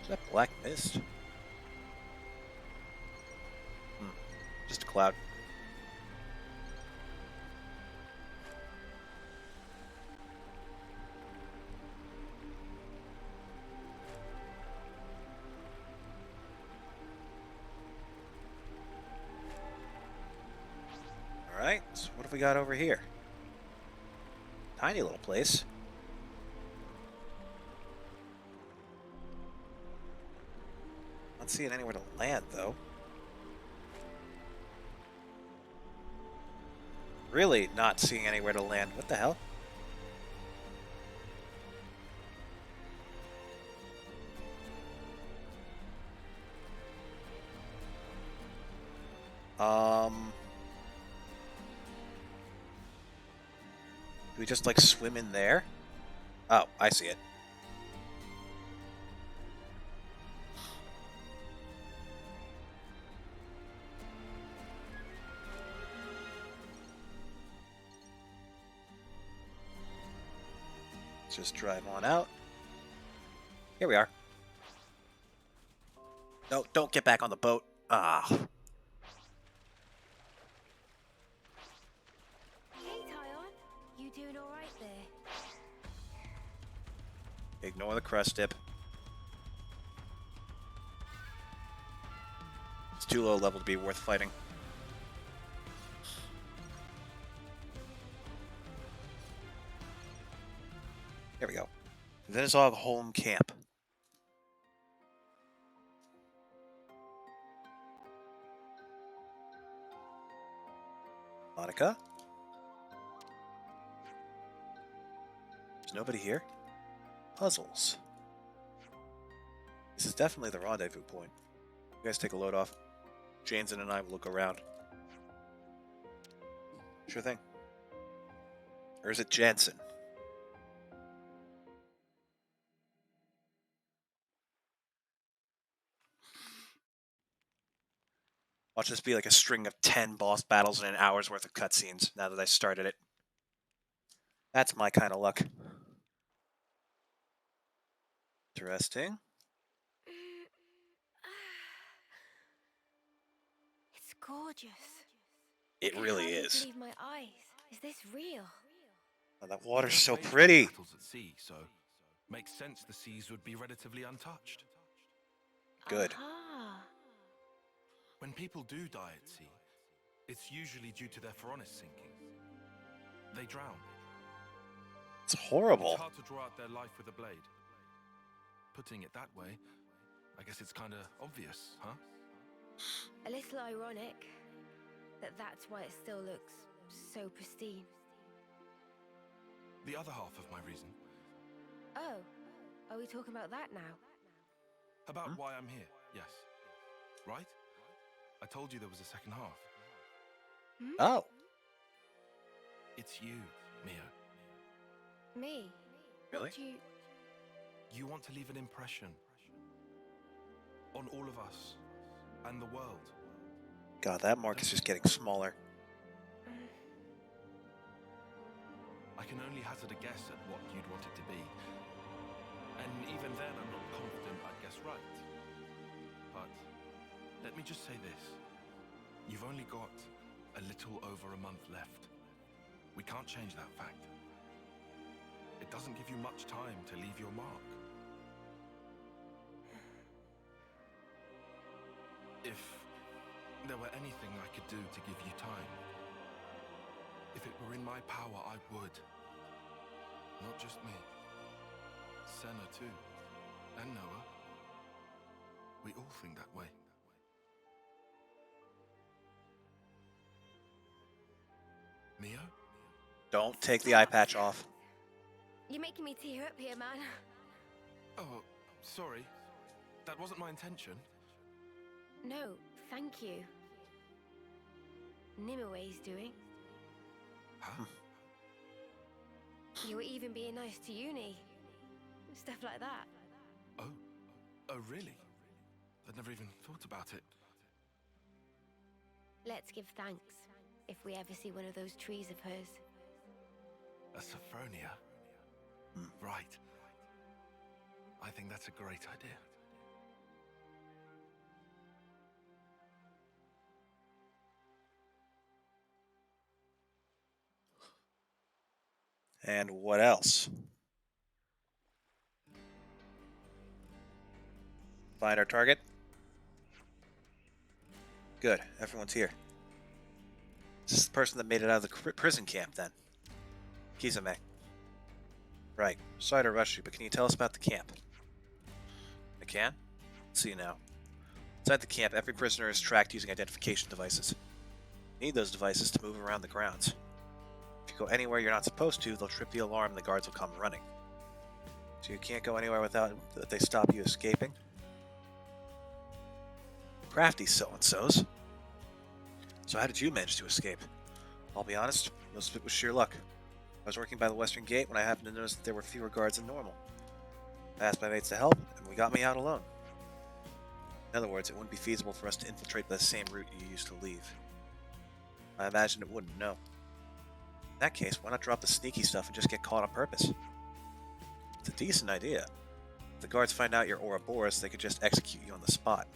Is that black mist? Just a cloud. Alright, so what have we got over here? Tiny little place. Not seeing anywhere to land, though. Really not seeing anywhere to land. What the hell? Do we just, like, swim in there? Oh, I see it. Let's just drive on out. Here we are. No, don't get back on the boat. Ah. Hey, Tyon. You doing all right there? Ignore the crust dip. It's too low level to be worth fighting. There we go. Venezuela home camp. Monica? There's nobody here? Puzzles. This is definitely the rendezvous point. You guys take a load off. Jansen and I will look around. Sure thing. Or is it Jansen? Watch this be like a string of 10 boss battles and an hour's worth of cutscenes now that I started it. That's my kind of luck. Interesting. It's gorgeous. It really I can't is. believe my eyes. Is this real? Oh, that water's There's so occasional pretty. battles at sea, so makes sense the seas would be relatively untouched. Good. Ah. When people do die at sea, it's usually due to their furnace sinking. They drown. It's horrible. It's hard to draw out their life with a blade. Putting it that way, I guess it's kind of obvious, huh? A little ironic that that's why it still looks so pristine. The other half of my reason. Oh, are we talking about that now? About why I'm here, yes. Right? I told you there was a second half. Oh. It's you, Mia. Me? Really? What do you... You want to leave an impression on all of us and the world. God, that mark is just getting smaller. I can only hazard a guess at what you'd want it to be. And even then, I'm not confident I'd guess right. But let me just say this. You've only got a little over a month left. We can't change that fact. It doesn't give you much time to leave your mark. If there were anything I could do to give you time, if it were in my power, I would. Not just me. Senna too. And Noah. We all think that way. Mio? Don't take the eye patch off. You're making me tear up here, man. Oh, sorry. That wasn't my intention. No, thank you. Nimue doing. Huh? You were even being nice to Uni. Stuff like that. Oh, really? I'd never even thought about it. Let's give thanks if we ever see one of those trees of hers. A Sophronia? Right. I think that's a great idea. And what else? Find our target. Good, everyone's here. This is the person that made it out of the prison camp, then. Kizame. Right. Sorry to rush you, but can you tell us about the camp? I can? Let's see now. Inside the camp, every prisoner is tracked using identification devices. You need those devices to move around the grounds. If you go anywhere you're not supposed to, they'll trip the alarm and the guards will come running. So you can't go anywhere without that they stop you escaping? Crafty so-and-sos. So how did you manage to escape? I'll be honest, most of it was sheer luck. I was working by the western gate when I happened to notice that there were fewer guards than normal. I asked my mates to help, and we got me out alone. In other words, it wouldn't be feasible for us to infiltrate the same route you used to leave. I imagine it wouldn't, no. In that case, why not drop the sneaky stuff and just get caught on purpose? It's a decent idea. If the guards find out you're Ouroboros, they could just execute you on the spot.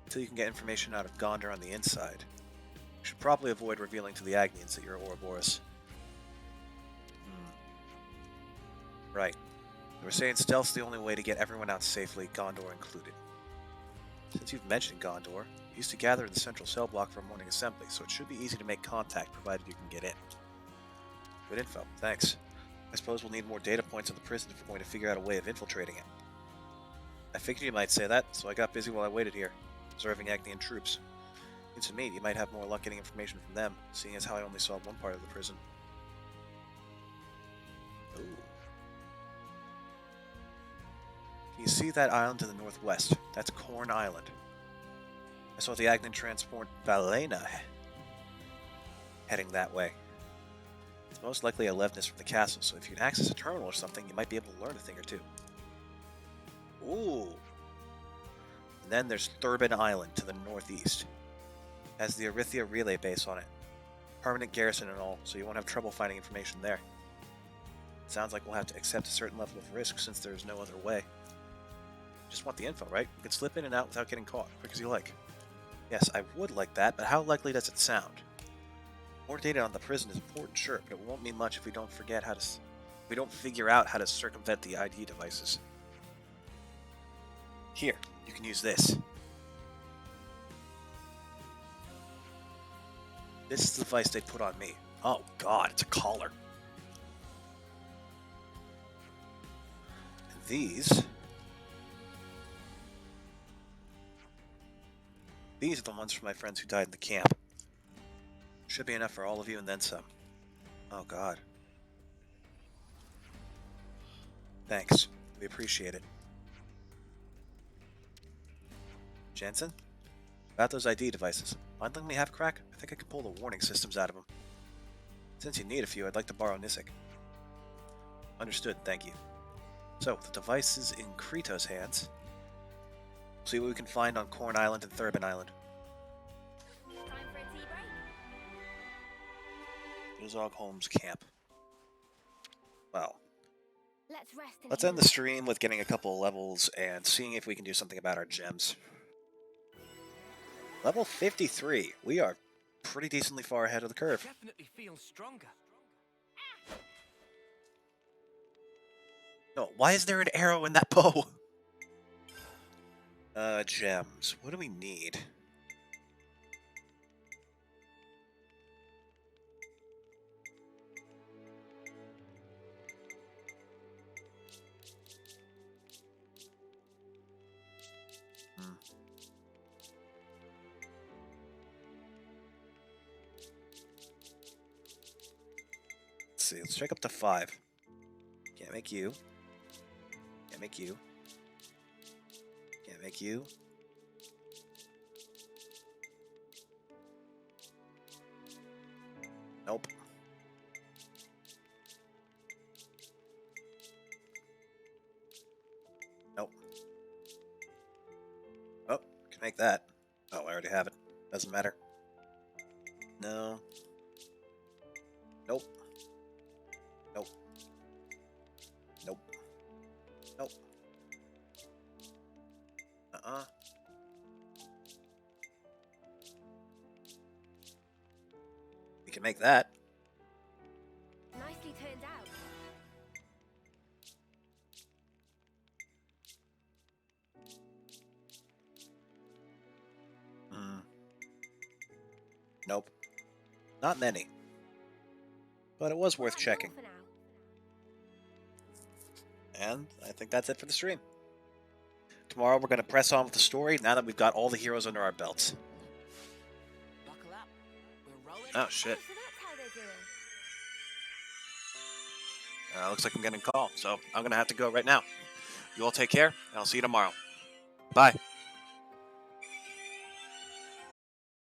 Until you can get information out of Gondor on the inside. You should probably avoid revealing to the Agnians that you're Ouroboros. Right. They were saying stealth's the only way to get everyone out safely, Gondor included. Since you've mentioned Gondor, we used to gather in the central cell block for a morning assembly, so it should be easy to make contact provided you can get in. Good info, thanks. I suppose we'll need more data points on the prison if we're going to figure out a way of infiltrating it. I figured you might say that, so I got busy while I waited here, observing Agnian troops. Seems to me you might have more luck getting information from them, seeing as how I only saw one part of the prison. Ooh. Can you see that island to the northwest? That's Corn Island. I saw the Agnian transport Valena heading that way. It's most likely a Levnis from the castle, so if you can access a terminal or something, you might be able to learn a thing or two. Ooh. And then there's Thurbin Island to the northeast. It has the Arithia relay base on it. Permanent garrison and all, so you won't have trouble finding information there. It sounds like we'll have to accept a certain level of risk since there's no other way. Just want the info, right? You can slip in and out without getting caught, quick as you like. Yes, I would like that, but how likely does it sound? More data on the prison is important, sure, but it won't mean much if we don't figure out how to circumvent the ID devices. Here, you can use this. This is the device they put on me. Oh god, it's a collar. And these are the ones for my friends who died in the camp. Should be enough for all of you and then some. Oh god. Thanks. We appreciate it. Jensen? About those ID devices. Mind letting me have a crack? I think I can pull the warning systems out of them. Since you need a few, I'd like to borrow Nisik. Understood, thank you. So, the device is in Krito's hands. See what we can find on Corn Island and Thurbin Island. Time for a tea break? Ozog Holmes Camp. Well, Let's rest and let's heal end the up. stream with getting a couple of levels and seeing if we can do something about our gems. Level 53. We are pretty decently far ahead of the curve. Definitely feels stronger. No, why is there an arrow in that bow? Gems. What do we need? Let's see, let's check up to 5. Can't make you. Can't make you. Can't make you. Nope. Nope. Oh, can make that. Oh, I already have it. Doesn't matter. No. Nope. Nope. Nope. Nope. Uh-uh. We can make that. Nicely turned out. Nope. Not many. But it was worth checking. For now. And I think that's it for the stream. Tomorrow we're going to press on with the story now that we've got all the heroes under our belts. Buckle up. We're rolling. Oh, shit. So that's how they're doing. Looks like I'm getting a call, so I'm going to have to go right now. You all take care, and I'll see you tomorrow. Bye.